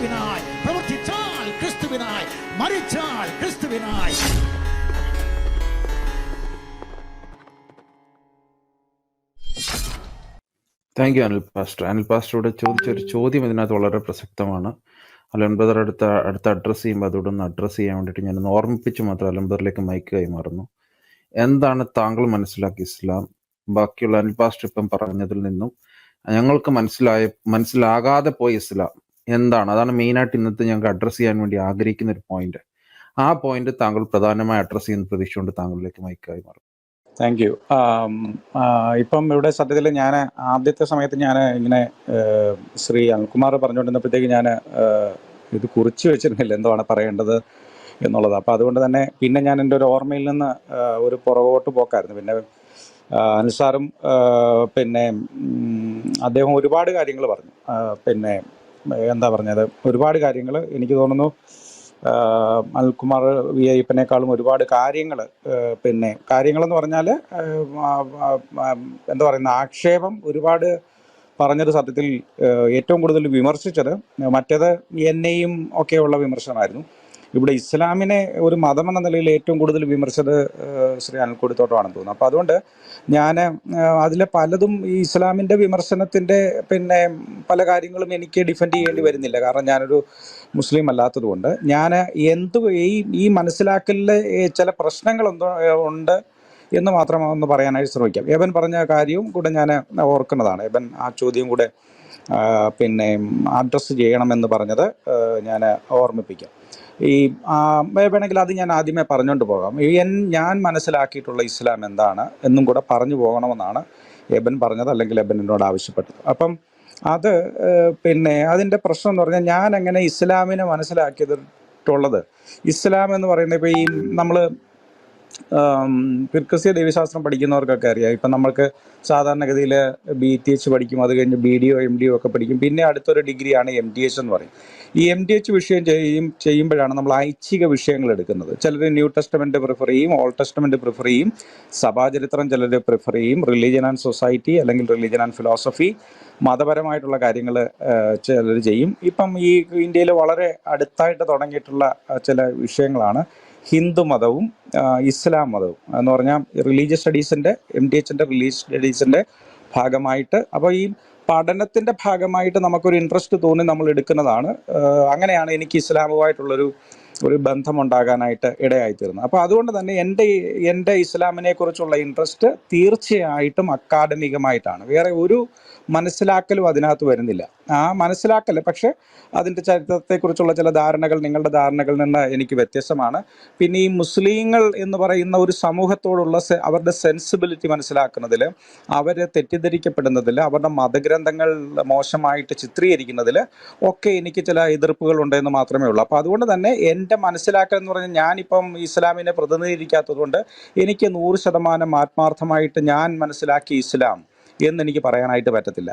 ക്രിസ്തുവിനായി, പ്രവർത്തിച്ചാൽ ക്രിസ്തുവിനായി, മരിച്ചാൽ ക്രിസ്തുവിനായി. Thank you Anil pastor. Anil പാസ്റ്ററോട് ചോദിച്ചൊരു ചോദ്യം ഇതിനകത്ത് വളരെ പ്രസക്തമാണ്. അലൻ ബ്രദർ അടുത്ത അഡ്രസ്സ് ചെയ്യുമ്പോൾ അതോടൊന്ന് അഡ്രസ്സ് ചെയ്യാൻ വേണ്ടിയിട്ട് ഞാനൊന്ന് ഓർമ്മിപ്പിച്ച് മാത്രം അലൻ ബ്രദറിലേക്ക് മൈക്ക് കൈമാറുന്നു. എന്താണ് താങ്കൾ മനസ്സിലാക്കിയ ഇസ്ലാം? ബാക്കിയുള്ള അനിൽ പാസ്റ്റർ ഇപ്പം പറഞ്ഞതിൽ നിന്നും ഞങ്ങൾക്ക് മനസ്സിലാകാതെ പോയ ഇസ്ലാം എന്താണ്? അതാണ് മെയിനായിട്ട് ഇന്നത്തെ ഞങ്ങൾക്ക് അഡ്രസ്സ് ചെയ്യാൻ വേണ്ടി ആഗ്രഹിക്കുന്ന ഒരു പോയിന്റ്. ആ പോയിന്റ് താങ്കൾ പ്രധാനമായി അഡ്രസ്സ് ചെയ്യുന്ന പ്രതീക്ഷ താങ്കളിലേക്ക് മൈക്ക് കൈമാറും. Thank you. ഇപ്പം ഇവിടെ സത്യത്തിൽ ഞാൻ ആദ്യത്തെ സമയത്ത് ഞാൻ ഇങ്ങനെ ശ്രീ അനിൽകുമാർ പറഞ്ഞുകൊണ്ടിരുന്നപ്പോഴത്തേക്ക് ഞാൻ ഇത് കുറിച്ച് വെച്ചിരുന്നില്ല എന്താണ് പറയേണ്ടത് എന്നുള്ളത്. അപ്പോൾ അതുകൊണ്ട് തന്നെ പിന്നെ ഞാൻ എൻ്റെ ഒരു ഓർമ്മയിൽ നിന്ന് ഒരു പുറകോട്ട് പോക്കായിരുന്നു. പിന്നെ അനിൽസാറും പിന്നെ അദ്ദേഹം ഒരുപാട് കാര്യങ്ങൾ പറഞ്ഞു. പിന്നെ എന്താ പറഞ്ഞത്, ഒരുപാട് കാര്യങ്ങൾ എനിക്ക് തോന്നുന്നു അനിൽകുമാർ വി അയ്യപ്പനേക്കാളും ഒരുപാട് കാര്യങ്ങൾ, പിന്നെ കാര്യങ്ങളെന്ന് പറഞ്ഞാൽ എന്താ പറയുന്ന ആക്ഷേപം ഒരുപാട് പറഞ്ഞത് സത്യത്തിൽ ഏറ്റവും കൂടുതൽ വിമർശിച്ചത് മറ്റേത് എന്നെയും ഒക്കെയുള്ള വിമർശനമായിരുന്നു. ഇവിടെ ഇസ്ലാമിനെ ഒരു മതം എന്ന നിലയിൽ ഏറ്റവും കൂടുതൽ വിമർശിച്ചത് ശ്രീ അനിൽക്കുടിത്തോട്ടമാണെന്ന് തോന്നുന്നു. അപ്പോൾ അതുകൊണ്ട് ഞാൻ അതിലെ പലതും ഈ ഇസ്ലാമിൻ്റെ വിമർശനത്തിൻ്റെ പിന്നെ പല കാര്യങ്ങളും എനിക്ക് ഡിഫെൻഡ് ചെയ്യേണ്ടി വരുന്നില്ല. കാരണം ഞാനൊരു മുസ്ലിം അല്ലാത്തത് കൊണ്ട് ഞാൻ ഈ മനസ്സിലാക്കലിൽ ചില പ്രശ്നങ്ങൾ ഉണ്ട് എന്ന് മാത്രം ഒന്ന് പറയാനായിട്ട് ശ്രമിക്കാം. എബൻ പറഞ്ഞ കാര്യവും കൂടെ ഞാൻ ഓർക്കുന്നതാണ്. എബൻ ആ ചോദ്യം കൂടെ പിന്നെ അഡ്രസ്സ് ചെയ്യണമെന്ന് പറഞ്ഞത് ഞാൻ ഓർമ്മിപ്പിക്കാം. വേണമെങ്കിൽ അത് ഞാൻ ആദ്യമേ പറഞ്ഞുകൊണ്ട് പോകാം. ഞാൻ മനസ്സിലാക്കിയിട്ടുള്ള ഇസ്ലാം എന്താണ് എന്നും കൂടെ പറഞ്ഞു പോകണമെന്നാണ് എബൻ പറഞ്ഞത്, അല്ലെങ്കിൽ എബൻ എന്നോട് ആവശ്യപ്പെട്ടത്. അപ്പം അത് പിന്നെ അതിൻ്റെ പ്രശ്നം എന്ന് പറഞ്ഞാൽ ഞാൻ എങ്ങനെ ഇസ്ലാമിനെ മനസ്സിലാക്കിയിട്ടുള്ളത്, ഇസ്ലാം എന്ന് പറയുന്നത് ഇപ്പോൾ ഈ നമ്മൾ ക്രിസ്തീയ ദൈവശാസ്ത്രം പഠിക്കുന്നവർക്കൊക്കെ അറിയാം. ഇപ്പം നമ്മൾക്ക് സാധാരണഗതിയിൽ BTH പഠിക്കും, അത് കഴിഞ്ഞ് BDO MDO ഒക്കെ പഠിക്കും. പിന്നെ അടുത്തൊരു ഡിഗ്രിയാണ് MDH എന്ന് പറയും. ഈ MDH വിഷയം ചെയ്യുമ്പോഴാണ് നമ്മൾ ഐച്ഛിക വിഷയങ്ങൾ എടുക്കുന്നത്. ചിലർ ന്യൂ ടെസ്റ്റമെൻറ്റ് പ്രിഫർ ചെയ്യും, ഓൾഡ് ടെസ്റ്റമെൻറ്റ് പ്രിഫർ ചെയ്യും, സഭാചരിത്രം ചിലർ പ്രിഫർ ചെയ്യും, റിലീജിയൻ ആൻഡ് സൊസൈറ്റി അല്ലെങ്കിൽ റിലീജിയൻ ആൻഡ് ഫിലോസഫി, മതപരമായിട്ടുള്ള കാര്യങ്ങൾ ചിലർ ചെയ്യും. ഇപ്പം ഈ ഇന്ത്യയിൽ വളരെ അടുത്തായിട്ട് തുടങ്ങിയിട്ടുള്ള ചില വിഷയങ്ങളാണ് ഹിന്ദു മതവും ഇസ്ലാം മതവും എന്ന് പറഞ്ഞാൽ റിലീജിയസ് സ്റ്റഡീസിൻ്റെ MDHൻ്റെ റിലീജിയസ് സ്റ്റഡീസിൻ്റെ ഭാഗമായിട്ട്. അപ്പോൾ ഈ പഠനത്തിൻ്റെ ഭാഗമായിട്ട് നമുക്കൊരു ഇൻട്രസ്റ്റ് തോന്നി നമ്മൾ എടുക്കുന്നതാണ്. അങ്ങനെയാണ് എനിക്ക് ഇസ്ലാമുമായിട്ടുള്ളൊരു ബന്ധമുണ്ടാകാനായിട്ട് ഇടയായിത്തീരുന്നത്. അപ്പോൾ അതുകൊണ്ട് തന്നെ എൻ്റെ ഇസ്ലാമിനെ കുറിച്ചുള്ള ഇൻട്രസ്റ്റ് തീർച്ചയായിട്ടും അക്കാഡമികമായിട്ടാണ്. വേറെ ഒരു മനസ്സിലാക്കലും അതിനകത്ത് വരുന്നില്ല. ആ മനസ്സിലാക്കൽ പക്ഷേ അതിൻ്റെ ചരിത്രത്തെക്കുറിച്ചുള്ള ചില ധാരണകൾ നിങ്ങളുടെ ധാരണകളിൽ നിന്ന് എനിക്ക് വ്യത്യസ്തമാണ്. പിന്നെ ഈ മുസ്ലിങ്ങൾ എന്ന് പറയുന്ന ഒരു സമൂഹത്തോടുള്ള അവരുടെ സെൻസിബിലിറ്റി മനസ്സിലാക്കുന്നതിൽ, അവരെ തെറ്റിദ്ധരിക്കപ്പെടുന്നതിൽ, അവരുടെ മതഗ്രന്ഥങ്ങൾ മോശമായിട്ട് ചിത്രീകരിക്കുന്നതിൽ ഒക്കെ എനിക്ക് ചില എതിർപ്പുകളുണ്ടെന്ന് മാത്രമേ ഉള്ളൂ. അപ്പോൾ അതുകൊണ്ട് തന്നെ എൻ്റെ മനസ്സിലാക്കൽ എന്ന് പറഞ്ഞാൽ ഞാനിപ്പം ഇസ്ലാമിനെ പ്രതിനിധീകരിക്കാത്തത് കൊണ്ട് എനിക്ക് 100% ആത്മാർത്ഥമായിട്ട് ഞാൻ മനസ്സിലാക്കിയ ഇസ്ലാം എന്നെനിക്ക് പറയാനായിട്ട് പറ്റത്തില്ല.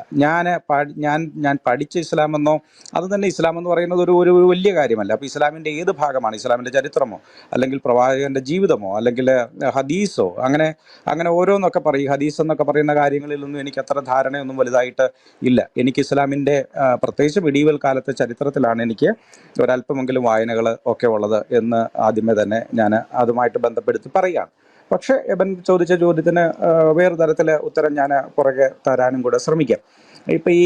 ഞാൻ പഠിച്ച ഇസ്ലാമെന്നോ, അത് തന്നെ ഇസ്ലാം എന്ന് പറയുന്നത് ഒരു വലിയ കാര്യമല്ല. അപ്പോൾ ഇസ്ലാമിൻ്റെ ഏത് ഭാഗമാണ്, ഇസ്ലാമിൻ്റെ ചരിത്രമോ അല്ലെങ്കിൽ പ്രവാചകൻ്റെ ജീവിതമോ അല്ലെങ്കിൽ ഹദീസോ, അങ്ങനെ ഓരോന്നൊക്കെ പറയും. ഹദീസ് എന്നൊക്കെ പറയുന്ന കാര്യങ്ങളിലൊന്നും എനിക്ക് അത്ര ധാരണയൊന്നും വലുതായിട്ട് ഇല്ല. എനിക്ക് ഇസ്ലാമിൻ്റെ പ്രത്യേകിച്ച് മിഡീവൽ കാലത്തെ ചരിത്രത്തിലാണ് എനിക്ക് ഒരല്പമെങ്കിലും വായനകൾ ഒക്കെ ഉള്ളത് എന്ന് ആദ്യമേ തന്നെ ഞാൻ അതുമായിട്ട് ബന്ധപ്പെടുത്തി പറയുകയാണ്. പക്ഷേ എബൻ ചോദിച്ച ചോദ്യത്തിന് വേറെ തരത്തിൽ ഉത്തരം ഞാൻ പുറകെ തരാനും കൂടെ ശ്രമിക്കാം. ഇപ്പം ഈ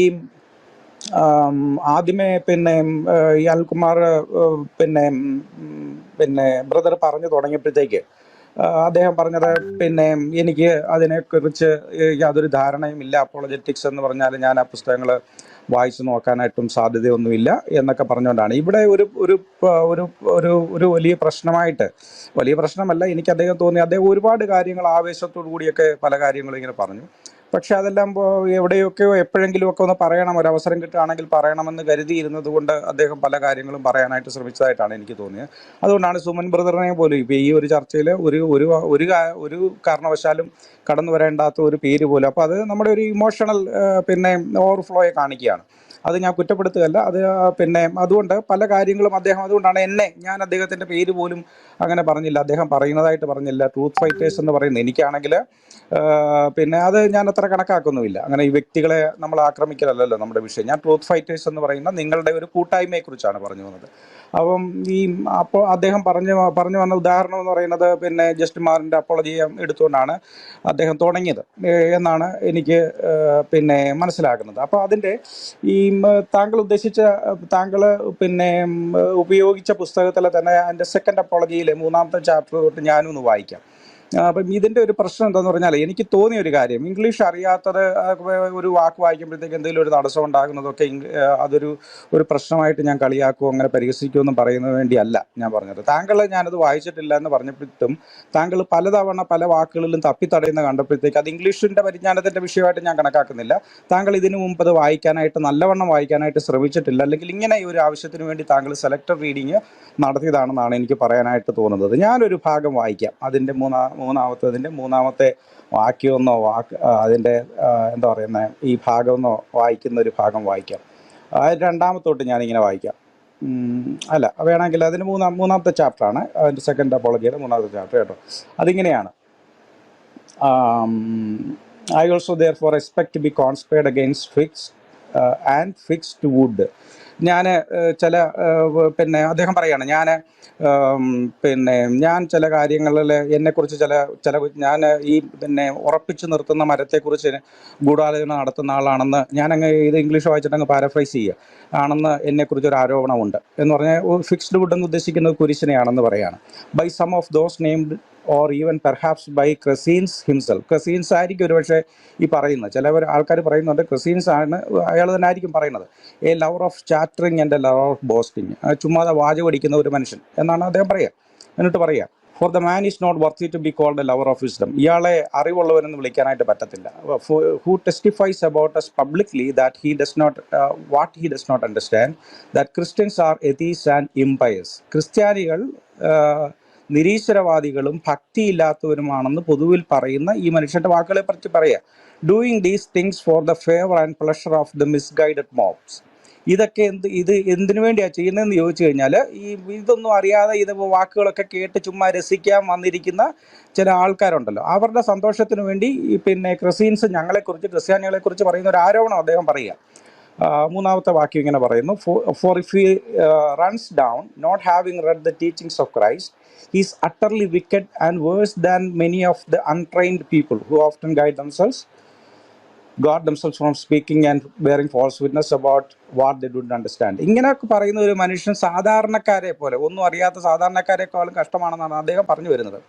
ആദ്യമേ പിന്നെ ഈ അനിൽകുമാർ പിന്നെ ബ്രദർ പറഞ്ഞു തുടങ്ങിയപ്പോഴത്തേക്ക് അദ്ദേഹം പറഞ്ഞത് പിന്നെ എനിക്ക് അതിനെക്കുറിച്ച് യാതൊരു ധാരണയും ഇല്ല. അപ്പോളജറ്റിക്സ് എന്ന് പറഞ്ഞാൽ ഞാൻ ആ പുസ്തകങ്ങൾ വായിച്ചു നോക്കാനായിട്ടും സാധ്യതയൊന്നുമില്ല എന്നൊക്കെ പറഞ്ഞുകൊണ്ടാണ്. ഇവിടെ ഒരു വലിയ പ്രശ്നമല്ല എനിക്ക് അദ്ദേഹം തോന്നി. അദ്ദേഹം ഒരുപാട് കാര്യങ്ങൾ ആവേശത്തോടു കൂടിയൊക്കെ പല കാര്യങ്ങളും ഇങ്ങനെ പറഞ്ഞു. പക്ഷെ അതെല്ലാം എവിടെയൊക്കെയോ എപ്പോഴെങ്കിലുമൊക്കെ ഒന്ന് പറയണം, ഒരവസരം കിട്ടുകയാണെങ്കിൽ പറയണമെന്ന് കരുതിയിരുന്നത് കൊണ്ട് അദ്ദേഹം പല കാര്യങ്ങളും പറയാനായിട്ട് ശ്രമിച്ചതായിട്ടാണ് എനിക്ക് തോന്നിയത്. അതുകൊണ്ടാണ് സുമൻ ബ്രദറിനെ പോലും ഇപ്പോൾ ഈ ഒരു ചർച്ചയിൽ ഒരു കാരണവശാലും കടന്നു വരേണ്ടാത്ത ഒരു പേര് പോലും. അപ്പോൾ അത് നമ്മുടെ ഒരു ഇമോഷണൽ പിന്നെ ഓവർഫ്ലോയെ കാണിക്കുകയാണ്. അത് ഞാൻ കുറ്റപ്പെടുത്തുകയല്ല. അത് പിന്നെ അതുകൊണ്ട് പല കാര്യങ്ങളും അദ്ദേഹം, അതുകൊണ്ടാണ് ഞാൻ അദ്ദേഹത്തിൻ്റെ പേര് പോലും അങ്ങനെ പറഞ്ഞില്ല, അദ്ദേഹം പറയുന്നതായിട്ട് പറഞ്ഞില്ല. ട്രൂത്ത് ഫൈറ്റേഴ്സ് എന്ന് പറയുന്നത് എനിക്കാണെങ്കിൽ പിന്നെ അത് ഞാൻ അത്ര കണക്കാക്കൊന്നുമില്ല. അങ്ങനെ ഈ വ്യക്തികളെ നമ്മൾ ആക്രമിക്കലല്ലോ നമ്മുടെ വിഷയം. ഞാൻ ട്രൂത്ത് ഫൈറ്റേഴ്സ് എന്ന് പറയുന്ന നിങ്ങളുടെ ഒരു കൂട്ടായ്മയെക്കുറിച്ചാണ് പറഞ്ഞു വന്നത്. അപ്പം അപ്പോൾ അദ്ദേഹം പറഞ്ഞു വന്ന ഉദാഹരണം എന്ന് പറയുന്നത് പിന്നെ ജസ്റ്റിൻ മാറിൻ്റെ അപ്പോളജി എടുത്തുകൊണ്ടാണ് അദ്ദേഹം തുടങ്ങിയത് എന്നാണ് എനിക്ക് പിന്നെ മനസ്സിലാക്കുന്നത്. അപ്പോൾ അതിൻ്റെ ഈ താങ്കൾ ഉദ്ദേശിച്ച, താങ്കൾ പിന്നെ ഉപയോഗിച്ച പുസ്തകത്തിലെ തന്നെ അതിൻ്റെ സെക്കൻഡ് അപ്പോളജിയിലെ 3ാമത്തെ ചാപ്റ്റർ തൊട്ട് ഞാനും ഒന്ന് വായിക്കാം. അപ്പം ഇതിൻ്റെ ഒരു പ്രശ്നം എന്താണെന്ന് പറഞ്ഞാൽ, എനിക്ക് തോന്നിയ ഒരു കാര്യം, ഇംഗ്ലീഷ് അറിയാത്തത് ഒരു വാക്ക് വായിക്കുമ്പോഴത്തേക്ക് എന്തെങ്കിലും ഒരു തടസ്സം ഉണ്ടാകുന്നതൊക്കെ ഒരു പ്രശ്നമായിട്ട് ഞാൻ കളിയാക്കുമോ അങ്ങനെ പരിഹസിക്കുമെന്നും പറയുന്നതിന് വേണ്ടിയല്ല ഞാൻ പറഞ്ഞത്. ഞാനത് വായിച്ചിട്ടില്ല എന്ന് പറഞ്ഞപ്പോഴും താങ്കൾ പലതവണ പല വാക്കുകളിലും തപ്പിത്തടയുന്ന കണ്ടപ്പോഴത്തേക്ക് അത് ഇംഗ്ലീഷിൻ്റെ പരിജ്ഞാനത്തിൻ്റെ വിഷയമായിട്ട് ഞാൻ കണക്കാക്കുന്നില്ല. താങ്കൾ ഇതിനു മുമ്പ് അത് വായിക്കാനായിട്ട് നല്ലവണ്ണം വായിക്കാനായിട്ട് ശ്രമിച്ചിട്ടില്ല, അല്ലെങ്കിൽ ഇങ്ങനെ ഒരു ആവശ്യത്തിന് വേണ്ടി താങ്കൾ സെലക്ടഡ് റീഡിങ് നടത്തിയതാണെന്നാണ് എനിക്ക് പറയാനായിട്ട് തോന്നുന്നത്. ഞാനൊരു ഭാഗം വായിക്കാം. അതിൻ്റെ മൂന്നാമത്തെ വാക്യമൊന്നോ അതിൻ്റെ എന്താ പറയുന്നത്, ഈ ഭാഗമൊന്നോ വായിക്കുന്ന ഒരു ഭാഗം വായിക്കാം. രണ്ടാമത്തോട്ട് ഞാനിങ്ങനെ വായിക്കാം. അല്ല, വേണമെങ്കിൽ അതിന് മൂന്നാമത്തെ ചാപ്റ്ററാണ്, അതിൻ്റെ സെക്കൻഡ് അപ്പോളജിയുടെ 3ാമത്തെ ചാപ്റ്റർ കേട്ടോ. അതിങ്ങനെയാണ്: I also therefore expect to be conspired against fixed wood. ഞാൻ പിന്നെ അദ്ദേഹം പറയാണ്, ഞാൻ ചില കാര്യങ്ങളിൽ എന്നെക്കുറിച്ച് ഞാൻ ഈ ഉറപ്പിച്ചു നിർത്തുന്ന മരത്തെക്കുറിച്ച് ഗൂഢാലോചന നടത്തുന്ന ആളാണെന്ന് ഇത് ഇംഗ്ലീഷ് വായിച്ചിട്ട് പാരഫ്രൈസ് ചെയ്യുക ആണെന്ന് എന്നെക്കുറിച്ച് ഒരു ആരോപണമുണ്ട് എന്ന് പറഞ്ഞാൽ, ഫിക്സ്ഡ് വുഡ് എന്ന് ഉദ്ദേശിക്കുന്നത് കുരിശിനെയാണെന്ന് പറയാണ്. By some of those named or even perhaps by Crescens himself. Crescens ആയിരിക്കും ഒരുപക്ഷെ ഈ പറയുന്നത്. ആൾക്കാർ പറയുന്നുണ്ട് ക്രസീൻസ് ആണ്, അയാൾ തന്നെ ആയിരിക്കും പറയുന്നത്. A lover of chattering and a lover of boasting. ചുമ്മാതെ വാചകടിക്കുന്ന ഒരു മനുഷ്യൻ എന്നാണ് അദ്ദേഹം പറയുക. എന്നിട്ട് പറയുക, for the man is not worthy to be called a lover of wisdom. ഇയാളെ അറിവുള്ളവരെന്ന് വിളിക്കാനായിട്ട് പറ്റത്തില്ല. Who testifies about us publicly that he does not understand that Christians are atheists and impious. ക്രിസ്ത്യാനികൾ നിരീശ്വരവാദികളും ഭക്തിയില്ലാത്തവരുമാണെന്ന് പൊതുവിൽ പറയുന്ന ഈ മനുഷ്യൻ്റെ വാക്കുകളെ പറ്റി പറയുക. Doing these things for the favour and pleasure of the misguided mobs. ഇതൊക്കെ എന്തിനു വേണ്ടിയാണ് ചെയ്യുന്നതെന്ന് ചോദിച്ചു കഴിഞ്ഞാൽ, ഇതൊന്നും അറിയാതെ വാക്കുകളൊക്കെ കേട്ട് ചുമ്മാ രസിക്കാൻ വന്നിരിക്കുന്ന ചില ആൾക്കാരുണ്ടല്ലോ, അവരുടെ സന്തോഷത്തിന് വേണ്ടി ക്രിസ്ത്യൻസ് ക്രിസ്ത്യാനികളെക്കുറിച്ച് പറയുന്ന ഒരു ആരോപണം അദ്ദേഹം പറയുക. 3ാമത്തെ വാക്യം ഇങ്ങനെ പറയുന്നു: for if he runs down not having read the teachings of Christ, he is utterly wicked and worse than many of the untrained people who often guard themselves from speaking and bearing false witness about what they don't understand. ഇങ്ങനെയൊക്കെ പറയുന്ന ഒരു മനുഷ്യൻ സാധാരണക്കാരെ പോലെ, ഒന്നും അറിയാത്ത സാധാരണക്കാരെക്കാളും കഷ്ടമാണെന്നാണ് അദ്ദേഹം പറഞ്ഞു വരുന്നത്.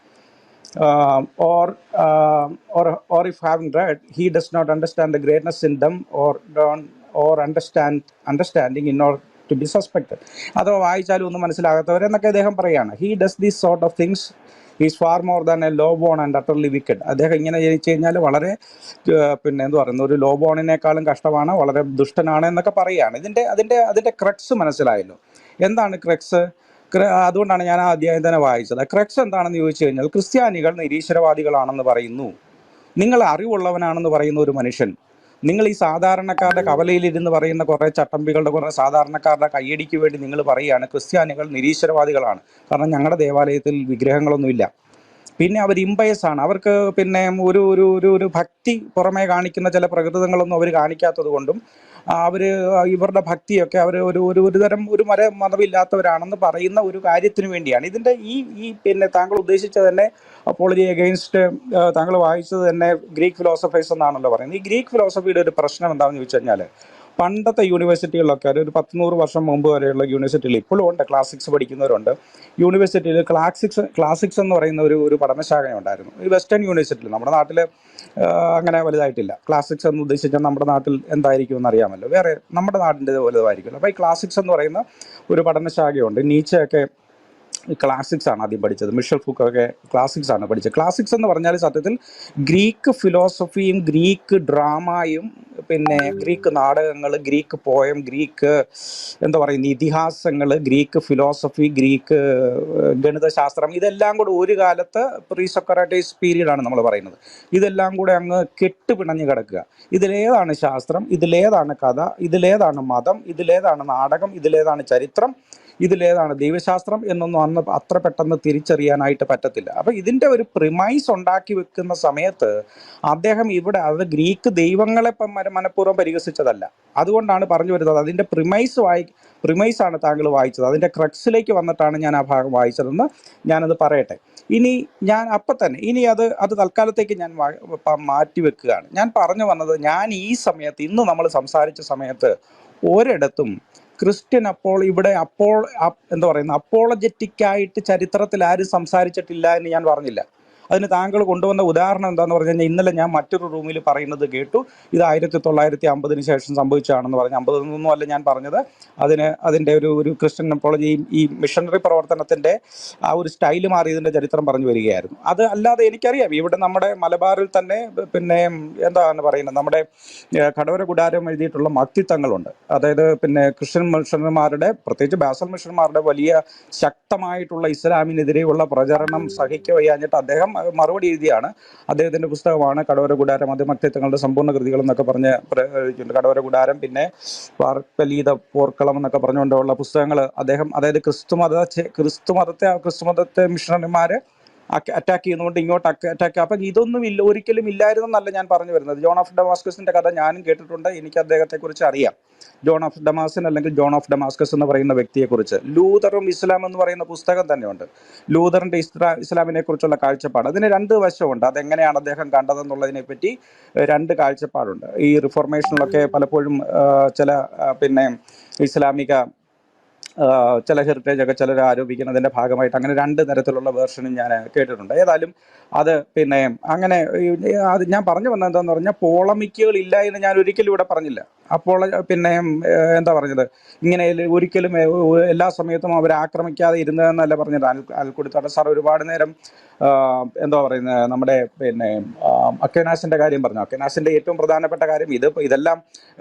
Or if having read, he does not understand the greatness in them or understanding in order to be suspected. അഥവാ വായിച്ചാലും ഒന്നും മനസ്സിലാകാത്തവരെന്നൊക്കെ അദ്ദേഹം പറയുകയാണ്. He does these sort of things is far more than a low born and utterly wicked. അദ്ദേഹം ഇങ്ങനെ ജനിച്ചു കഴിഞ്ഞാൽ വളരെ ഒരു ലോ ബോണിനേക്കാളും കഷ്ടമാണ്, വളരെ ദുഷ്ടനാണ് എന്നൊക്കെ പറയുകയാണ്. അതിൻ്റെ ക്രക്സ് മനസ്സിലായല്ലോ. എന്താണ് ക്രക്സ്? അതുകൊണ്ടാണ് ഞാൻ ആ അധ്യായം തന്നെ വായിച്ചത്. ക്രക്സ് എന്താണെന്ന് ചോദിച്ചു കഴിഞ്ഞാൽ, ക്രിസ്ത്യാനികൾ നിരീശ്വരവാദികളാണെന്ന് പറയുന്നു. നിങ്ങൾ അറിവുള്ളവനാണെന്ന് പറയുന്ന ഒരു മനുഷ്യൻ, നിങ്ങൾ ഈ സാധാരണക്കാരുടെ കവലയിലിരുന്ന് പറയുന്ന കുറേ ചട്ടമ്പികളുടെ, കുറേ സാധാരണക്കാരുടെ കയ്യടിക്ക് വേണ്ടി നിങ്ങൾ പറയുകയാണ് ക്രിസ്ത്യാനികൾ നിരീശ്വരവാദികളാണ്, കാരണം ഞങ്ങളുടെ ദേവാലയത്തിൽ വിഗ്രഹങ്ങളൊന്നുമില്ല. പിന്നെ അവർ ഇമ്പയസ് ആണ്. അവർക്ക് ഒരു ഭക്തി പുറമേ കാണിക്കുന്ന ചില പ്രകൃതങ്ങളൊന്നും അവർ കാണിക്കാത്തത് കൊണ്ടും ഇവരുടെ ഭക്തിയൊക്കെ അവർ ഒരു മതമില്ലാത്തവരാണെന്ന് പറയുന്ന ഒരു കാര്യത്തിന് വേണ്ടിയാണ്. ഇതിൻ്റെ താങ്കൾ ഉദ്ദേശിച്ച തന്നെ അപ്പോളജി അഗെയിൻസ്റ്റ് താങ്കൾ വായിച്ചത് തന്നെ ഗ്രീക്ക് ഫിലോസഫേഴ്സ് എന്നാണല്ലോ പറയുന്നത്. ഈ ഗ്രീക്ക് ഫിലോസഫിയുടെ ഒരു പ്രശ്നം എന്താണെന്ന് ചോദിച്ചു കഴിഞ്ഞാൽ, പണ്ടത്തെ യൂണിവേഴ്സിറ്റികളിലൊക്കെ ഒരു 100 വർഷം മുമ്പ് വരെയുള്ള യൂണിവേഴ്സിറ്റിയിൽ ഇപ്പോഴും ഉണ്ട്, ക്ലാസിക്സ് പഠിക്കുന്നവരുണ്ട്. യൂണിവേഴ്സിറ്റിയിൽ ക്ലാസിക്സ് എന്ന് പറയുന്ന ഒരു പഠനശാഖ ഉണ്ടായിരുന്നു. ഈ വെസ്റ്റേൺ യൂണിവേഴ്സിറ്റിയിൽ, നമ്മുടെ നാട്ടിൽ അങ്ങനെ വലുതായിട്ടില്ല. ക്ലാസിക്സ് എന്ന് ഉദ്ദേശിച്ചാൽ നമ്മുടെ നാട്ടിൽ എന്തായിരിക്കും എന്നറിയാമല്ലോ, വേറെ നമ്മുടെ നാടിൻ്റെ വലുതായിരിക്കുമല്ലോ. അപ്പോൾ ഈ ക്ലാസിക്സ് എന്ന് പറയുന്ന ഒരു പഠനശാഖയുണ്ട്. നീച്ചയൊക്കെ ക്ലാസിക്സ് ആണ് ആദ്യം പഠിച്ചത്. മിഷൽ ഫൂക്കോയൊക്കെ ക്ലാസിക്സ് ആണ് പഠിച്ചത്. ക്ലാസിക്സ് എന്ന് പറഞ്ഞാൽ സത്യത്തിൽ ഗ്രീക്ക് ഫിലോസഫിയും ഗ്രീക്ക് ഡ്രാമയും പിന്നെ ഗ്രീക്ക് നാടകങ്ങൾ, ഗ്രീക്ക് പോയം, ഗ്രീക്ക് എന്താ പറയുന്നത് ഇതിഹാസങ്ങൾ, ഗ്രീക്ക് ഫിലോസഫി, ഗ്രീക്ക് ഗണിതശാസ്ത്രം, ഇതെല്ലാം കൂടെ ഒരു കാലത്ത് പ്രീ സൊക്രാറ്റീസ് പീരീഡാണ് നമ്മൾ പറയുന്നത്. ഇതെല്ലാം കൂടെ അങ്ങ് കെട്ടുപിണഞ്ഞ് കിടക്കുക. ഇതിലേതാണ് ശാസ്ത്രം, ഇതിലേതാണ് കഥ, ഇതിലേതാണ് മതം, ഇതിലേതാണ് നാടകം, ഇതിലേതാണ് ചരിത്രം, ഇതിലേതാണ് ദൈവശാസ്ത്രം എന്നൊന്നും അന്ന് അത്ര പെട്ടെന്ന് തിരിച്ചറിയാനായിട്ട് പറ്റത്തില്ല. അപ്പം ഇതിൻ്റെ ഒരു പ്രിമൈസ് ഉണ്ടാക്കി വെക്കുന്ന സമയത്ത് അദ്ദേഹം ഇവിടെ അത് ഗ്രീക്ക് ദൈവങ്ങളെ മനഃപൂർവ്വം പരിഹസിച്ചതല്ല. അതുകൊണ്ടാണ് പറഞ്ഞു വരുന്നത് അതിൻ്റെ പ്രിമൈസാണ് താങ്കൾ വായിച്ചത്. അതിൻ്റെ ക്രക്സിലേക്ക് വന്നിട്ടാണ് ഞാൻ ആ ഭാഗം വായിച്ചതെന്ന് ഞാനത് പറയട്ടെ. ഇനി ഞാൻ അപ്പം തന്നെ ഇനി അത് തൽക്കാലത്തേക്ക് ഞാൻ മാറ്റി വെക്കുകയാണ്. ഞാൻ പറഞ്ഞു വന്നത്, ഞാൻ ഈ സമയത്ത് ഇന്ന് നമ്മൾ സംസാരിച്ച സമയത്ത് ഒരിടത്തും ക്രിസ്ത്യൻ എന്താ പറയുന്നത് അപ്പോളജറ്റിക്കായിട്ട് ചരിത്രത്തിൽ ആരും സംസാരിച്ചിട്ടില്ല എന്ന് ഞാൻ പറഞ്ഞില്ല. അതിന് താങ്കൾ കൊണ്ടുവന്ന ഉദാഹരണം എന്താന്ന് പറഞ്ഞു കഴിഞ്ഞാൽ, ഇന്നലെ ഞാൻ മറ്റൊരു റൂമിൽ പറയുന്നത് കേട്ടു, ഇത് 1950 ശേഷം സംഭവിച്ചതാണെന്ന് പറഞ്ഞു. 50 അല്ല ഞാൻ പറഞ്ഞത്. അതിൻ്റെ ഒരു ക്രിസ്ത്യൻ അപ്പോളജി, ഈ മിഷണറി പ്രവർത്തനത്തിൻ്റെ ആ ഒരു സ്റ്റൈല് മാറിയതിൻ്റെ ചരിത്രം പറഞ്ഞു വരികയായിരുന്നു. അത് അല്ലാതെ എനിക്കറിയാം, ഇവിടെ നമ്മുടെ മലബാറിൽ തന്നെ പിന്നെ എന്താണ് പറയുന്നത്, നമ്മുടെ കടവര കൂടാരം എഴുതിയിട്ടുള്ള മക്തിത്വങ്ങളുണ്ട്. അതായത് പിന്നെ ക്രിസ്ത്യൻ മിഷണറിമാരുടെ, പ്രത്യേകിച്ച് ബാസൽ മിഷണറിമാരുടെ വലിയ ശക്തമായിട്ടുള്ള ഇസ്ലാമിനെതിരെയുള്ള പ്രചരണം സഹിക്കവയ്യാഞ്ഞിട്ട് അദ്ദേഹം മറുപടി എഴുതിയാണ്. അദ്ദേഹത്തിൻ്റെ പുസ്തകമാണ് കടവര കൂടാരം, അത് മക്തിത്വങ്ങളുടെ സമ്പൂർണ്ണ കൃതികൾ എന്നൊക്കെ പറഞ്ഞ് കടവര കൂടാരം, പിന്നെ വാർക്കലീത പോർക്കളം എന്നൊക്കെ പറഞ്ഞുകൊണ്ടുള്ള പുസ്തകങ്ങൾ അദ്ദേഹം, അതായത് ക്രിസ്തുമതത്തെ മിഷണറിമാരെ അറ്റാക്ക് ചെയ്യുന്നതുകൊണ്ട് ഇങ്ങോട്ട് അറ്റാക്ക്. അപ്പം ഇതൊന്നും ഒരിക്കലും ഇല്ലായിരുന്നെന്നല്ല ഞാൻ പറഞ്ഞു വരുന്നത്. ജോൺ ഓഫ് ഡമാസ്കസിൻ്റെ കഥ ഞാനും കേട്ടിട്ടുണ്ട്, എനിക്ക് അദ്ദേഹത്തെക്കുറിച്ച് അറിയാം. ജോൺ ഓഫ് ഡമാസ്കൻ അല്ലെങ്കിൽ ജോൺ ഓഫ് ഡമാസ്കസ് എന്ന് പറയുന്ന വ്യക്തിയെക്കുറിച്ച്. ലൂതറും ഇസ്ലാം എന്ന് പറയുന്ന പുസ്തകം തന്നെയുണ്ട്. ലൂതറിൻ്റെ ഇസ്ലാമിനെ കുറിച്ചുള്ള കാഴ്ചപ്പാട്, അതിന് രണ്ട് വശമുണ്ട്. അതെങ്ങനെയാണ് അദ്ദേഹം കണ്ടതെന്നുള്ളതിനെ പറ്റി രണ്ട് കാഴ്ചപ്പാടുണ്ട്. ഈ റിഫോർമേഷനിലൊക്കെ പലപ്പോഴും ചില പിന്നെ ഇസ്ലാമിക ചില ഹെറിറ്റേജ് ഒക്കെ ചിലർ ആരോപിക്കുന്നതിൻ്റെ ഭാഗമായിട്ട് അങ്ങനെ രണ്ട് തരത്തിലുള്ള വേർഷനും ഞാൻ കേട്ടിട്ടുണ്ട്. ഏതായാലും അത് പിന്നെ അങ്ങനെ അത് ഞാൻ പറഞ്ഞു വന്നത് എന്താണെന്ന് പറഞ്ഞാൽ, പോളമിക്കുകൾ ഇല്ല എന്ന് ഞാൻ ഒരിക്കലും ഇവിടെ പറഞ്ഞില്ല. അപ്പോൾ പിന്നെ എന്താ പറഞ്ഞത്, ഇങ്ങനെ ഒരിക്കലും എല്ലാ സമയത്തും അവരെ ആക്രമിക്കാതെ ഇരുന്നതെന്നല്ല പറഞ്ഞത്. അൽക്കുടിത്തോട്ട സാർ ഒരുപാട് നേരം എന്താ പറയുന്നത്, നമ്മുടെ പിന്നെ അക്വേനാസിൻ്റെ കാര്യം പറഞ്ഞു. അക്വേനാസിൻ്റെ ഏറ്റവും പ്രധാനപ്പെട്ട കാര്യം ഇതെല്ലാം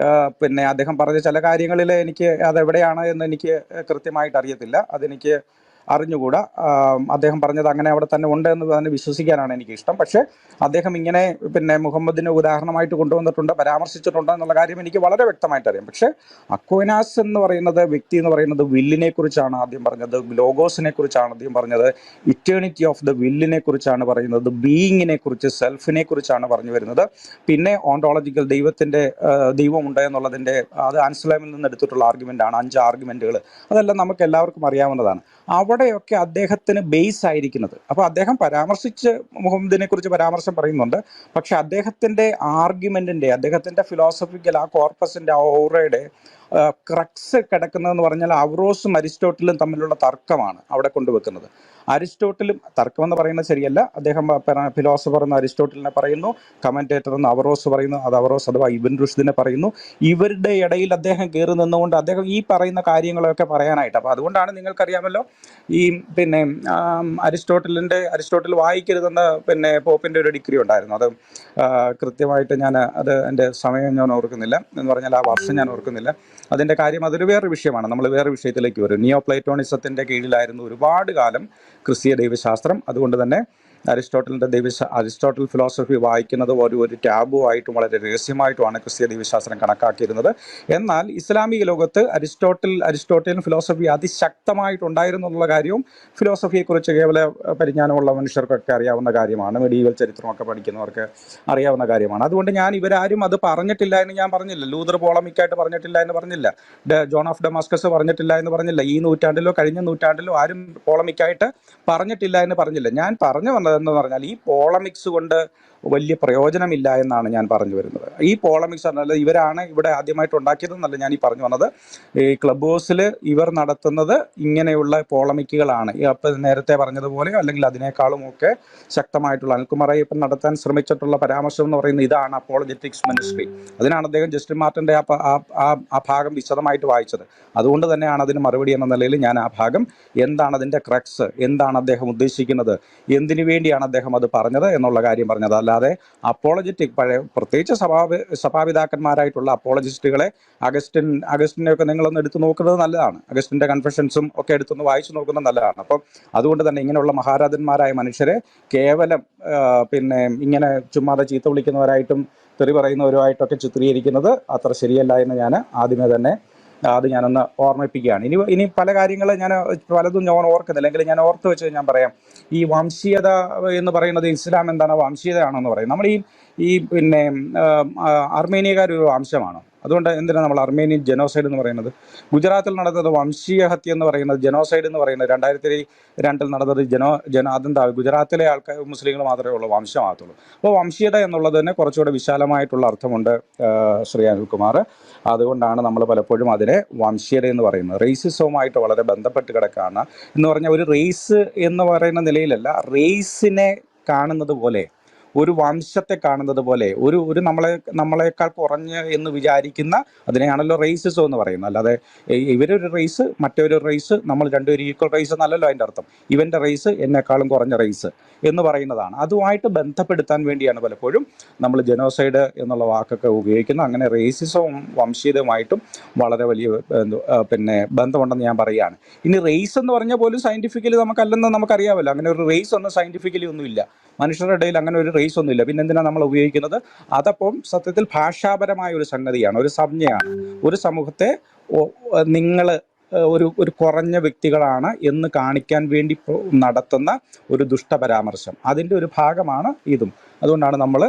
പിന്നെ അദ്ദേഹം പറഞ്ഞ ചില കാര്യങ്ങളിൽ എനിക്ക് അതെവിടെയാണ് എന്ന് എനിക്ക് കൃത്യമായിട്ട് അറിയത്തില്ല, അതെനിക്ക് അറിഞ്ഞുകൂടാ. അദ്ദേഹം പറഞ്ഞത് അങ്ങനെ അവിടെ തന്നെ ഉണ്ട് എന്ന് തന്നെ വിശ്വസിക്കാനാണ് എനിക്കിഷ്ടം. പക്ഷേ അദ്ദേഹം ഇങ്ങനെ പിന്നെ മുഹമ്മദിനെ ഉദാഹരണമായിട്ട് കൊണ്ടുവന്നിട്ടുണ്ട്, പരാമർശിച്ചിട്ടുണ്ട് എന്നുള്ള കാര്യം എനിക്ക് വളരെ വ്യക്തമായിട്ട് അറിയാം. പക്ഷേ അക്വേനാസ് എന്ന് പറയുന്നത് വ്യക്തി എന്ന് പറയുന്നത് വില്ലിനെ കുറിച്ചാണ് ആദ്യം പറഞ്ഞത്, ലോഗോസിനെ കുറിച്ചാണ് ആദ്യം പറഞ്ഞത്, ഇറ്റേണിറ്റി ഓഫ് ദ വില്ലിനെ കുറിച്ചാണ് പറയുന്നത്, ബീയിങ്ങിനെ കുറിച്ച്, സെൽഫിനെ കുറിച്ചാണ് പറഞ്ഞു വരുന്നത്. പിന്നെ ഓണ്ടോളജിക്കൽ ദൈവമുണ്ട് എന്നുള്ളതിൻ്റെ അത് ആൻസ്ലമിൽ നിന്ന് എടുത്തിട്ടുള്ള ആർഗ്യുമെൻ്റാണ്, 5 ആർഗ്യുമെൻറ്റുകൾ. അതെല്ലാം നമുക്ക് എല്ലാവർക്കും അറിയാവുന്നതാണ്. അവിടെയൊക്കെ അദ്ദേഹത്തിന് ബേസ് ആയിരിക്കുന്നത്. അപ്പോൾ അദ്ദേഹം മുഹമ്മദിനെ കുറിച്ച് പരാമർശം പറയുന്നുണ്ട്. പക്ഷെ അദ്ദേഹത്തിൻ്റെ ആർഗ്യുമെൻറ്റിൻ്റെ, അദ്ദേഹത്തിൻ്റെ ഫിലോസഫിക്കൽ ആ കോർപ്പസിൻ്റെ ആ ഓറയുടെ ക്രക്സ് കിടക്കുന്നതെന്ന് പറഞ്ഞാൽ അവറോസും അരിസ്റ്റോട്ടിലും തമ്മിലുള്ള തർക്കമാണ് അവിടെ കൊണ്ടുവെക്കുന്നത്. അരിസ്റ്റോട്ടിലും തർക്കമെന്ന് പറയുന്നത് ശരിയല്ല, അദ്ദേഹം ഫിലോസഫർ എന്ന് അരിസ്റ്റോട്ടിലിനെ പറയുന്നു, കമൻറ്റേറ്റർ എന്ന് അവറോസ് പറയുന്നു, അത് അവറോസ് അഥവാ ഇബ്ൻ റുഷ്ദിനെ പറയുന്നു. ഇവരുടെ ഇടയിൽ അദ്ദേഹം കയറി നിന്നുകൊണ്ട് അദ്ദേഹം ഈ പറയുന്ന കാര്യങ്ങളൊക്കെ പറയാനായിട്ട്. അപ്പോൾ അതുകൊണ്ടാണ് നിങ്ങൾക്കറിയാമല്ലോ ഈ പിന്നെ അരിസ്റ്റോട്ടിൽ വായിക്കരുതെന്ന് പിന്നെ പോപ്പിൻ്റെ ഒരു ഡിഗ്രി ഉണ്ടായിരുന്നു. അത് കൃത്യമായിട്ട് എൻ്റെ സമയം ഞാൻ ഓർക്കുന്നില്ല, എന്ന് പറഞ്ഞാൽ ആ വർഷം ഞാൻ ഓർക്കുന്നില്ല. അതിൻ്റെ കാര്യം അതൊരു വേറൊരു വിഷയമാണ്, നമ്മൾ വേറെ വിഷയത്തിലേക്ക് വരും. നിയോ പ്ലേറ്റോണിസത്തിൻ്റെ കീഴിലായിരുന്നു ഒരുപാട് കാലം ക്രിസ്തീയ ദൈവശാസ്ത്രം. അതുകൊണ്ട് തന്നെ അരിസ്റ്റോട്ടിൽ ഫിലോസഫി വായിക്കുന്നത് ഒരു ടാബു ആയിട്ടും വളരെ രഹസ്യമായിട്ടുമാണ് ക്രിസ്തീയ ദൈവശാസ്ത്രം കണക്കാക്കിയിരുന്നത്. എന്നാൽ ഇസ്ലാമിക ലോകത്ത് അരിസ്റ്റോട്ടിയൻ ഫിലോസഫി അതിശക്തമായിട്ടുണ്ടായിരുന്നു എന്നുള്ള കാര്യവും ഫിലോസഫിയെക്കുറിച്ച് കേവല പരിജ്ഞാനമുള്ള മനുഷ്യർക്കൊക്കെ അറിയാവുന്ന കാര്യമാണ്, മെഡീവൽ ചരിത്രമൊക്കെ പഠിക്കുന്നവർക്ക് അറിയാവുന്ന കാര്യമാണ്. അതുകൊണ്ട് ഞാൻ ഇവരാരും അത് പറഞ്ഞിട്ടില്ല എന്ന് ഞാൻ പറഞ്ഞില്ല. ലൂതർ പോളമിക്കായിട്ട് പറഞ്ഞിട്ടില്ല എന്ന് പറഞ്ഞില്ല, ജോൺ ഓഫ് ഡമാസ്കസ് പറഞ്ഞിട്ടില്ല എന്ന് പറഞ്ഞില്ല, ഈ നൂറ്റാണ്ടിലോ കഴിഞ്ഞ നൂറ്റാണ്ടിലോ ആരും പോളമിക്കായിട്ട് പറഞ്ഞിട്ടില്ല എന്ന് പറഞ്ഞില്ല. ഞാൻ പറഞ്ഞു വന്നതെന്ന് പറഞ്ഞാൽ, ഈ പോളമിക്സ് കൊണ്ട് വലിയ പ്രയോജനമില്ല എന്നാണ് ഞാൻ പറഞ്ഞു വരുന്നത്. ഈ പോളമിക്സ് അല്ല ഇവരാണ് ഇവിടെ ആദ്യമായിട്ട് ഉണ്ടാക്കിയതെന്നല്ല ഞാൻ ഈ പറഞ്ഞു വന്നത്. ഈ ക്ലബ് ഹൗസിൽ ഇവർ നടത്തുന്നത് ഇങ്ങനെയുള്ള പോളമിക്കുകളാണ്. അപ്പം നേരത്തെ പറഞ്ഞതുപോലെ അല്ലെങ്കിൽ അതിനേക്കാളും ഒക്കെ ശക്തമായിട്ടുള്ള അനിൽകുമാർ അയ്യപ്പൻ നടത്താൻ ശ്രമിച്ചിട്ടുള്ള പരാമർശം എന്ന് പറയുന്നത് ഇതാണ് അപ്പോളജറ്റിക്സ് മിനിസ്ട്രി. അതിനാണ് അദ്ദേഹം ജസ്റ്റിൻ മാർട്ടിൻ്റെ ആ ഭാഗം വിശദമായിട്ട് വായിച്ചത്. അതുകൊണ്ട് തന്നെയാണ് അതിന് മറുപടി എന്ന നിലയിൽ ഞാൻ ആ ഭാഗം എന്താണ് അതിൻ്റെ ക്രക്സ്, എന്താണ് അദ്ദേഹം ഉദ്ദേശിക്കുന്നത്, എന്തിനു വേണ്ടിയാണ് അദ്ദേഹം അത് പറഞ്ഞത് എന്നുള്ള കാര്യം പറഞ്ഞത്. അല്ലാതെ അപ്പോളജറ്റിക് പ്രത്യേകിച്ച് സഭാപിതാക്കന്മാരായിട്ടുള്ള അപ്പോളജിസ്റ്റുകളെ അഗസ്റ്റിനെയൊക്കെ നിങ്ങളൊന്ന് എടുത്തു നോക്കുന്നത് നല്ലതാണ്. അഗസ്റ്റിൻ്റെ കൺഫെഷൻസും ഒക്കെ എടുത്തൊന്ന് വായിച്ചു നോക്കുന്നത് നല്ലതാണ്. അപ്പം അതുകൊണ്ട് തന്നെ ഇങ്ങനെയുള്ള മഹാരാജന്മാരായ മനുഷ്യരെ കേവലം പിന്നെ ഇങ്ങനെ ചുമ്മാതെ ചീത്ത വിളിക്കുന്നവരായിട്ടും തെറി പറയുന്നവരുമായിട്ടൊക്കെ ചിത്രീകരിക്കുന്നത് അത്ര ശരിയല്ല എന്ന് ഞാൻ ആദ്യമേ തന്നെ ഞാനൊന്ന് ഓർമ്മിപ്പിക്കുകയാണ്. ഇനി പല കാര്യങ്ങൾ ഞാൻ പലതും ഞാൻ ഓർക്കുന്നില്ല, എങ്കിലും ഞാൻ ഓർത്ത് വെച്ച് ഞാൻ പറയാം. ഈ വംശീയത എന്ന് പറയുന്നത് ഇസ്ലാം എന്താണ് വംശീയതയാണെന്ന് പറയും. നമ്മൾ ഈ പിന്നെ അർമേനിയക്കാരൊരു വംശമാണ്. അതുകൊണ്ട് എന്തിനാണ് നമ്മൾ അർമേനിയൻ ജനോസൈഡ് എന്ന് പറയുന്നത്? ഗുജറാത്തിൽ നടന്നത് വംശീയ ഹത്യ എന്ന് പറയുന്നത്, ജനോസൈഡ് എന്ന് പറയുന്നത് 2002 നടന്നത് അതെന്താ ഗുജറാത്തിലെ ആൾക്കാർ മുസ്ലിങ്ങൾ മാത്രമേ ഉള്ളൂ വംശമാകത്തുള്ളൂ. അപ്പോൾ വംശീയത എന്നുള്ളത് തന്നെ കുറച്ചുകൂടെ വിശാലമായിട്ടുള്ള അർത്ഥമുണ്ട് ശ്രീ അനിൽകുമാർ. അതുകൊണ്ടാണ് നമ്മൾ പലപ്പോഴും അതിനെ വംശീയത എന്ന് പറയുന്നത്. റേസിസവുമായിട്ട് വളരെ ബന്ധപ്പെട്ട് കിടക്കുകയാണ് എന്ന് പറഞ്ഞാൽ ഒരു റേസ് എന്ന് പറയുന്ന നിലയിലല്ല, റേസിനെ കാണുന്നത് പോലെ, ഒരു വംശത്തെ കാണുന്നത് പോലെ, ഒരു നമ്മളെക്കാൾ കുറഞ്ഞ് എന്ന് വിചാരിക്കുന്ന അതിനെയാണല്ലോ റേസിസം എന്ന് പറയുന്നത്. അല്ലാതെ ഇവരൊരു റേസ് മറ്റൊരു റേസ്, നമ്മൾ രണ്ടുപേരും ഈക്വൽ റേസ് എന്നല്ലല്ലോ അതിൻ്റെ അർത്ഥം. ഇവൻ്റെ റേസ് എന്നെക്കാളും കുറഞ്ഞ റേസ് എന്ന് പറയുന്നതാണ്. അതുമായിട്ട് ബന്ധപ്പെടുത്താൻ വേണ്ടിയാണ് പലപ്പോഴും നമ്മൾ ജനോസൈഡ് എന്നുള്ള വാക്കൊക്കെ ഉപയോഗിക്കുന്നത്. അങ്ങനെ റേസിസവും വംശീയതയുമായിട്ടും വളരെ വലിയ പിന്നെ ബന്ധമുണ്ടെന്ന് ഞാൻ പറയുകയാണ്. ഇനി റേസ് എന്ന് പറഞ്ഞാൽ പോലും സയൻറ്റിഫിക്കലി നമുക്കല്ലെന്ന് നമുക്കറിയാമല്ലോ. അങ്ങനെ ഒരു റേസ് ഒന്നും സയൻറ്റിഫിക്കലി ഒന്നുമില്ല, മനുഷ്യരുടെ ഇടയിൽ അങ്ങനെ ഒരു റേസ് ഒന്നുമില്ല. പിന്നെ എന്തിനാണ് നമ്മൾ ഉപയോഗിക്കുന്നത്? അതപ്പം സത്യത്തിൽ ഭാഷാപരമായ ഒരു സംഗതിയാണ്, ഒരു സംജ്ഞയാണ്. ഒരു സമൂഹത്തെ നിങ്ങൾ ഒരു കുറഞ്ഞ വ്യക്തികളാണ് എന്ന് കാണിക്കാൻ വേണ്ടി നടത്തുന്ന ഒരു ദുഷ്ടപരാമർശം, അതിൻ്റെ ഒരു ഭാഗമാണ് ഇതും. അതുകൊണ്ടാണ് നമ്മൾ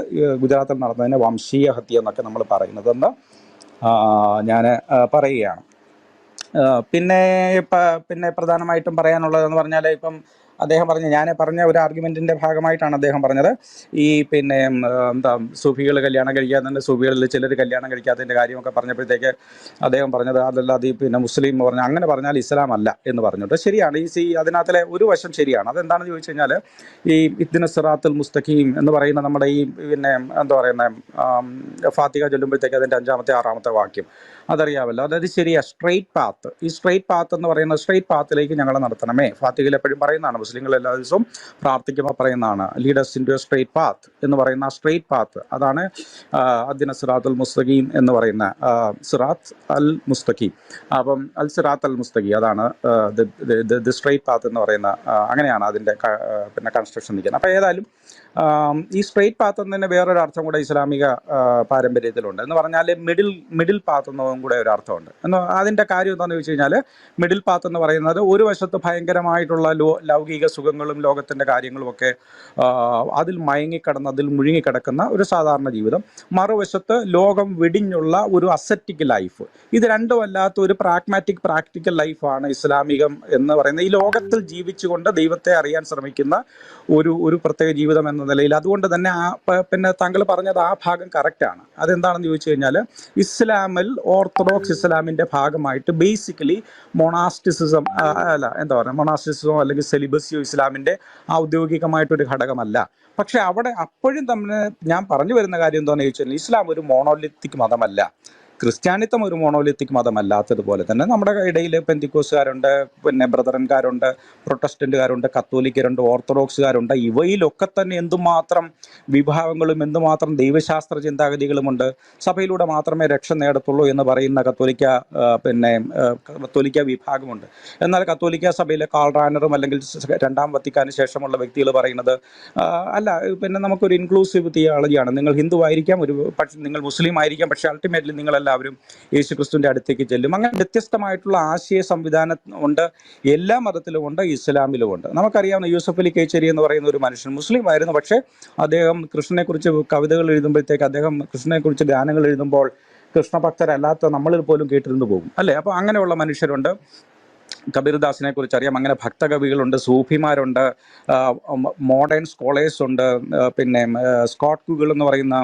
ഗുജറാത്തിൽ നടന്നതിനെ വംശീയ ഹത്യ എന്നൊക്കെ നമ്മൾ പറയുന്നതെന്ന് ഞാൻ പറയുകയാണ്. പിന്നെ പ്രധാനമായിട്ടും പറയാനുള്ളതെന്ന് പറഞ്ഞാൽ, ഇപ്പം അദ്ദേഹം ഞാൻ പറഞ്ഞ ഒരു ആർഗ്യുമെൻറ്റിൻ്റെ ഭാഗമായിട്ടാണ് അദ്ദേഹം പറഞ്ഞത് ഈ പിന്നെ സൂഫികൾ കല്യാണം കഴിക്കാത്തതിൻ്റെ, സൂഫികളിൽ ചിലർ കല്യാണം കഴിക്കാത്തതിൻ്റെ കാര്യമൊക്കെ പറഞ്ഞപ്പോഴത്തേക്ക് അദ്ദേഹം പറഞ്ഞത് അതല്ലാതെ പിന്നെ മുസ്ലിം പറഞ്ഞാൽ അങ്ങനെ പറഞ്ഞാൽ ഇസ്ലാം അല്ല എന്ന് പറഞ്ഞിട്ട്. ശരിയാണ്, അതിനകത്തിലെ ഒരു വശം ശരിയാണ്. അതെന്താണെന്ന് ചോദിച്ചു കഴിഞ്ഞാൽ, ഈ ഇഹ്ദിന സിറാത്തുൽ മുസ്തഖീം എന്ന് പറയുന്ന നമ്മുടെ ഈ പിന്നെ എന്താ പറയുന്നത് ഫാത്തിഹ ചൊല്ലുമ്പോഴത്തേക്ക് അതിൻ്റെ 5-ാമത്തെ 6-ാമത്തെ വാക്യം അതറിയാമല്ലോ. അതായത് ശരിയാ, സ്ട്രെയിറ്റ് പാത്ത്. ഈ സ്ട്രെയിറ്റ് പാത്ത് എന്ന് പറയുന്നത് സ്ട്രെയിറ്റ് പാത്തിലേക്ക് ഞങ്ങളെ നടത്തണമേ. ഫാത്തിഹയിൽ എപ്പോഴും പറയുന്നതാണ്, മുസ്ലിങ്ങൾ എല്ലാ ദിവസവും പ്രാർത്ഥിക്കുമ്പോൾ പറയുന്നതാണ്, leaders into a straight path എന്ന് പറയുന്ന ആ സ്ട്രെയിറ്റ് പാത്ത്. അതാണ് അദ്ദിന സിറാത്തുൽ മുസ്തഖീം എന്ന് പറയുന്ന സിറാത്ത് അൽ മുസ്തഖീം. അപ്പം അൽ സിറാത്ത് അൽ മുസ്തഖീം അതാണ് ദി സ്ട്രെയിറ്റ് പാത്ത് എന്ന് പറയുന്ന, അങ്ങനെയാണ് അതിൻ്റെ പിന്നെ കൺസ്ട്രക്ഷൻ നിൽക്കുന്നത്. അപ്പോൾ ഏതായാലും ഈ സ്ട്രെയിറ്റ് പാത്ത് എന്നതിന് വേറൊരു അർത്ഥം കൂടെ ഇസ്ലാമിക പാരമ്പര്യത്തിലുണ്ട്. എന്ന് പറഞ്ഞാൽ മിഡിൽ പാത്ത് എന്നതും കൂടെ ഒരു അർത്ഥമുണ്ട്. അതിൻ്റെ കാര്യം എന്താണെന്ന് ചോദിച്ചു കഴിഞ്ഞാൽ, മിഡിൽ പാത്ത് എന്ന് പറയുന്നത് ഒരു വശത്ത് ഭയങ്കരമായിട്ടുള്ള ലൗകിക സുഖങ്ങളും ലോകത്തിൻ്റെ കാര്യങ്ങളുമൊക്കെ അതിൽ മയങ്ങിക്കിടന്ന് അതിൽ മുഴുങ്ങിക്കിടക്കുന്ന ഒരു സാധാരണ ജീവിതം, മറുവശത്ത് ലോകം വെടിഞ്ഞുള്ള ഒരു അസെറ്റിക് ലൈഫ്. ഇത് രണ്ടും അല്ലാത്ത ഒരു പ്രാക്ടിക്കൽ ലൈഫാണ് ഇസ്ലാമികം എന്ന് പറയുന്നത്. ഈ ലോകത്തിൽ ജീവിച്ചുകൊണ്ട് ദൈവത്തെ അറിയാൻ ശ്രമിക്കുന്ന ഒരു പ്രത്യേക ജീവിതം എന്ന നിലയിൽ. അതുകൊണ്ട് തന്നെ പിന്നെ താങ്കൾ പറഞ്ഞത് ആ ഭാഗം കറക്റ്റാണ്. അതെന്താണെന്ന് ചോദിച്ചു കഴിഞ്ഞാൽ, ഇസ്ലാമിൽ ഓർത്തഡോക്സ് ഇസ്ലാമിൻ്റെ ഭാഗമായിട്ട് ബേസിക്കലി മൊണാസ്റ്റിസിസം മൊണാസ്റ്റിസിസമോ അല്ലെങ്കിൽ സെലിബസിയോ ഇസ്ലാമിൻ്റെ ഔദ്യോഗികമായിട്ടൊരു ഘടകമല്ല. പക്ഷെ അവിടെ അപ്പോഴും തമ്മിൽ ഞാൻ പറഞ്ഞു വരുന്ന കാര്യം എന്താണെന്ന് ചോദിച്ചാൽ, ഇസ്ലാം ഒരു മോണോലിത്തിക് മതമല്ല, ക്രിസ്ത്യാനിത്വം ഒരു മോണോലിത്തിക് മതമല്ലാത്തതുപോലെ തന്നെ നമ്മുടെ ഇടയിൽ പെന്തിക്കോസുകാരുണ്ട്, പിന്നെ ബ്രദറൻകാരുണ്ട്, പ്രൊട്ടസ്റ്റന്റുകാരുണ്ട്, കത്തോലിക്കരുണ്ട്, ഓർത്തഡോക്സുകാരുണ്ട്. ഇവയിലൊക്കെ തന്നെ എന്തുമാത്രം വിഭാഗങ്ങളും എന്തുമാത്രം ദൈവശാസ്ത്ര ചിന്താഗതികളുമുണ്ട്. സഭയിലൂടെ മാത്രമേ രക്ഷ നേടത്തുള്ളൂ എന്ന് പറയുന്ന കത്തോലിക്ക വിഭാഗമുണ്ട്. എന്നാൽ കത്തോലിക്ക സഭയിലെ കാൾ റാനറും അല്ലെങ്കിൽ 2-ാം വത്തിക്കാന് ശേഷമുള്ള വ്യക്തികൾ പറയുന്നത് അല്ല, പിന്നെ നമുക്കൊരു ഇൻക്ലൂസീവ് തിയോളജിയാണ്. നിങ്ങൾ ഹിന്ദു ആയിരിക്കാം, പക്ഷേ നിങ്ങൾ മുസ്ലിം ആയിരിക്കാം, പക്ഷേ അൾട്ടിമേറ്റ്ലി നിങ്ങളെല്ലാവരും യേശു ക്രിസ്തുവിൻ്റെ അടുത്തേക്ക് ചെല്ലും. അങ്ങനെ വ്യത്യസ്തമായിട്ടുള്ള ആശയ സംവിധാനം ഉണ്ട്, എല്ലാ മതത്തിലും ഉണ്ട്, ഇസ്ലാമിലും ഉണ്ട്. നമുക്കറിയാവുന്ന യൂസഫ് അലി കേച്ചേരി എന്ന് പറയുന്ന ഒരു മനുഷ്യൻ മുസ്ലിം ആയിരുന്നു, പക്ഷേ അദ്ദേഹം കൃഷ്ണനെക്കുറിച്ച് കവിതകൾ എഴുതുമ്പോഴത്തേക്ക്, അദ്ദേഹം കൃഷ്ണനെക്കുറിച്ച് ഗാനങ്ങൾ എഴുതുമ്പോൾ കൃഷ്ണഭക്തരല്ലാത്ത നമ്മളിൽ പോലും കേട്ടിരുന്നു പോകും, അല്ലേ? അപ്പോൾ അങ്ങനെയുള്ള മനുഷ്യരുണ്ട്. കബീർദാസിനെ കുറിച്ച് അറിയാം. അങ്ങനെ ഭക്തകവികളുണ്ട്, സൂഫിമാരുണ്ട്, മോഡേൺ സ്കോളേഴ്സ് ഉണ്ട്. പിന്നെ സ്കോട്ട് ഗൂഗിൾ എന്ന് പറയുന്ന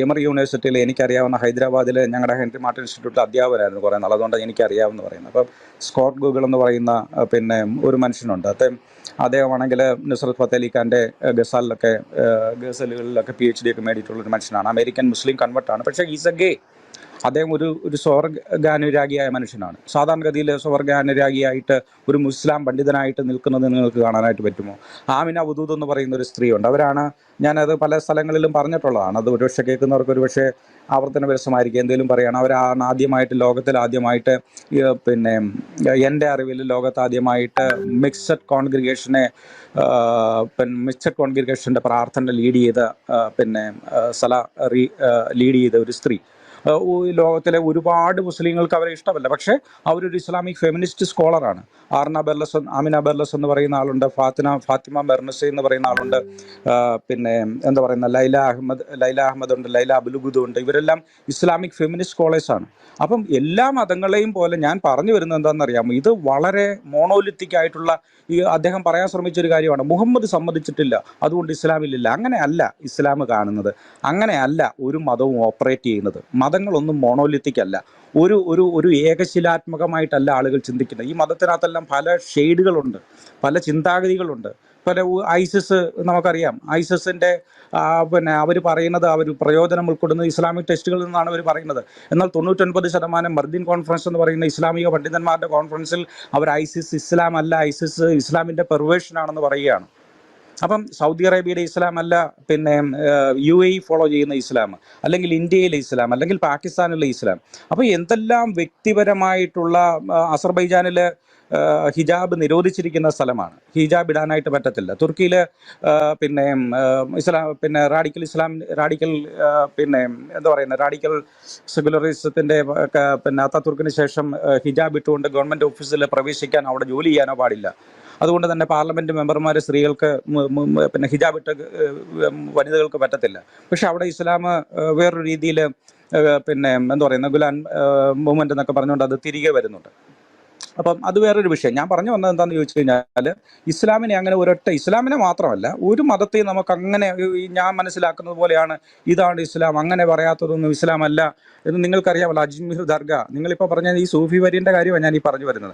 എമറി യൂണിവേഴ്സിറ്റിയിൽ എനിക്കറിയാവുന്ന, ഹൈദരാബാദിൽ ഞങ്ങളുടെ ഹെൻറി മാർട്ടിൻ ഇൻസ്റ്റിറ്റ്യൂട്ടിൽ അധ്യാപകരായിരുന്നു കുറേ നാൾ, അതുകൊണ്ട് എനിക്കറിയാമെന്ന് പറയുന്നത്. അപ്പം സ്കോട്ട് ഗൂഗിൾ എന്ന് പറയുന്ന പിന്നെ ഒരു മനുഷ്യനുണ്ട്. അദ്ദേഹമാണെങ്കിൽ നുസ്രത്ത് ഫത്തേ അലി ഖാൻ്റെ ഗസലുകളിലൊക്കെ PhD ഒക്കെ നേടിയിട്ടുള്ളൊരു മനുഷ്യനാണ്. അമേരിക്കൻ മുസ്ലിം കൺവെർട്ടാണ്. പക്ഷേ ഈസ് എ ഗേ. അദ്ദേഹം ഒരു സ്വർഗാനുരാഗിയായ മനുഷ്യനാണ്. സാധാരണഗതിയിൽ സ്വർഗാനുരാഗിയായിട്ട് ഒരു മുസ്ലാം പണ്ഡിതനായിട്ട് നിൽക്കുന്നത് നിങ്ങൾക്ക് കാണാനായിട്ട് പറ്റുമോ? ആമിന വുദൂദ് എന്ന് പറയുന്ന ഒരു സ്ത്രീയുണ്ട്. അവരാണ്, ഞാനത് പല സ്ഥലങ്ങളിലും പറഞ്ഞിട്ടുള്ളതാണ്, അത് ഒരുപക്ഷെ കേൾക്കുന്നവർക്ക് ഒരുപക്ഷെ ആവർത്തന വിരസമായിരിക്കും, എന്തെങ്കിലും പറയുകയാണ്. അവരാണ് ലോകത്തിലാദ്യമായിട്ട് പിന്നെ എൻ്റെ അറിവിൽ ലോകത്താദ്യമായിട്ട് മിക്സഡ് കോൺഗ്രിഗേഷൻ്റെ പ്രാർത്ഥന ലീഡ് ചെയ്ത ലീഡ് ചെയ്ത ഒരു സ്ത്രീ. ലോകത്തിലെ ഒരുപാട് മുസ്ലിങ്ങൾക്ക് അവരെ ഇഷ്ടമല്ല, പക്ഷേ അവരൊരു ഇസ്ലാമിക് ഫെമിനിസ്റ്റ് സ്കോളറാണ്. ആമിന ബെർലസ് എന്ന് പറയുന്ന ആളുണ്ട്, ഫാത്തിമ ബെർണസി എന്ന് പറയുന്ന ആളുണ്ട്, പിന്നെ എന്താ പറയുന്ന ലൈല അഹമ്മദ് ഉണ്ട്, ലൈല അബുലുഗുദ് ഉണ്ട്. ഇവരെല്ലാം ഇസ്ലാമിക് ഫെമിനിസ്റ്റ് സ്കോളേഴ്സാണ്. അപ്പം എല്ലാ മതങ്ങളെയും പോലെ ഞാൻ പറഞ്ഞു വരുന്നത് എന്താണെന്നറിയാമോ, ഇത് വളരെ മോണോലിത്തിക് ആയിട്ടുള്ള, അദ്ദേഹം പറയാൻ ശ്രമിച്ചൊരു കാര്യമാണ്, മുഹമ്മദ് സമ്മതിച്ചിട്ടില്ല അതുകൊണ്ട് ഇസ്ലാമിലില്ല. അങ്ങനെയല്ല ഇസ്ലാം കാണുന്നത്, അങ്ങനെയല്ല ഒരു മതവും ഓപ്പറേറ്റ് ചെയ്യുന്നത്. മതങ്ങളൊന്നും മോണോലിത്തിക് അല്ല, ഒരു ഏകശിലാത്മകമായിട്ടല്ല ആളുകൾ ചിന്തിക്കുന്നത്. ഈ മതത്തിനകത്തെല്ലാം പല ഷെയ്ഡുകളുണ്ട്, പല ചിന്താഗതികളുണ്ട്. ഐസിസ് നമുക്കറിയാം, ഐസിസിൻ്റെ അവർ പറയുന്നത്, അവർ പ്രയോജനം ഉൾക്കൊള്ളുന്നത് ഇസ്ലാമിക് ടെക്സ്റ്റുകളിൽ നിന്നാണ് അവർ പറയുന്നത്. എന്നാൽ 99% മർദിൻ കോൺഫറൻസ് എന്ന് പറയുന്ന ഇസ്ലാമിക പണ്ഡിതന്മാരുടെ കോൺഫറൻസിൽ അവർ ഐസിസ് ഇസ്ലാം അല്ല, ഐസിസ് ഇസ്ലാമിൻ്റെ പെർവേഷനാണെന്ന് പറയുകയാണ്. അപ്പം സൗദി അറേബ്യയുടെ ഇസ്ലാം അല്ല, പിന്നെ UAE ഫോളോ ചെയ്യുന്ന ഇസ്ലാം, അല്ലെങ്കിൽ ഇന്ത്യയിലെ ഇസ്ലാം, അല്ലെങ്കിൽ പാകിസ്ഥാനിലെ ഇസ്ലാം. അപ്പോൾ എന്തെല്ലാം വ്യക്തിപരമായിട്ടുള്ള, അസർബൈജാനിൽ ഹിജാബ് നിരോധിച്ചിരിക്കുന്ന സ്ഥലമാണ്, ഹിജാബ് ഇടാനായിട്ട് പറ്റത്തില്ല. തുർക്കിയിൽ റാഡിക്കൽ സെക്യുലറിസത്തിൻ്റെ അത്താതുർക്കിന് ശേഷം ഹിജാബ് ഇട്ടുകൊണ്ട് ഗവൺമെൻറ് ഓഫീസിൽ പ്രവേശിക്കാൻ, അവിടെ ജോലി ചെയ്യാനോ പാടില്ല. അതുകൊണ്ട് തന്നെ പാർലമെൻറ്റ് മെമ്പർമാർ സ്ത്രീകൾക്ക് ഹിജാബ് ഇട്ട് വനിതകൾക്ക് പറ്റത്തില്ല. പക്ഷെ അവിടെ ഇസ്ലാം വേറൊരു രീതിയിൽ ഗുലാൻ മൂവ്മെൻ്റ് എന്നൊക്കെ പറഞ്ഞുകൊണ്ട് അത് തിരികെ വരുന്നുണ്ട്. അപ്പം അത് വേറൊരു വിഷയം. ഞാൻ പറഞ്ഞു വന്നത് എന്താണെന്ന് ചോദിച്ചു കഴിഞ്ഞാൽ, ഇസ്ലാമിനെ അങ്ങനെ ഇസ്ലാമിനെ മാത്രമല്ല ഒരു മതത്തെയും നമുക്ക് അങ്ങനെ, ഞാൻ മനസ്സിലാക്കുന്നത് പോലെയാണ് ഇതാണ് ഇസ്ലാം, അങ്ങനെ പറയാത്തതൊന്നും ഇസ്ലാം അല്ല എന്ന് നിങ്ങൾക്കറിയാമല്ലോ. അജ്മീർ ദർഗ, നിങ്ങളിപ്പോൾ പറഞ്ഞ ഈ സൂഫി വര്യൻ്റെ കാര്യമാണ് ഞാൻ ഈ പറഞ്ഞു വരുന്നത്,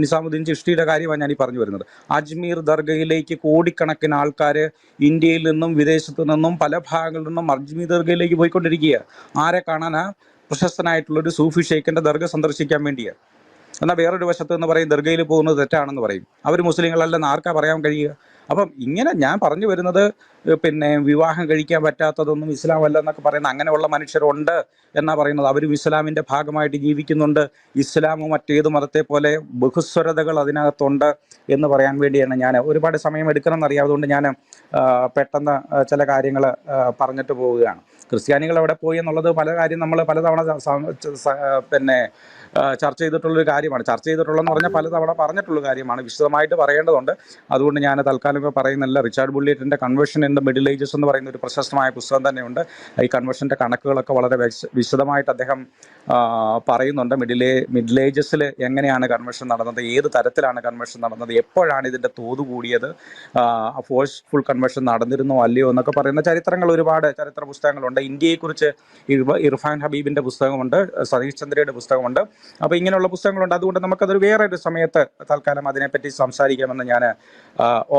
നിസാമുദ്ദീൻ ചിഷ്ടിയുടെ കാര്യമാണ് ഞാൻ ഈ പറഞ്ഞു വരുന്നത്. അജ്മീർ ദർഗയിലേക്ക് കോടിക്കണക്കിന് ആൾക്കാർ ഇന്ത്യയിൽ നിന്നും വിദേശത്തു നിന്നും പല ഭാഗങ്ങളിൽ നിന്നും അജ്മീർ ദർഗയിലേക്ക് പോയിക്കൊണ്ടിരിക്കുക. ആരെ കാണാനാ? പ്രശസ്തനായിട്ടുള്ളൊരു സൂഫി ഷെയ്ഖിൻ്റെ ദർഗ സന്ദർശിക്കാൻ വേണ്ടിയാണ്. എന്നാൽ വേറൊരു വശത്ത് എന്ന് പറയും ദർഗയിൽ പോകുന്നത് തെറ്റാണെന്ന് പറയും. അവർ മുസ്ലിങ്ങളല്ലെന്ന് ആർക്കാ പറയാൻ കഴിയുക? അപ്പം ഇങ്ങനെ ഞാൻ പറഞ്ഞു വരുന്നത്, വിവാഹം കഴിക്കാൻ പറ്റാത്തതൊന്നും ഇസ്ലാം അല്ല എന്നൊക്കെ പറയുന്ന അങ്ങനെയുള്ള മനുഷ്യരുണ്ട് എന്നാണ് പറയുന്നത്. അവരും ഇസ്ലാമിൻ്റെ ഭാഗമായിട്ട് ജീവിക്കുന്നുണ്ട്. ഇസ്ലാമും മറ്റേത് മതത്തെ പോലെ ബഹുസ്വരതകൾ അതിനകത്തുണ്ട് എന്ന് പറയാൻ വേണ്ടിയാണ്. ഞാൻ ഒരുപാട് സമയം എടുക്കണമെന്നറിയാം, അതുകൊണ്ട് ഞാൻ പെട്ടെന്ന് ചില കാര്യങ്ങൾ പറഞ്ഞിട്ട് പോവുകയാണ്. ക്രിസ്ത്യാനികൾ എവിടെ പോയി എന്നുള്ളത് പല കാര്യം നമ്മൾ പലതവണ ചർച്ച ചെയ്തിട്ടുള്ളൊരു കാര്യമാണ്. ചർച്ച ചെയ്തിട്ടുള്ളതെന്ന് പറഞ്ഞാൽ പലതവണ പറഞ്ഞിട്ടുള്ള കാര്യമാണ്, വിശദമായിട്ട് പറയേണ്ടതുണ്ട്. അതുകൊണ്ട് ഞാൻ തൽക്കാലം ഇപ്പോൾ പറയുന്നില്ല. റിച്ചാർഡ് ബുള്ളിയറ്റിൻ്റെ conversion in the middle ages എന്ന് പറയുന്ന ഒരു പ്രശസ്തമായ പുസ്തകം തന്നെയുണ്ട്. ഈ കൺവേർഷൻ്റെ കണക്കുകളൊക്കെ വളരെ വിശദമായിട്ട് അദ്ദേഹം പറയുന്നുണ്ട്. മിഡിൽ ഏജസിൽ എങ്ങനെയാണ് കൺവേർഷൻ നടന്നത്, ഏത് തരത്തിലാണ് കൺവേർഷൻ നടന്നത്, എപ്പോഴാണ് ഇതിൻ്റെ തോത് കൂടിയത്, ഫോഴ്സ്ഫുൾ കൺവേർഷൻ നടന്നിരുന്നോ അല്ലയോ എന്നൊക്കെ പറയുന്ന ഒരുപാട് ചരിത്ര പുസ്തകങ്ങളുണ്ട്. ഇന്ത്യയെക്കുറിച്ച് ഇർഫാൻ ഹബീബിൻ്റെ പുസ്തകമുണ്ട്, സതീഷ് ചന്ദ്രയുടെ പുസ്തകമുണ്ട്. അപ്പോൾ ഇങ്ങനെയുള്ള പുസ്തകങ്ങളുണ്ട്. അതുകൊണ്ട് നമുക്കതൊരു വേറൊരു സമയത്ത് തൽക്കാലം അതിനെപ്പറ്റി സംസാരിക്കാമെന്ന് ഞാൻ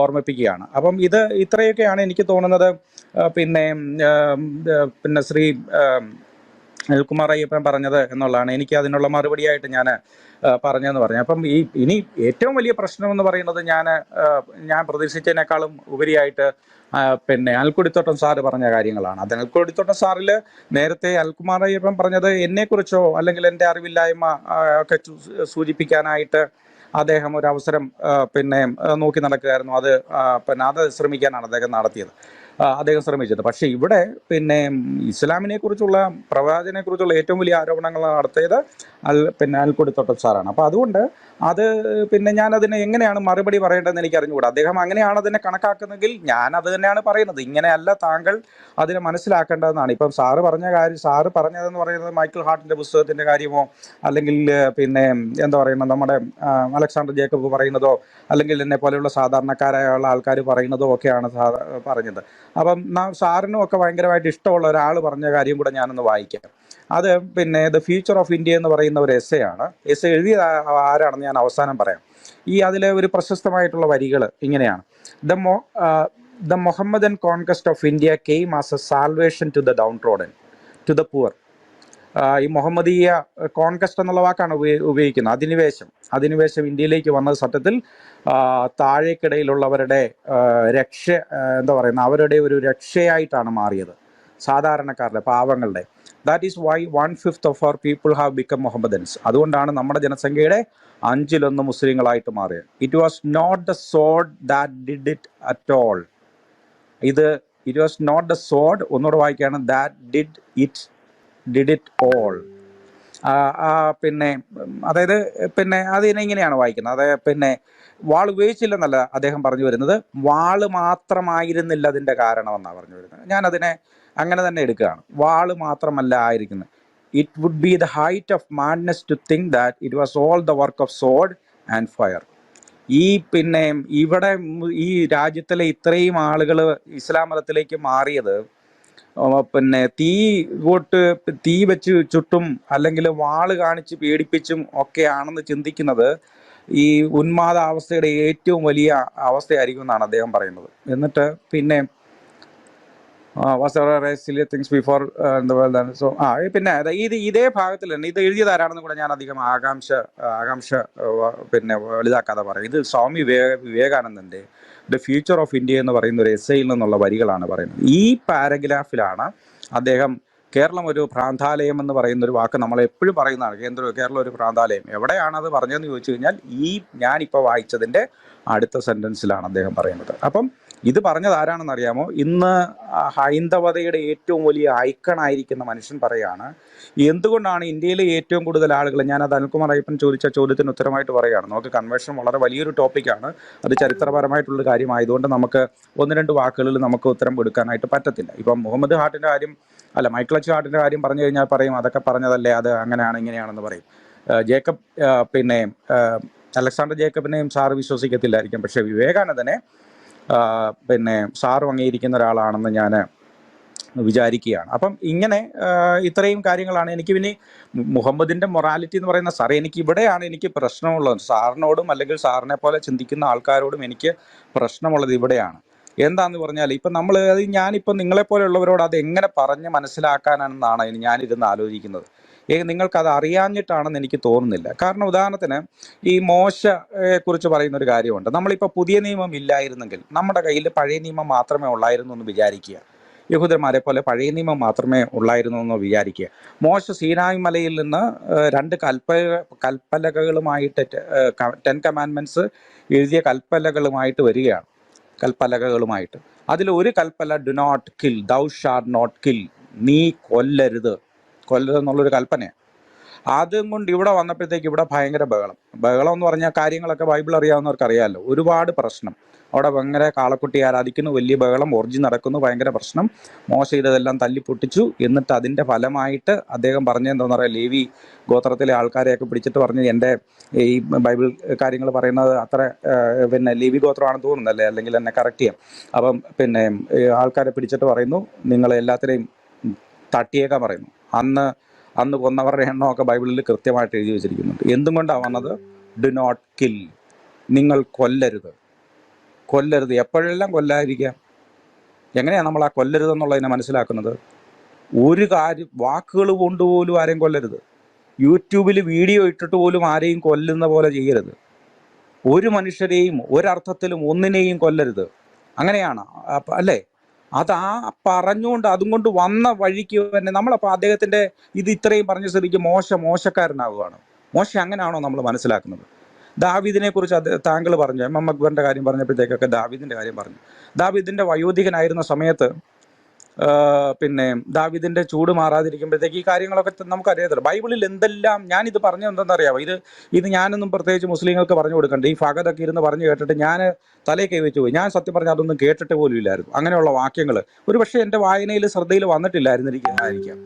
ഓർമ്മിപ്പിക്കുകയാണ്. അപ്പം ഇത്രയൊക്കെയാണ് എനിക്ക് തോന്നുന്നത്. പിന്നെ ശ്രീ അനിൽകുമാർ അയ്യപ്പൻ പറഞ്ഞത് എന്നുള്ളതാണ് എനിക്ക് അതിനുള്ള മറുപടിയായിട്ട് ഞാൻ പറഞ്ഞതെന്ന് പറഞ്ഞു. അപ്പം ഇനി ഏറ്റവും വലിയ പ്രശ്നമെന്ന് പറയുന്നത് ഞാൻ പ്രതീക്ഷിച്ചതിനേക്കാളും ഉപരിയായിട്ട് അനിൽക്കൊടിത്തോട്ടം സാറ് പറഞ്ഞ കാര്യങ്ങളാണ്. അത് അനിൽക്കൊടിത്തോട്ടം സാറിൽ നേരത്തെ അനിൽകുമാർ അയ്യപ്പൻ പറഞ്ഞത് എന്നെക്കുറിച്ചോ അല്ലെങ്കിൽ എൻ്റെ അറിവില്ലായ്മ ഒക്കെ സൂചിപ്പിക്കാനായിട്ട് അദ്ദേഹം ഒരു അവസരം നോക്കി നടക്കുകയായിരുന്നു. അത് ശ്രമിക്കാനാണ് അദ്ദേഹം ശ്രമിച്ചത്. പക്ഷേ ഇവിടെ ഇസ്ലാമിനെ കുറിച്ചുള്ള, പ്രവാചകനെ കുറിച്ചുള്ള ഏറ്റവും വലിയ ആരോപണങ്ങൾ നടത്തിയത് അനിൽക്കൊടിത്തോട്ടം സാറാണ്. അപ്പോൾ അതുകൊണ്ട് ഞാനതിനെ എങ്ങനെയാണ് മറുപടി പറയേണ്ടതെന്ന് എനിക്ക് അറിഞ്ഞുകൂടാ. അദ്ദേഹം അങ്ങനെയാണ് അതിനെ കണക്കാക്കുന്നതെങ്കിൽ ഞാനത് തന്നെ തന്നെയാണ് പറയുന്നത്. ഇങ്ങനെയല്ല താങ്കൾ അതിനെ മനസ്സിലാക്കേണ്ടതെന്നാണ്. ഇപ്പം സാറ് പറഞ്ഞതെന്ന് പറയുന്നത് മൈക്കിൾ ഹാർട്ടിൻ്റെ പുസ്തകത്തിൻ്റെ കാര്യമോ അല്ലെങ്കിൽ പിന്നെ എന്താ പറയുന്നത് നമ്മുടെ അലക്സാണ്ടർ ജേക്കബ് പറയുന്നതോ അല്ലെങ്കിൽ എന്നെ പോലെയുള്ള സാധാരണക്കാരായുള്ള ആൾക്കാർ പറയുന്നതോ ഒക്കെയാണ് പറഞ്ഞത്. അപ്പം സാറിനും ഒക്കെ ഭയങ്കരമായിട്ട് ഇഷ്ടമുള്ള ഒരാൾ പറഞ്ഞ കാര്യം കൂടെ ഞാനൊന്ന് വായിക്കാം. അത് പിന്നെ ദ ഫ്യൂച്ചർ ഓഫ് ഇന്ത്യ എന്ന് പറയുന്ന ഒരു എസ്സേ ആണ്. എസ്സേ എഴുതിയ ആരാണെന്ന് ഞാൻ അവസാനം പറയാം. അതിലെ ഒരു പ്രശസ്തമായിട്ടുള്ള വരികൾ ഇങ്ങനെയാണ്: the Muhammadan conquest of India came as a salvation to the downtrodden, to the poor. ഈ മുഹമ്മദീയ കോൺക്വസ്റ്റ് എന്നുള്ള വാക്കാണ് ഉപയോഗിക്കുന്നത്. അധിനിവേശം ഇന്ത്യയിലേക്ക് വന്നത് സത്യത്തിൽ താഴേക്കിടയിലുള്ളവരുടെ അവരുടെ ഒരു രക്ഷയായിട്ടാണ് മാറിയത്, സാധാരണക്കാരുടെ, പാവങ്ങളുടെ. That is why 1/5 of our people have become Muhammadans. അതുകൊണ്ടാണ് നമ്മുടെ ജനസംഖ്യയുടെ 1/5 മുസ്ലിങ്ങളായിട്ട് മാറിയത്. It was not the sword that did it at all. It was not the sword, ഒന്നുകൂടെ വായിക്കുകയാണ്, ദാറ്റ് ഡിഡ് ഇറ്റ് ഓൾ. പിന്നെ അതായത് പിന്നെ അതിനെങ്ങനെയാണ് വായിക്കുന്നത്, പിന്നെ വാൾ ഉപയോഗിച്ചില്ലെന്നല്ല അദ്ദേഹം പറഞ്ഞു വരുന്നത്, വാള് മാത്രമായിരുന്നില്ല അതിൻ്റെ കാരണമെന്നാണ് പറഞ്ഞു വരുന്നത്. ഞാനതിനെ അങ്ങനെ തന്നെ എടുക്കുകയാണ്. വാള് മാത്രമല്ല ആയിരിക്കുന്നത്. It would be the height of madness to think that it was all the work of sword and fire. പിന്നെ ഇവിടെ ഈ രാജ്യത്തിലെ ഇത്രയും ആളുകൾ ഇസ്ലാം മതത്തിലേക്ക് മാറിയത് പിന്നെ തീ വെച്ച് ചുട്ടും അല്ലെങ്കിൽ വാള് കാണിച്ച് പേടിപ്പിച്ചും ഒക്കെയാണെന്ന് ചിന്തിക്കുന്നത് ഈ ഉന്മാദാവസ്ഥയുടെ ഏറ്റവും വലിയ അവസ്ഥയായിരിക്കും എന്നാണ് അദ്ദേഹം പറയുന്നത്. എന്നിട്ട് പിന്നെ പിന്നെ ഇതേ ഭാഗത്തിൽ തന്നെ ഇത് എഴുതിയതാരാണെന്ന് കൂടെ ഞാൻ അധികം ആകാംക്ഷ പിന്നെ വലുതാക്കാതെ പറയും. ഇത് സ്വാമി വിവേകാനന്ദൻ്റെ ദ ഫ്യൂച്ചർ ഓഫ് ഇന്ത്യ എന്ന് പറയുന്ന ഒരു എസ്സേയിൽ നിന്നുള്ള വരികളാണ് പറയുന്നത്. ഈ പാരഗ്രാഫിലാണ് അദ്ദേഹം കേരളം ഒരു ഭ്രാന്താലയം എന്ന് പറയുന്ന ഒരു വാക്ക് നമ്മൾ എപ്പോഴും പറയുന്നതാണ്. കേരളം ഒരു ഭ്രാന്താലയം. എവിടെയാണത് പറഞ്ഞതെന്ന് ചോദിച്ചു കഴിഞ്ഞാൽ ഞാനിപ്പോൾ വായിച്ചതിൻ്റെ അടുത്ത സെൻറ്റൻസിലാണ് അദ്ദേഹം പറയുന്നത്. അപ്പം ഇത് പറഞ്ഞത് ആരാണെന്ന് അറിയാമോ? ഇന്ന് ഹൈന്ദവതയുടെ ഏറ്റവും വലിയ ഐക്കണായിരിക്കുന്ന മനുഷ്യൻ പറയാണ്, എന്തുകൊണ്ടാണ് ഇന്ത്യയിലെ ഏറ്റവും കൂടുതൽ ആളുകൾ, ഞാനത് അനിൽകുമാർ അയ്യപ്പൻ ചോദിച്ച ചോദ്യത്തിന് ഉത്തരമായിട്ട് പറയുകയാണ്. നമുക്ക് കൺവെൻഷൻ വളരെ വലിയൊരു ടോപ്പിക്കാണ്, അത് ചരിത്രപരമായിട്ടുള്ള കാര്യമായതുകൊണ്ട് നമുക്ക് 1-2 വാക്കുകളിൽ നമുക്ക് ഉത്തരം കൊടുക്കാനായിട്ട് പറ്റത്തില്ല. ഇപ്പം മുഹമ്മദ് ഹാർട്ടിൻ്റെ കാര്യം മൈക്കിൾ ഹാർട്ടിൻ്റെ കാര്യം പറഞ്ഞു കഴിഞ്ഞാൽ പറയും അതൊക്കെ പറഞ്ഞതല്ലേ, അത് അങ്ങനെയാണ് ഇങ്ങനെയാണെന്ന് പറയും. ജേക്കബ് പിന്നെ അലക്സാണ്ടർ ജേക്കബിനെയും സാറ് വിശ്വസിക്കത്തില്ലായിരിക്കും, പക്ഷേ വിവേകാനന്ദനെ പിന്നെ സാറും അംഗീകരിക്കുന്ന ഒരാളാണെന്ന് ഞാൻ വിചാരിക്കുകയാണ്. അപ്പം ഇങ്ങനെ ഇത്രയും കാര്യങ്ങളാണ് എനിക്ക്. പിന്നെ മുഹമ്മദിൻ്റെ മൊറാലിറ്റി എന്ന് പറയുന്ന സാറേ, എനിക്ക് പ്രശ്നമുള്ളത് സാറിനോടും അല്ലെങ്കിൽ സാറിനെ പോലെ ചിന്തിക്കുന്ന ആൾക്കാരോടും എനിക്ക് പ്രശ്നമുള്ളത് ഇവിടെയാണ്. എന്താണെന്ന് പറഞ്ഞാൽ ഇപ്പം ഞാനിപ്പോൾ നിങ്ങളെപ്പോലെയുള്ളവരോട് അത് എങ്ങനെ പറഞ്ഞ് മനസ്സിലാക്കാനെന്നാണ് ഞാനിരുന്ന് ആലോചിക്കുന്നത്. നിങ്ങൾക്കത് അറിയാഞ്ഞിട്ടാണെന്ന് എനിക്ക് തോന്നുന്നില്ല. കാരണം ഉദാഹരണത്തിന് ഈ മോശയെക്കുറിച്ച് പറയുന്നൊരു കാര്യമുണ്ട്. നമ്മളിപ്പോൾ പുതിയ നിയമം ഇല്ലായിരുന്നെങ്കിൽ നമ്മുടെ കയ്യിൽ പഴയ നിയമം മാത്രമേ ഉള്ളായിരുന്നു എന്ന് വിചാരിക്കുക. യഹൂദന്മാരെ പോലെ പഴയ നിയമം മാത്രമേ ഉള്ളായിരുന്നു എന്ന് വിചാരിക്കുക. മോശ സീനായ് മലയിൽ നിന്ന് 2 കൽപ്പലകകളുമായിട്ട് 10 കമാൻഡ്മെൻറ്റ്സ് എഴുതിയ കൽപ്പലകളുമായിട്ട് വരികയാണ്. അതിൽ ഒരു കൽപ്പല do not kill, thou shalt not kill, നീ കൊല്ലരുതെന്നുള്ളൊരു കൽപ്പനയാണ്. അതും കൊണ്ട് ഇവിടെ വന്നപ്പോഴത്തേക്ക് ഇവിടെ ഭയങ്കര ബഹളം എന്ന് പറഞ്ഞാൽ കാര്യങ്ങളൊക്കെ ബൈബിൾ അറിയാവുന്നവർക്ക് അറിയാമല്ലോ. ഒരുപാട് പ്രശ്നം അവിടെ, ഭയങ്കര കാളക്കുട്ടി ആരാധിക്കുന്നു, വലിയ ബഹളം, ഒർജി നടക്കുന്നു, ഭയങ്കര പ്രശ്നം. മോശ ഇതെല്ലാം തല്ലിപ്പൊട്ടിച്ചു. എന്നിട്ട് അതിൻ്റെ ഫലമായിട്ട് അദ്ദേഹം പറഞ്ഞതെന്താണെന്ന് പറയാം, ലേവി ഗോത്രത്തിലെ ആൾക്കാരെയൊക്കെ പിടിച്ചിട്ട് പറഞ്ഞ് എൻ്റെ ഈ ബൈബിൾ കാര്യങ്ങൾ പറയുന്നത് അത്ര പിന്നെ ലേവി ഗോത്രമാണെന്ന് തോന്നുന്നല്ലേ, അല്ലെങ്കിൽ എന്നെ കറക്റ്റ് ചെയ്യാം. അപ്പം പിന്നെ ആൾക്കാരെ പിടിച്ചിട്ട് പറയുന്നു, നിങ്ങൾ എല്ലാത്തിനെയും തട്ടിയേക്കാൻ പറയുന്നു. അന്ന് കൊന്നവരുടെ എണ്ണമൊക്കെ ബൈബിളിൽ കൃത്യമായിട്ട് എഴുതി വെച്ചിരിക്കുന്നുണ്ട്. എന്തും കൊണ്ടാണ് വന്നത്? ഡു നോട്ട് കിൽ, നിങ്ങൾ കൊല്ലരുത്. എപ്പോഴെല്ലാം കൊല്ലാതിരിക്കാം. എങ്ങനെയാണ് നമ്മൾ ആ കൊല്ലരുതെന്നുള്ളതിനെ മനസ്സിലാക്കുന്നത്? ഒരു കാര്യം, വാക്കുകൾ കൊണ്ടുപോലും ആരെയും കൊല്ലരുത്. യൂട്യൂബിൽ വീഡിയോ ഇട്ടിട്ട് പോലും ആരെയും കൊല്ലുന്ന പോലെ ചെയ്യരുത്. ഒരു മനുഷ്യരെയും ഒരർത്ഥത്തിലും ഒന്നിനെയും കൊല്ലരുത്. അങ്ങനെയാണ് അല്ലേ? പറഞ്ഞുകൊണ്ട് അതും കൊണ്ട് വന്ന വഴിക്ക് തന്നെ നമ്മളപ്പോൾ അദ്ദേഹത്തിൻ്റെ ഇത്രയും പറഞ്ഞ സ്ഥിതിക്ക് മോശക്കാരനാവുകയാണ്. അങ്ങനെയാണോ നമ്മൾ മനസ്സിലാക്കുന്നത്? ദാവീദിനെ കുറിച്ച് താങ്കൾ പറഞ്ഞു, അക്ബറിൻ്റെ കാര്യം പറഞ്ഞപ്പോഴത്തേക്കൊക്കെ ദാവീദിൻ്റെ കാര്യം പറഞ്ഞു. ദാവീദിൻ്റെ വയോധികനായിരുന്ന സമയത്ത് പിന്നെ ദാവീദിന്റെ ചൂട് മാറാതിരിക്കുമ്പോഴത്തേക്ക് ഈ കാര്യങ്ങളൊക്കെ നമുക്കറിയാമല്ലോ. ബൈബിളിൽ എന്തെല്ലാം, ഞാനിത് പറഞ്ഞു എന്തെന്നറിയാമോ, ഇത് ഞാനൊന്നും പ്രത്യേകിച്ച് മുസ്ലിങ്ങൾക്ക് പറഞ്ഞു കൊടുക്കണ്ട. ഈ ഫഹദൊക്കെ ഇരുന്ന് പറഞ്ഞു കേട്ടിട്ട് ഞാൻ തലേ കൈവച്ച് പോയി. ഞാൻ സത്യം പറഞ്ഞാൽ അതൊന്നും കേട്ടിട്ട് പോലും ഇല്ലായിരുന്നു. അങ്ങനെയുള്ള വാക്യങ്ങൾ ഒരു പക്ഷേ എൻ്റെ വായനയിൽ ശ്രദ്ധയിൽ വന്നിട്ടില്ലായിരിക്കാം.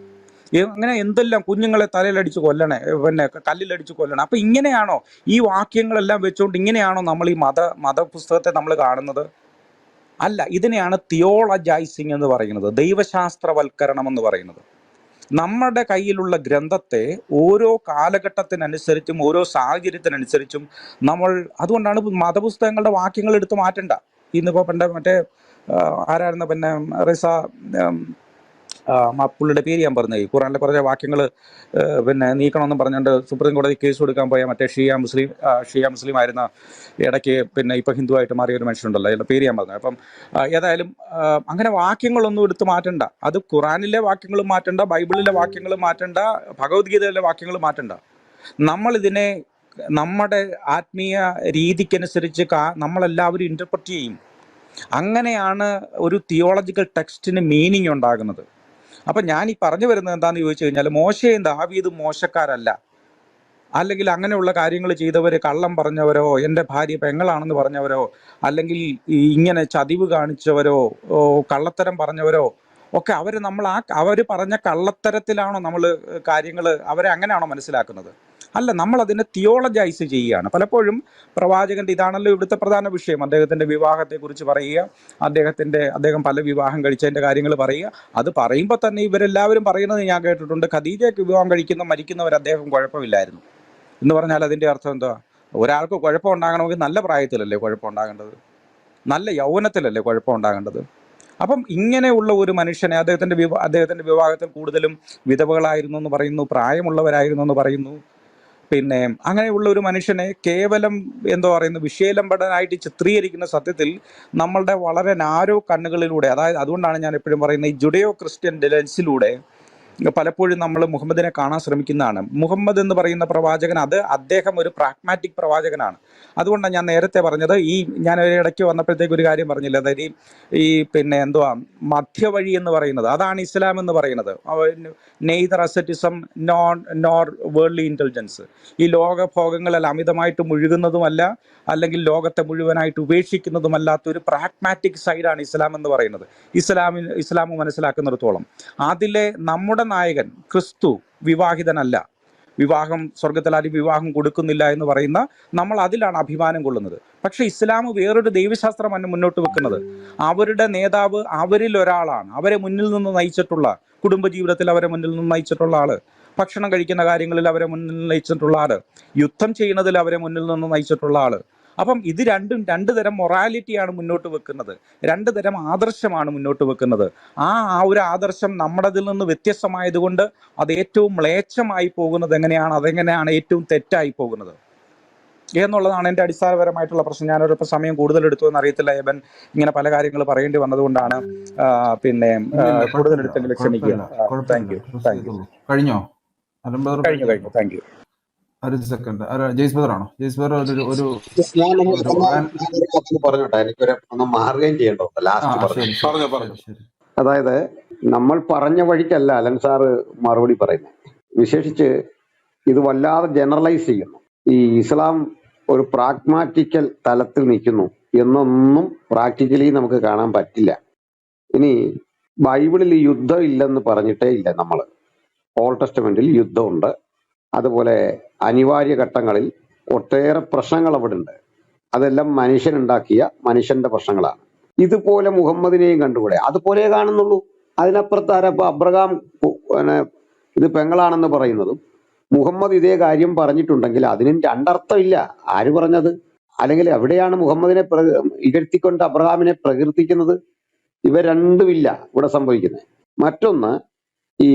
അങ്ങനെ എന്തെല്ലാം കുഞ്ഞുങ്ങളെ തലയിലടിച്ച് കൊല്ലണേ, പിന്നെ കല്ലിലടിച്ച് കൊല്ലണേ. അപ്പൊ ഇങ്ങനെയാണോ ഈ വാക്യങ്ങളെല്ലാം വെച്ചുകൊണ്ട് ഇങ്ങനെയാണോ നമ്മൾ ഈ മതപുസ്തകത്തെ നമ്മൾ കാണുന്നത്? അല്ല, ഇതിനെയാണ് തിയോളജൈസിങ് എന്ന് പറയുന്നത്, ദൈവശാസ്ത്രവൽക്കരണം എന്ന് പറയുന്നത്. നമ്മുടെ കയ്യിലുള്ള ഗ്രന്ഥത്തെ ഓരോ കാലഘട്ടത്തിനനുസരിച്ചും ഓരോ സാഹചര്യത്തിനനുസരിച്ചും നമ്മൾ, അതുകൊണ്ടാണ് മതപുസ്തകങ്ങളുടെ വാക്യങ്ങൾ എടുത്ത് മാറ്റണ്ട. ഇന്നിപ്പോൾ മറ്റേ ആരായിരുന്നു പിന്നെ റിസ, പുള്ളിയുടെ പേര് ഞാൻ പറഞ്ഞത്, ഖുറാനിലെ കുറേ വാക്യങ്ങൾ പിന്നെ നീക്കണമെന്നും പറഞ്ഞുകൊണ്ട് സുപ്രീം കോടതി കേസ് കൊടുക്കാൻ പോയ മറ്റേ ഷിയ മുസ്ലിം ആയിരുന്ന ഇടയ്ക്ക് പിന്നെ ഇപ്പം ഹിന്ദുവായിട്ട് മാറിയ ഒരു മനുഷ്യനുണ്ടല്ലോ, അയാളുടെ പേര് ഞാൻ പറഞ്ഞു. അപ്പം ഏതായാലും അങ്ങനെ വാക്യങ്ങളൊന്നും എടുത്ത് മാറ്റണ്ട. അത് ഖുറാനിലെ വാക്യങ്ങളും മാറ്റണ്ട, ബൈബിളിലെ വാക്യങ്ങളും മാറ്റണ്ട, ഭഗവത്ഗീതയിലെ വാക്യങ്ങളും മാറ്റണ്ട. നമ്മളിതിനെ നമ്മുടെ ആത്മീയ രീതിക്കനുസരിച്ച് നമ്മളെല്ലാവരും ഇൻ്റർപ്രറ്റ് ചെയ്യും. അങ്ങനെയാണ് ഒരു തിയോളജിക്കൽ ടെക്സ്റ്റിന് മീനിങ് ഉണ്ടാകുന്നത്. അപ്പം ഞാൻ ഈ പറഞ്ഞു വരുന്നത് എന്താണെന്ന് ചോദിച്ചു കഴിഞ്ഞാൽ, മോശയും ദാവീദും മോശക്കാരല്ല, അല്ലെങ്കിൽ അങ്ങനെയുള്ള കാര്യങ്ങൾ ചെയ്തവർ, കള്ളം പറഞ്ഞവരോ, എൻ്റെ ഭാര്യ പെങ്ങളാണെന്ന് പറഞ്ഞവരോ, അല്ലെങ്കിൽ ഇങ്ങനെ ചതിവ് കാണിച്ചവരോ, കള്ളത്തരം പറഞ്ഞവരോ ഒക്കെ അവർ പറഞ്ഞ കള്ളത്തരത്തിലാണോ നമ്മൾ കാര്യങ്ങൾ, അവരെ അങ്ങനെയാണോ മനസ്സിലാക്കുന്നത്? അല്ല, നമ്മൾ അതിനെ തിയോളജൈസ് ചെയ്യുകയാണ്. പലപ്പോഴും പ്രവാചകന്റെ, ഇതാണല്ലോ ഇവിടുത്തെ പ്രധാന വിഷയം, അദ്ദേഹത്തിന്റെ വിവാഹത്തെക്കുറിച്ച് പറയുക, അദ്ദേഹം പല വിവാഹം കഴിച്ചതിന്റെ കാര്യങ്ങൾ പറയുക. അത് പറയുമ്പോൾ തന്നെ ഇവരെല്ലാവരും പറയുന്നത് ഞാൻ കേട്ടിട്ടുണ്ട്, ഖദീജയ്ക്ക് വിവാഹം മരിക്കുന്നവർ അദ്ദേഹം കുഴപ്പമില്ലായിരുന്നു എന്ന് പറഞ്ഞാൽ അതിൻ്റെ അർത്ഥം എന്താ? ഒരാൾക്ക് കുഴപ്പം ഉണ്ടാകണമെങ്കിൽ നല്ല പ്രായത്തിലല്ലേ കുഴപ്പം ഉണ്ടാകേണ്ടത്, നല്ല യൗവനത്തിലല്ലേ കുഴപ്പം ഉണ്ടാകേണ്ടത്? അപ്പം ഇങ്ങനെയുള്ള ഒരു മനുഷ്യനെ, അദ്ദേഹത്തിന്റെ വിവാഹത്തിൽ കൂടുതലും വിധവകളായിരുന്നു എന്ന് പറയുന്നു, പ്രായമുള്ളവരായിരുന്നു എന്ന് പറയുന്നു. പിന്നെ അങ്ങനെയുള്ള ഒരു മനുഷ്യനെ കേവലം വിഷയലംബടനായിട്ട് ചിത്രീകരിക്കുന്ന സത്യത്തിൽ നമ്മളുടെ വളരെ നാരോ കണ്ണുകളിലൂടെ, അതായത് അതുകൊണ്ടാണ് ഞാൻ എപ്പോഴും പറയുന്നത്, ഈ ജുഡയോ ക്രിസ്ത്യൻ ലെൻസിലൂടെ പലപ്പോഴും നമ്മൾ മുഹമ്മദിനെ കാണാൻ ശ്രമിക്കുന്നതാണ്. മുഹമ്മദ് എന്ന് പറയുന്ന പ്രവാചകൻ, അദ്ദേഹം ഒരു പ്രാഗ്മാറ്റിക് പ്രവാചകനാണ്. അതുകൊണ്ടാണ് ഞാൻ നേരത്തെ പറഞ്ഞത്, ഞാൻ ഇടയ്ക്ക് വന്നപ്പോഴത്തേക്ക് ഒരു കാര്യം പറഞ്ഞില്ല, അതായത് ഈ പിന്നെ മധ്യവഴി എന്ന് പറയുന്നത്, അതാണ് ഇസ്ലാം എന്ന് പറയുന്നത്. Neither asceticism nor worldly intelligence. ഈ ലോകഭോഗങ്ങളിൽ അമിതമായിട്ട് മുഴുകുന്നതുമല്ല, അല്ലെങ്കിൽ ലോകത്തെ മുഴുവനായിട്ട് ഉപേക്ഷിക്കുന്നതുമല്ലാത്ത ഒരു പ്രാഗ്മാറ്റിക് സൈഡാണ് ഇസ്ലാം എന്ന് പറയുന്നത്. ഇസ്ലാം മനസ്സിലാക്കുന്നിടത്തോളം അതിലെ നമ്മുടെ നായകൻ ക്രിസ്തു വിവാഹിതനല്ല, സ്വർഗത്തിൽ ആരും വിവാഹം കൊടുക്കുന്നില്ല എന്ന് പറയുന്ന നമ്മൾ അതിലാണ് അഭിമാനം കൊള്ളുന്നത്. പക്ഷെ ഇസ്ലാം വേറൊരു ദൈവശാസ്ത്രമാണ് മുന്നോട്ട് വെക്കുന്നത്. അവരുടെ നേതാവ് അവരിൽ ഒരാളാണ്, അവരെ മുന്നിൽ നിന്ന് നയിച്ചിട്ടുള്ള, കുടുംബജീവിതത്തിൽ അവരെ മുന്നിൽ നിന്ന് നയിച്ചിട്ടുള്ള ആള്, ഭക്ഷണം കഴിക്കുന്ന കാര്യങ്ങളിൽ അവരെ മുന്നിൽ നയിച്ചിട്ടുള്ള ആള്, യുദ്ധം ചെയ്യുന്നതിൽ അവരെ മുന്നിൽ നിന്ന് നയിച്ചിട്ടുള്ള ആള്. അപ്പം ഇത് രണ്ടു തരം മൊറാലിറ്റിയാണ് മുന്നോട്ട് വെക്കുന്നത്, രണ്ടു തരം ആദർശമാണ് മുന്നോട്ട് വെക്കുന്നത്. ആ ഒരു ആദർശം നമ്മുടെതിൽ നിന്ന് വ്യത്യസ്തമായതുകൊണ്ട് അത് ഏറ്റവും മ്ലേച്ഛമായി പോകുന്നത് അതെങ്ങനെയാണ് ഏറ്റവും തെറ്റായി പോകുന്നത് എന്നുള്ളതാണ് എൻ്റെ അടിസ്ഥാനപരമായിട്ടുള്ള പ്രശ്നം. ഞാനൊരിപ്പോൾ സമയം കൂടുതൽ എടുത്തു എന്ന് അറിയത്തില്ല, ഏബൻ ഇങ്ങനെ പല കാര്യങ്ങൾ പറയേണ്ടി വന്നതുകൊണ്ടാണ് പിന്നെ കൂടുതൽ എടുത്തെങ്കിലും ക്ഷമിക്കുക. Thank you. കഴിഞ്ഞോ? കഴിഞ്ഞു. Thank you. ഒരു സെക്കൻഡ്, ജെയ്സ് ബ്രദറാണോ? ജെയ്സ് ബ്രദർ പറഞ്ഞോട്ടെ, എനിക്കൊരു ഒന്ന് മാറുകയും ചെയ്യണ്ടോ ലാസ്റ്റ്. അതായത് നമ്മൾ പറഞ്ഞ വഴിക്കല്ല അലൻ സാറ് മറുപടി പറയുന്നത്. വിശേഷിച്ച് ഇത് വല്ലാതെ ജനറലൈസ് ചെയ്യുന്നു. ഈ ഇസ്ലാം ഒരു പ്രാഗ്മാറ്റിക്കൽ തലത്തിൽ നിൽക്കുന്നു എന്നൊന്നും പ്രാക്ടിക്കലി നമുക്ക് കാണാൻ പറ്റില്ല. ഇനി ബൈബിളിൽ യുദ്ധം ഇല്ലെന്ന് പറഞ്ഞിട്ടേ ഇല്ല നമ്മൾ. ഓൾഡ് ടെസ്റ്റമെന്റിൽ യുദ്ധമുണ്ട്. അതുപോലെ അനിവാര്യ ഘട്ടങ്ങളിൽ ഒട്ടേറെ പ്രശ്നങ്ങൾ അവിടെ ഉണ്ട്. അതെല്ലാം മനുഷ്യനുണ്ടാക്കിയ മനുഷ്യന്റെ പ്രശ്നങ്ങളാണ്. ഇതുപോലെ മുഹമ്മദിനെയും കണ്ടുകൂടെ? അതുപോലെ കാണുന്നുള്ളൂ. അതിനപ്പുറത്ത് ആരപ്പോ അബ്രഹാം ഇത് പെങ്ങളാണെന്ന് പറയുന്നതും മുഹമ്മദ് ഇതേ കാര്യം പറഞ്ഞിട്ടുണ്ടെങ്കിൽ അതിനും രണ്ടർത്ഥമില്ല. ആര് പറഞ്ഞത്? അല്ലെങ്കിൽ എവിടെയാണ് മുഹമ്മദിനെ ഇകഴ്ത്തിക്കൊണ്ട് അബ്രഹാമിനെ പ്രകീർത്തിക്കുന്നത്? ഇവ രണ്ടുമില്ല ഇവിടെ സംഭവിക്കുന്നത്. മറ്റൊന്ന്, ഈ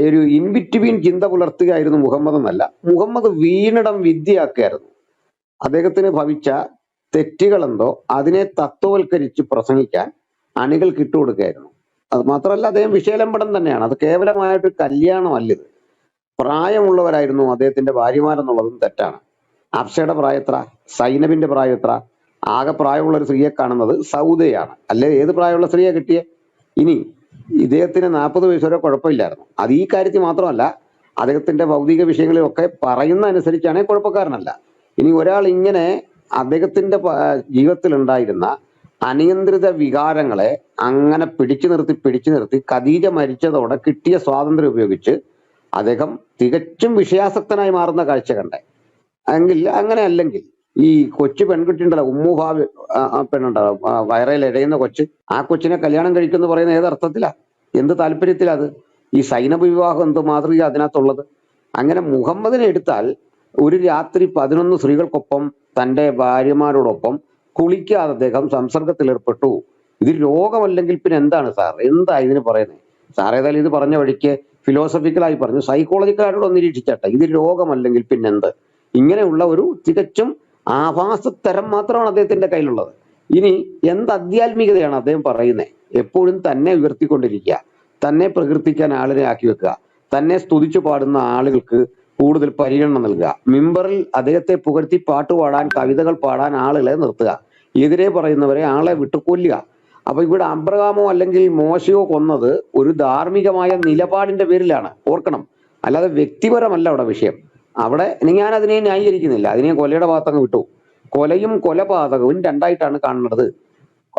ഒരു ഇൻബിറ്റ്വീൻ ചിന്ത പുലർത്തുകയായിരുന്നു മുഹമ്മദ് എന്നല്ല, മുഹമ്മദ് വീണിടം വിദ്യയാക്കുകയായിരുന്നു. അദ്ദേഹത്തിന് ഭവിച്ച തെറ്റുകളെന്തോ അതിനെ തത്വവൽക്കരിച്ച് പ്രസംഗിക്കാൻ അണികൾക്ക് ഇട്ടുകൊടുക്കുകയായിരുന്നു. അത് മാത്രമല്ല, അദ്ദേഹം വിഷയലംബടം തന്നെയാണ്. അത് കേവലമായിട്ട് കല്യാണമല്ലിത്. പ്രായമുള്ളവരായിരുന്നു അദ്ദേഹത്തിന്റെ ഭാര്യമാരെന്നുള്ളതും തെറ്റാണ്. അബ്സയുടെ പ്രായം എത്ര? സൈനബിന്റെ പ്രായം എത്ര? ആകെ പ്രായമുള്ള ഒരു സ്ത്രീയെ കാണുന്നത് സൗദയാണ്. അല്ലെ ഏത് പ്രായമുള്ള സ്ത്രീയെ കിട്ടിയേ? ഇനി ഇദ്ദേഹത്തിന് 40 വയസ്സ് വരെ കുഴപ്പമില്ലായിരുന്നു. അത് ഈ കാര്യത്തിൽ മാത്രമല്ല, അദ്ദേഹത്തിന്റെ ഭൗതിക വിഷയങ്ങളിലൊക്കെ പറയുന്ന അനുസരിച്ചാണെങ്കിൽ കുഴപ്പക്കാരനല്ല. ഇനി ഒരാൾ ഇങ്ങനെ അദ്ദേഹത്തിന്റെ ജീവിതത്തിൽ ഉണ്ടായിരുന്ന അനിയന്ത്രിത വികാരങ്ങളെ അങ്ങനെ പിടിച്ചു നിർത്തി ഖദീജ മരിച്ചതോടെ കിട്ടിയ സ്വാതന്ത്ര്യം ഉപയോഗിച്ച് അദ്ദേഹം തികച്ചും വിഷയാസക്തനായി മാറുന്ന കാഴ്ച കണ്ടേ. അങ്ങനെ അല്ലെങ്കിൽ ഈ കൊച്ചു പെൺകുട്ടിയുണ്ടല്ലോ, ഉമ്മുഭാവി പെണ്ണുണ്ടല്ലോ, വയറയിൽ ഇഴയുന്ന കൊച്ച്, ആ കൊച്ചിനെ കല്യാണം കഴിക്കുമെന്ന് പറയുന്ന ഏതർത്ഥത്തിലാ, എന്ത് താല്പര്യത്തിലാ അത്? ഈ സൈനബ് വിവാഹം എന്ത് മാതൃക അതിനകത്തുള്ളത്? അങ്ങനെ മുഹമ്മദിനെ എടുത്താൽ ഒരു രാത്രി 11 സ്ത്രീകൾക്കൊപ്പം തന്റെ ഭാര്യമാരോടൊപ്പം കുളിക്കാതെ അദ്ദേഹം സംസർഗത്തിലേർപ്പെട്ടു. ഇത് രോഗമല്ലെങ്കിൽ പിന്നെ എന്താണ് സാർ? എന്താ ഇതിന് പറയുന്നത്? സാർ ഏതായാലും ഇത് പറഞ്ഞ വഴിക്ക് ഫിലോസഫിക്കലായി പറഞ്ഞു, സൈക്കോളജിക്കലായിട്ട് ഒന്ന് നിരീക്ഷിച്ചട്ടെ, ഇത് രോഗമല്ലെങ്കിൽ പിന്നെന്ത്? ഇങ്ങനെയുള്ള ഒരു തികച്ചും ആഭാസത്തരം മാത്രമാണ് അദ്ദേഹത്തിന്റെ കയ്യിലുള്ളത്. ഇനി എന്ത് അധ്യാത്മികതയാണ് അദ്ദേഹം പറയുന്നത്? എപ്പോഴും തന്നെ ഉയർത്തിക്കൊണ്ടിരിക്കുക, തന്നെ പ്രകീർത്തിക്കാൻ ആളിനെ ആക്കി വെക്കുക, തന്നെ സ്തുതിച്ചു പാടുന്ന ആളുകൾക്ക് കൂടുതൽ പരിഗണന നൽകുക, മിമ്പറിൽ അദ്ദേഹത്തെ പുകഴ്ത്തി പാട്ടുപാടാൻ, കവിതകൾ പാടാൻ ആളുകളെ നിർത്തുക, എതിരെ പറയുന്നവരെ ആളെ വിട്ടുകൊല്ലുക. അപ്പൊ ഇവിടെ അബ്രഹാമോ അല്ലെങ്കിൽ മോശയോ കൊന്നത് ഒരു ധാർമ്മികമായ നിലപാടിന്റെ പേരിലാണ്, ഓർക്കണം. അല്ലാതെ വ്യക്തിപരമല്ല അവിടെ വിഷയം. അവിടെ ഞാൻ അതിനെ ന്യായീകരിക്കുന്നില്ല, അതിനെ കൊലയുടെ ഭാഗത്തങ്ങ് വിട്ടു. കൊലയും കൊലപാതകവും രണ്ടായിട്ടാണ് കാണുന്നത്.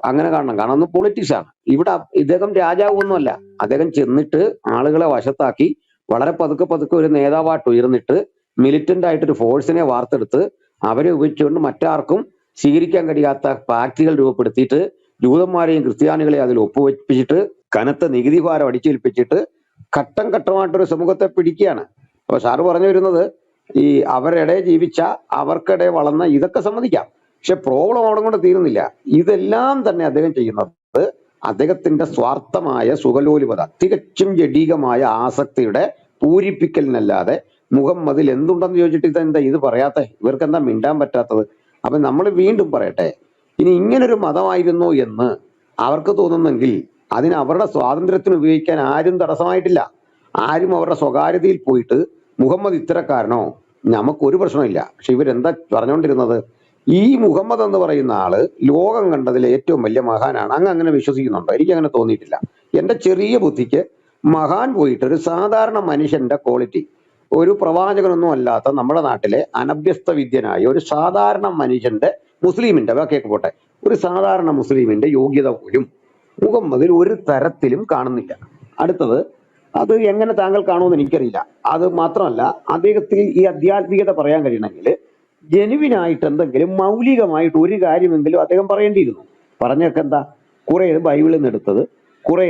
അങ്ങനെ കാണണം, കാരണം ഒന്ന് പൊളിറ്റിക്സ് ആണ്. ഇവിടെ ഇദ്ദേഹം രാജാവൊന്നുമല്ല. അദ്ദേഹം ചെന്നിട്ട് ആളുകളെ വശത്താക്കി വളരെ പതുക്കെ ഒരു നേതാവായിട്ട് ഉയർന്നിട്ട് മിലിറ്റന്റ് ആയിട്ടൊരു ഫോഴ്സിനെ വാർത്തെടുത്ത് അവരെ ഉപയോഗിച്ചുകൊണ്ട് മറ്റാർക്കും സ്വീകരിക്കാൻ കഴിയാത്ത പാക്ടികൾ രൂപപ്പെടുത്തിയിട്ട് ജൂതന്മാരെയും ക്രിസ്ത്യാനികളെയും അതിൽ ഒപ്പുവെപ്പിച്ചിട്ട് കനത്ത നികുതി ഭാരം അടിച്ചേൽപ്പിച്ചിട്ട് ഘട്ടം ഘട്ടമായിട്ടൊരു സമൂഹത്തെ പിടിക്കുകയാണ്. അപ്പൊ സാറ് പറഞ്ഞു വരുന്നത് ഈ അവരുടെ ജീവിച്ച, അവർക്കിടെ വളർന്ന, ഇതൊക്കെ സമ്മതിക്കാം. പക്ഷെ പ്രോബ്ലം അവിടെ കൊണ്ട് തീരുന്നില്ല. ഇതെല്ലാം തന്നെ അദ്ദേഹം ചെയ്യുന്നത് അദ്ദേഹത്തിന്റെ സ്വാർത്ഥമായ സുഖലോലുപത, തികച്ചും ജഡീകമായ ആസക്തിയുടെ പൂരിപ്പിക്കലിനല്ലാതെ മുഹമ്മദിൽ എന്തുണ്ടെന്ന് ചോദിച്ചിട്ട് ഇതെന്താ ഇത് പറയാത്ത? ഇവർക്ക് എന്താ മിണ്ടാൻ പറ്റാത്തത്? അപ്പൊ നമ്മൾ വീണ്ടും പറയട്ടെ, ഇനി ഇങ്ങനൊരു മതമായിരുന്നു എന്ന് അവർക്ക് തോന്നുന്നെങ്കിൽ അതിന് അവരുടെ സ്വാതന്ത്ര്യത്തിന് ഉപയോഗിക്കാൻ ആരും തടസ്സമായിട്ടില്ല. ആരും അവരുടെ സ്വകാര്യതയിൽ പോയിട്ട് മുഹമ്മദ് ഇത്തരക്കാരനോ, നമുക്കൊരു പ്രശ്നമില്ല. പക്ഷെ ഇവരെന്താ പറഞ്ഞുകൊണ്ടിരുന്നത്? ഈ മുഹമ്മദ് എന്ന് പറയുന്ന ആള് ലോകം കണ്ടതിൽ ഏറ്റവും വലിയ മഹാനാണ്. അങ്ങനെ വിശ്വസിക്കുന്നുണ്ടോ? എനിക്ക് അങ്ങനെ തോന്നിയിട്ടില്ല. എന്റെ ചെറിയ ബുദ്ധിക്ക് മഹാൻ പോയിട്ട് ഒരു സാധാരണ മനുഷ്യന്റെ ക്വാളിറ്റി, ഒരു പ്രവാചകനൊന്നും അല്ലാത്ത നമ്മുടെ നാട്ടിലെ അനഭ്യസ്ത വിദ്യനായ ഒരു സാധാരണ മനുഷ്യന്റെ, മുസ്ലിമിന്റെ, കേക്ക് പോട്ടെ, ഒരു സാധാരണ മുസ്ലിമിന്റെ യോഗ്യത പോലും മുഹമ്മദിൽ ഒരു തരത്തിലും കാണുന്നില്ല. അടുത്തത്, അത് എങ്ങനെ താങ്കൾ കാണുമെന്ന് എനിക്കറിയില്ല. അത് മാത്രമല്ല, അദ്ദേഹത്തിൽ ഈ ആധ്യാത്മികത പറയാൻ കഴിയണമെങ്കിൽ ജെനുവിനായിട്ട് എന്തെങ്കിലും മൗലികമായിട്ട് ഒരു കാര്യമെങ്കിലും അദ്ദേഹം പറയേണ്ടിയിരുന്നു. പറഞ്ഞൊക്കെ എന്താ? കുറെ ബൈബിളിൽ നിന്ന് എടുത്തത്, കുറെ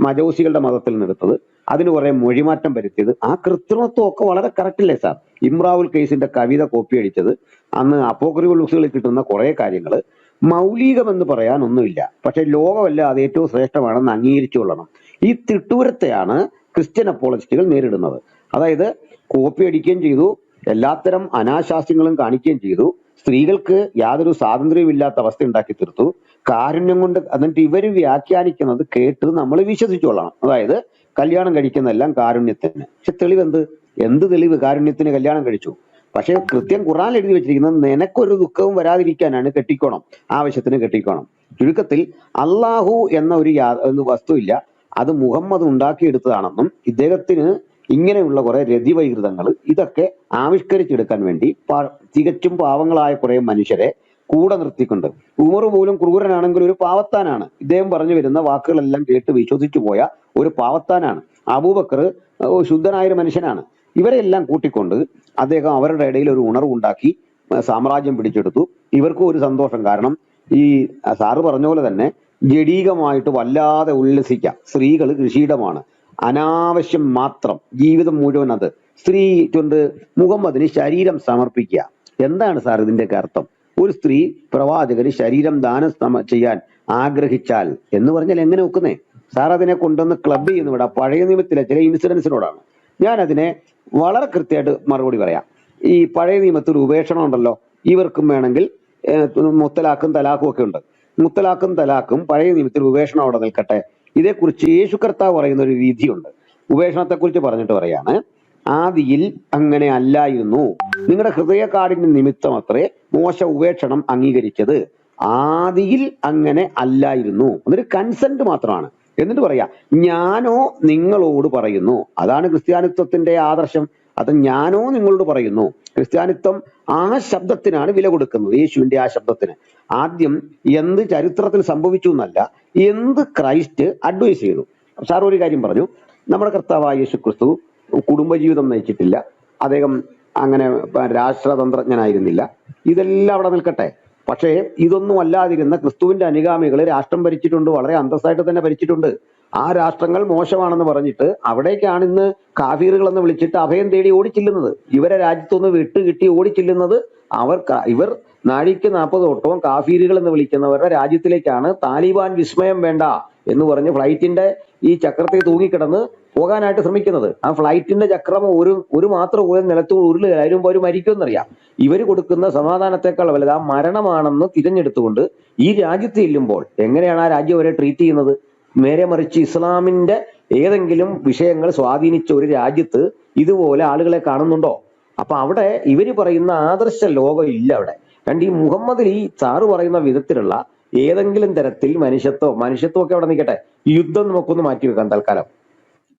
മജൂസികളുടെ മതത്തിൽ നിന്ന് എടുത്തത്, അതിന് കുറെ മൊഴിമാറ്റം വരുത്തിയത്, ആ കൃത്രിമത്വം ഒക്കെ വളരെ കറക്റ്റില്ലേ സാർ? ഇമ്രാവുൽ കേസിന്റെ കവിത കോപ്പി അടിച്ചത്, അന്ന് അപ്പോക്രിഫൽ ബുക്സുകളിൽ കിട്ടുന്ന കുറെ കാര്യങ്ങൾ മൗലികമെന്ന് പറയാൻ ഒന്നുമില്ല. പക്ഷെ ലോകമല്ല അത് ഏറ്റവും ശ്രേഷ്ഠമാണെന്ന് അംഗീകരിച്ചു കൊള്ളണം. ഈ തിട്ടൂരത്തെയാണ് ക്രിസ്ത്യൻ അപ്പോളജിസ്റ്റുകൾ നേരിടുന്നത്. അതായത് കോപ്പി അടിക്കുകയും ചെയ്തു, എല്ലാത്തരം അനാശാസ്യങ്ങളും കാണിക്കുകയും ചെയ്തു, സ്ത്രീകൾക്ക് യാതൊരു സ്വാതന്ത്ര്യമില്ലാത്ത അവസ്ഥ ഉണ്ടാക്കി തീർത്തു, കാരുണ്യം കൊണ്ട്. എന്നിട്ട് ഇവര് വ്യാഖ്യാനിക്കുന്നത് കേട്ട് നമ്മൾ വിശ്വസിച്ചോളണം. അതായത് കല്യാണം കഴിക്കുന്നതെല്ലാം കാരുണ്യത്തിന്. പക്ഷെ എന്ത് തെളിവ്? കാരുണ്യത്തിന് കല്യാണം കഴിച്ചു. പക്ഷെ കൃത്യം ഖുർആനിൽ എഴുതി വെച്ചിരിക്കുന്നത് നിനക്കൊരു ദുഃഖവും വരാതിരിക്കാനാണ്, കെട്ടിക്കോണം, ആവശ്യത്തിന് കെട്ടിക്കോണം. ചുരുക്കത്തിൽ അള്ളാഹു എന്ന ഒരു വസ്തുവില്ല, അത് മുഹമ്മദ് ഉണ്ടാക്കിയെടുത്തതാണെന്നും ഇദ്ദേഹത്തിന് ഇങ്ങനെയുള്ള കുറെ രതിവൈകൃതങ്ങൾ ഇതൊക്കെ ആവിഷ്കരിച്ചെടുക്കാൻ വേണ്ടി തികച്ചും പാവങ്ങളായ കുറെ മനുഷ്യരെ കൂടെ നിർത്തിക്കൊണ്ട്, ഉമർ പോലും ക്രൂരനാണെങ്കിൽ ഒരു പാവത്താനാണ്, ഇദ്ദേഹം പറഞ്ഞു വരുന്ന വാക്കുകളെല്ലാം കേട്ട് വിശ്വസിച്ചു പോയ ഒരു പാവത്താനാണ്. അബൂബക്കർ ശുദ്ധനായൊരു മനുഷ്യനാണ്. ഇവരെല്ലാം കൂട്ടിക്കൊണ്ട് അദ്ദേഹം അവരുടെ ഇടയിൽ ഒരു ഉണർവുണ്ടാക്കി സാമ്രാജ്യം പിടിച്ചെടുത്തു. ഇവർക്കും ഒരു സന്തോഷം. കാരണം ഈ സാറ് പറഞ്ഞ പോലെ തന്നെ ജഡീകമായിട്ട് വല്ലാതെ ഉല്ലസിക്കാം. സ്ത്രീകൾ കൃഷിയിടമാണ്, അനാവശ്യം മാത്രം, ജീവിതം മുഴുവൻ അത്. സ്ത്രീ കൊണ്ട് മുഹമ്മദിന് ശരീരം സമർപ്പിക്കുക. എന്താണ് സാർ ഇതിന്റെയൊക്കെ അർത്ഥം? ഒരു സ്ത്രീ പ്രവാചകന് ശരീരം ദാനം ചെയ്യാൻ ആഗ്രഹിച്ചാൽ എന്ന് പറഞ്ഞാൽ എങ്ങനെ ഒക്കുന്നേ? സാർ അതിനെ കൊണ്ടുവന്ന് ക്ലബ് ചെയ്യുന്ന വിടാം. പഴയ നിയമത്തിലെ ചില ഇൻസിഡൻസിനോടാണ് ഞാൻ അതിനെ വളരെ കൃത്യമായിട്ട് മറുപടി പറയാം. ഈ പഴയ നിയമത്തിൽ ഉപേക്ഷണം ഉണ്ടല്ലോ, ഇവർക്കും വേണമെങ്കിൽ മുത്തലാഖും തലാഖും ഒക്കെ ഉണ്ട്. മുത്തലാഖും തലാഖും പഴയ നിയമത്തിൽ ഉപേക്ഷണം അവിടെ നിൽക്കട്ടെ. ഇതേക്കുറിച്ച് യേശു കർത്താവ് പറയുന്ന ഒരു രീതിയുണ്ട്. ഉപേക്ഷണത്തെക്കുറിച്ച് പറഞ്ഞിട്ട് പറയാണ്, ആദിയിൽ അങ്ങനെ അല്ലായിരുന്നു, നിങ്ങളുടെ ഹൃദയക്കാടിന്റെ നിമിത്തം അത്രേ മോശ ഉപേക്ഷണം അംഗീകരിച്ചത്. ആദിയിൽ അങ്ങനെ അല്ലായിരുന്നു. അതൊരു കൺസെന്റ് മാത്രമാണ്. എന്നിട്ട് പറയാ, ഞാനോ നിങ്ങളോട് പറയുന്നു. അതാണ് ക്രിസ്ത്യാനിത്വത്തിന്റെ ആദർശം. അത് ഞാനോ നിങ്ങളോട് പറയുന്നു. ക്രിസ്ത്യാനിത്വം ആ ശബ്ദത്തിനാണ് വില കൊടുക്കുന്നത്, യേശുവിന്റെ ആ ശബ്ദത്തിന്. ആദ്യം എന്ത് ചരിത്രത്തിൽ സംഭവിച്ചു എന്നല്ല, എന്ത് ക്രൈസ്റ്റ് അഡ്വൈസ് ചെയ്തു. സാർ ഒരു കാര്യം പറഞ്ഞു, നമ്മുടെ കർത്താവായ യേശു ക്രിസ്തു കുടുംബജീവിതം നയിച്ചിട്ടില്ല, അദ്ദേഹം അങ്ങനെ രാഷ്ട്രതന്ത്രജ്ഞനായിരുന്നില്ല. ഇതെല്ലാം അവിടെ നിൽക്കട്ടെ. പക്ഷേ ഇതൊന്നും അല്ലാതിരുന്ന ക്രിസ്തുവിന്റെ അനുഗാമികൾ രാഷ്ട്രം ഭരിച്ചിട്ടുണ്ട്, വളരെ അന്തസ്സായിട്ട് തന്നെ ഭരിച്ചിട്ടുണ്ട്. ആ രാഷ്ട്രങ്ങൾ മോശമാണെന്ന് പറഞ്ഞിട്ട് അവിടേക്കാണ് ഇന്ന് കാഫീറുകൾ എന്ന് വിളിച്ചിട്ട് അഭയം തേടി ഓടിച്ചില്ലുന്നത്. ഇവരെ രാജ്യത്തൊന്ന് വിട്ടുകിട്ടി ഓടിച്ചില്ലുന്നത് ഇവർ നാഴിക്ക് 40 ഓട്ടവും കാഫീറുകൾ എന്ന് വിളിക്കുന്നവരുടെ രാജ്യത്തിലേക്കാണ്. താലിബാൻ വിസ്മയം വേണ്ട എന്ന് പറഞ്ഞ് ഫ്ലൈറ്റിന്റെ ഈ ചക്രത്തിൽ തൂങ്ങിക്കിടന്ന് പോകാനായിട്ട് ശ്രമിക്കുന്നത്. ആ ഫ്ലൈറ്റിന്റെ ചക്രം ഒരു മാത്രം പോയ നിലത്ത് ഉരുളുകയായിരുന്നു, അവർ മരിക്കുമെന്നറിയാം. ഇവർ കൊടുക്കുന്ന സമാധാനത്തെക്കാൾ വലുത് ആ മരണമാണെന്ന് തിരഞ്ഞെടുത്തുകൊണ്ട് ഈ രാജ്യത്ത് ചെല്ലുമ്പോൾ എങ്ങനെയാണ് ആ രാജ്യം അവരെ ട്രീറ്റ് ചെയ്യുന്നത്? നേരെ മറിച്ച് ഇസ്ലാമിന്റെ ഏതെങ്കിലും വിഷയങ്ങൾ സ്വാധീനിച്ച ഒരു രാജ്യത്ത് ഇതുപോലെ ആളുകളെ കാണുന്നുണ്ടോ? അപ്പൊ അവിടെ ഇവര് പറയുന്ന ആദർശ ലോകം ഇല്ല അവിടെ. ഈ മുഹമ്മദിൽ ഈ സാറ് പറയുന്ന വിധത്തിലുള്ള ഏതെങ്കിലും തരത്തിൽ മനുഷ്യത്വമൊക്കെ അവിടെ നിൽക്കട്ടെ, യുദ്ധം നമുക്കൊന്ന് മാറ്റിവെക്കാം തൽക്കാലം.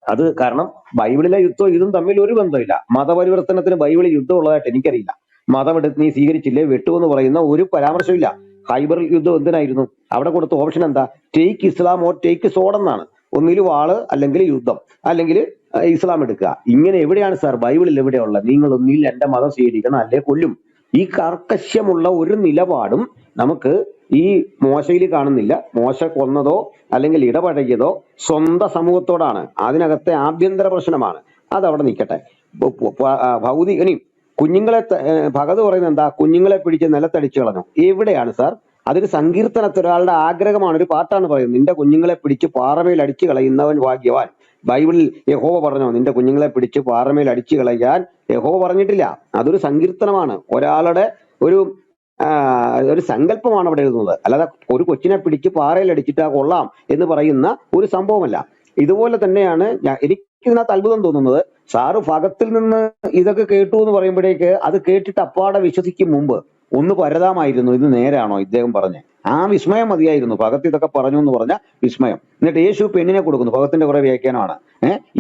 അത് കാരണം ബൈബിളിലെ യുദ്ധം ഇതും തമ്മിൽ ഒരു ബന്ധമില്ല. മതപരിവർത്തനത്തിന് ബൈബിളിൽ യുദ്ധം ഉള്ളതായിട്ട് എനിക്കറിയില്ല. മതം എടുത്ത് നീ സ്വീകരിച്ചില്ലേ വെട്ടുമെന്ന് പറയുന്ന ഒരു പരാമർശമില്ല. ഹൈബർ യുദ്ധം എന്തിനായിരുന്നു? അവിടെ കൊടുത്ത ഓപ്ഷൻ എന്താ? ടേക്ക് ഇസ്ലാം ഓർ ടേക്ക് സോഡ് എന്നാണ്. ഒന്നിൽ വാള്, അല്ലെങ്കിൽ യുദ്ധം, അല്ലെങ്കിൽ ഇസ്ലാം എടുക്കുക. ഇങ്ങനെ എവിടെയാണ് സാർ ബൈബിളിൽ എവിടെയുള്ളത്? നിങ്ങൾ ഒന്നിൽ എന്റെ മതം സ്വീകരിക്കണം, അല്ലെ കൊല്ലും. ഈ കർക്കശ്യമുള്ള ഒരു നിലപാടും നമുക്ക് ഈ മോശയിൽ കാണുന്നില്ല. മോശ കൊന്നതോ അല്ലെങ്കിൽ ഇടപഴകിയതോ സ്വന്തം സമൂഹത്തോടാണ്. അതിനകത്തെ ആഭ്യന്തര പ്രശ്നമാണ്. അതവിടെ നിൽക്കട്ടെ. ഇനി കുഞ്ഞുങ്ങളെ ഭഗത് പറയുന്നത് എന്താ? കുഞ്ഞുങ്ങളെ പിടിച്ച് നിലത്തടിച്ചു കളഞ്ഞു. എവിടെയാണ് സാർ? അതൊരു സങ്കീർത്തനത്തിൽ ഒരാളുടെ ആഗ്രഹമാണ്, ഒരു പാട്ടാണ് പറയുന്നത്. നിന്റെ കുഞ്ഞുങ്ങളെ പിടിച്ച് പാറമേൽ അടിച്ചു കളയുന്നവൻ ഭാഗ്യവാൻ. ബൈബിളിൽ യഹോവ പറഞ്ഞോ നിന്റെ കുഞ്ഞുങ്ങളെ പിടിച്ച് പാറമേൽ അടിച്ചു കളയാൻ? യഹോവ പറഞ്ഞിട്ടില്ല. അതൊരു സങ്കീർത്തനമാണ്, ഒരാളുടെ ഒരു സങ്കല്പമാണ് അവിടെ എഴുതുന്നത്. അല്ലാതെ ഒരു കൊച്ചിനെ പിടിച്ച് പാറയിൽ അടിച്ചിട്ട് കൊള്ളാം എന്ന് പറയുന്ന ഒരു സംഭവമല്ല. ഇതുപോലെ തന്നെയാണ് എനിക്ക് ഇതിനകത്ത് അത്ഭുതം തോന്നുന്നത്. സാറ് ഭഗത്തിൽ നിന്ന് ഇതൊക്കെ കേട്ടു എന്ന് പറയുമ്പോഴേക്ക് അത് കേട്ടിട്ട് അപ്പാടെ വിശ്വസിക്കും മുമ്പ് ഒന്ന് പരതാമായിരുന്നു, ഇത് നേരാണോ ഇദ്ദേഹം പറഞ്ഞ്. ആ വിസ്മയം മതിയായിരുന്നു. ഭഗത്ത് ഇതൊക്കെ പറഞ്ഞു എന്ന് പറഞ്ഞ വിസ്മയം. എന്നിട്ട് യേശു പെണ്ണിനെ കൊടുക്കുന്നു. ഭഗത്തിന്റെ കുറെ വ്യാഖ്യാനമാണ്.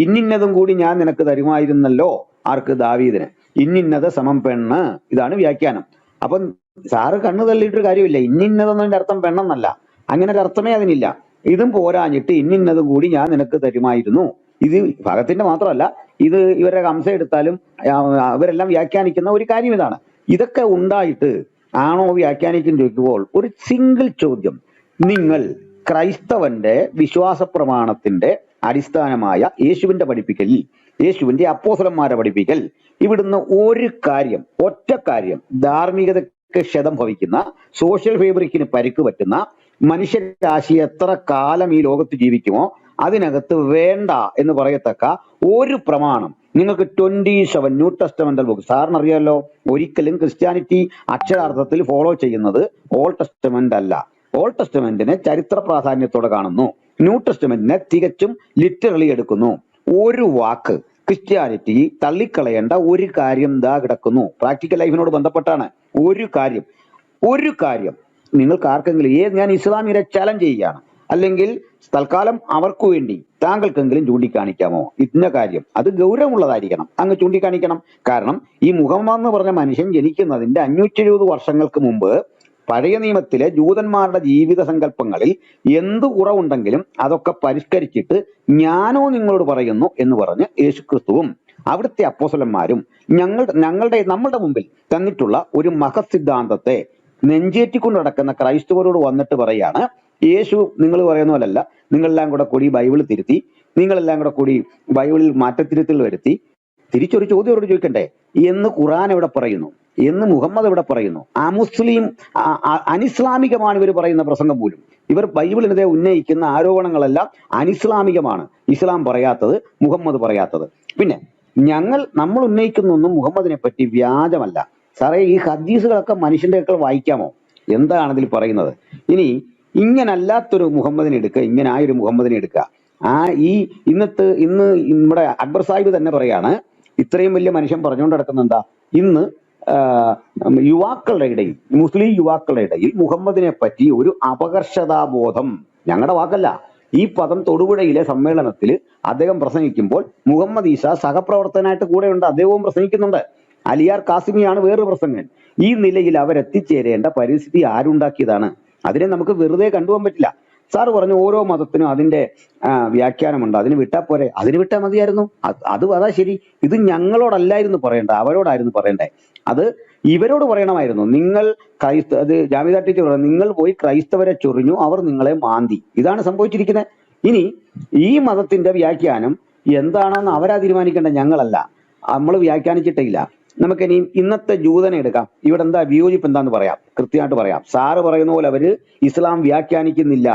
ഇന്നിന്നതും കൂടി ഞാൻ നിനക്ക് തരുമായിരുന്നല്ലോ. ആർക്ക്? ദാവീദിന്. ഇന്നിന്നത് സമം പെണ്ണ്, ഇതാണ് വ്യാഖ്യാനം. അപ്പം സാറ് കണ്ണു തള്ളിയിട്ടൊരു കാര്യമില്ല. ഇന്നിന്നതെന്നതിന്റെ അർത്ഥം പെണ്ണെന്നല്ല, അങ്ങനെ ഒരു അർത്ഥമേ അതിനില്ല. ഇതും പോരാഞ്ഞിട്ട് ഇന്നിന്നതും കൂടി ഞാൻ നിനക്ക് തരുമായിരുന്നു. ഇത് ഭഗത്തിന്റെ മാത്രമല്ല, ഇത് ഇവരുടെ കംസ എടുത്താലും അവരെല്ലാം വ്യാഖ്യാനിക്കുന്ന ഒരു കാര്യം ഇതാണ്. ഇതൊക്കെ ഉണ്ടായിട്ട് ആണോ വ്യാഖ്യാനിക്കും ചോദിക്കുമ്പോൾ ഒരു സിംഗിൾ ചോദ്യം: നിങ്ങൾ ക്രൈസ്തവന്റെ വിശ്വാസ പ്രമാണത്തിന്റെ അടിസ്ഥാനമായ യേശുവിന്റെ പഠിപ്പിക്കൽ, യേശുവിന്റെ അപ്പോസ്തലന്മാരെ പഠിപ്പിക്കൽ, ഇവിടുന്ന് ഒരു കാര്യം, ഒറ്റ കാര്യം, ധാർമ്മികതയ്ക്ക് ക്ഷതം ഭവിക്കുന്ന, സോഷ്യൽ ഫേബ്രിക്കിന് പരിക്ക് പറ്റുന്ന, മനുഷ്യരാശി എത്ര കാലം ഈ ലോകത്ത് ജീവിക്കുമോ അതിനകത്ത് വേണ്ട എന്ന് പറയത്തക്ക ഒരു പ്രമാണം നിങ്ങൾക്ക് 27 ന്യൂ ടെസ്റ്റമെന്റൽ ബുക്ക്. സാറിന് അറിയാമല്ലോ, ഒരിക്കലും ക്രിസ്ത്യാനിറ്റി അക്ഷരാർത്ഥത്തിൽ ഫോളോ ചെയ്യുന്നത് ഓൾഡ് ടെസ്റ്റമെന്റ് അല്ല. ഓൾഡ് ടെസ്റ്റമെന്റിനെ ചരിത്ര പ്രാധാന്യത്തോടെ കാണുന്നു, ന്യൂ ടെസ്റ്റമെന്റിനെ തികച്ചും ലിറ്ററലി എടുക്കുന്നു. ഒരു വാക്ക് ക്രിസ്ത്യാനിറ്റി തള്ളിക്കളയേണ്ട ഒരു കാര്യം ദാ കിടക്കുന്നു. പ്രാക്ടിക്കൽ ലൈഫിനോട് ബന്ധപ്പെട്ടാണ്. ഒരു കാര്യം നിങ്ങൾക്ക് ആർക്കെങ്കിലും ഞാൻ ഇസ്ലാമിനെ ചലഞ്ച് ചെയ്യുകയാണ്, അല്ലെങ്കിൽ തൽക്കാലം അവർക്ക് വേണ്ടി താങ്കൾക്കെങ്കിലും ചൂണ്ടിക്കാണിക്കാമോ ഇന്ന കാര്യം? അത് ഗൗരവമുള്ളതായിരിക്കണം, അങ്ങ് ചൂണ്ടിക്കാണിക്കണം. കാരണം ഈ മുഹമ്മദ് എന്ന് പറഞ്ഞ മനുഷ്യൻ ജനിക്കുന്നതിന്റെ 570 വർഷങ്ങൾക്ക് മുമ്പ് പഴയ നിയമത്തിലെ ജൂതന്മാരുടെ ജീവിത സങ്കല്പങ്ങളിൽ എന്ത് കുറവുണ്ടെങ്കിലും അതൊക്കെ പരിഷ്കരിച്ചിട്ട് ഞാനോ നിങ്ങളോട് പറയുന്നു എന്ന് പറഞ്ഞ് യേശുക്രിസ്തുവും അവിടുത്തെ അപ്പോസ്തലന്മാരും നമ്മളുടെ മുമ്പിൽ തന്നിട്ടുള്ള ഒരു മഹത് സിദ്ധാന്തത്തെ നെഞ്ചേറ്റിക്കൊണ്ട് നടക്കുന്ന ക്രൈസ്തവരോട് വന്നിട്ട് പറയാണ്, യേശു നിങ്ങൾ പറയുന്ന പോലല്ല, നിങ്ങളെല്ലാം കൂടി ബൈബിൾ തിരുത്തി, നിങ്ങളെല്ലാം കൂടി ബൈബിളിൽ മാറ്റത്തിരുത്തൽ വരുത്തി. തിരിച്ചൊരു ചോദ്യം അവരോട് ചോദിക്കണ്ടേ? എന്ന് ഖുർആൻ എവിടെ പറയുന്നു? എന്ന് മുഹമ്മദ് എവിടെ പറയുന്നു? അനിസ്ലാമികമാണ് ഇവർ പറയുന്ന പ്രസംഗം പോലും. ഇവർ ബൈബിളിനെതിരെ ഉന്നയിക്കുന്ന ആരോപണങ്ങളെല്ലാം അനിസ്ലാമികമാണ്. ഇസ്ലാം പറയാത്തത്, മുഹമ്മദ് പറയാത്തത്. പിന്നെ നമ്മൾ ഉന്നയിക്കുന്നൊന്നും മുഹമ്മദിനെ പറ്റി വ്യാജമല്ല. സാറേ, ഈ ഹദീസുകളൊക്കെ മനുഷ്യന്റെ വായിക്കാമോ? എന്താണ് ഇതിൽ പറയുന്നത്? ഇനി ഇങ്ങനല്ലാത്തൊരു മുഹമ്മദിനെ എടുക്കുക, ഇങ്ങനായൊരു മുഹമ്മദിനെ എടുക്കുക. ഇന്ന് നമ്മുടെ അക്ബർ സാഹിബ് തന്നെ പറയാണ്, ഇത്രയും വലിയ മനുഷ്യൻ പറഞ്ഞുകൊണ്ട് നടക്കുന്ന എന്താ? ഇന്ന് യുവാക്കളുടെ ഇടയിൽ, മുസ്ലിം യുവാക്കളുടെ ഇടയിൽ മുഹമ്മദിനെ പറ്റി ഒരു അപകർഷതാബോധം, ഞങ്ങളുടെ വാക്കല്ല, ഈ പദം തൊടുപുഴയിലെ സമ്മേളനത്തിൽ അദ്ദേഹം പ്രസംഗിക്കുമ്പോൾ മുഹമ്മദ് ഈസ സഹപ്രവർത്തകനായിട്ട് കൂടെയുണ്ട്, അദ്ദേഹവും പ്രസംഗിക്കുന്നുണ്ട്. അലിയാർ കാസിമിയാണ് വേറൊരു പ്രസംഗൻ. ഈ നിലയിൽ അവരെത്തിച്ചേരേണ്ട പരിസ്ഥിതി ആരുണ്ടാക്കിയതാണ്? അതിനെ നമുക്ക് വെറുതെ കണ്ടുപോകാൻ പറ്റില്ല. സാറ് പറഞ്ഞു ഓരോ മതത്തിനും അതിന്റെ വ്യാഖ്യാനമുണ്ട്, അതിന് വിട്ടാൽ പോരെ. അതിന് വിട്ടാൽ മതിയായിരുന്നു. അതാ ശരി. ഇത് ഞങ്ങളോടല്ലായിരുന്നു പറയേണ്ട, അവരോടായിരുന്നു പറയണ്ടേ. അത് ഇവരോട് പറയണമായിരുന്നു. നിങ്ങൾ അത് ജാമിദ ടീച്ചർ പറഞ്ഞു, നിങ്ങൾ പോയി ക്രൈസ്തവരെ ചൊറിഞ്ഞു, അവർ നിങ്ങളെ മാന്തി. ഇതാണ് സംഭവിച്ചിരിക്കുന്നത്. ഇനി ഈ മതത്തിന്റെ വ്യാഖ്യാനം എന്താണെന്ന് അവരാ തീരുമാനിക്കേണ്ട, ഞങ്ങളല്ല. നമ്മൾ വ്യാഖ്യാനിച്ചിട്ടില്ല. നമുക്കിനി ഇന്നത്തെ ജൂതനെ എടുക്കാം. ഇവിടെ എന്താ വിയോജിപ്പ് എന്താന്ന് പറയാം, കൃത്യമായിട്ട് പറയാം. സാറ് പറയുന്ന പോലെ അവര് ഇസ്ലാം വ്യാഖ്യാനിക്കുന്നില്ല.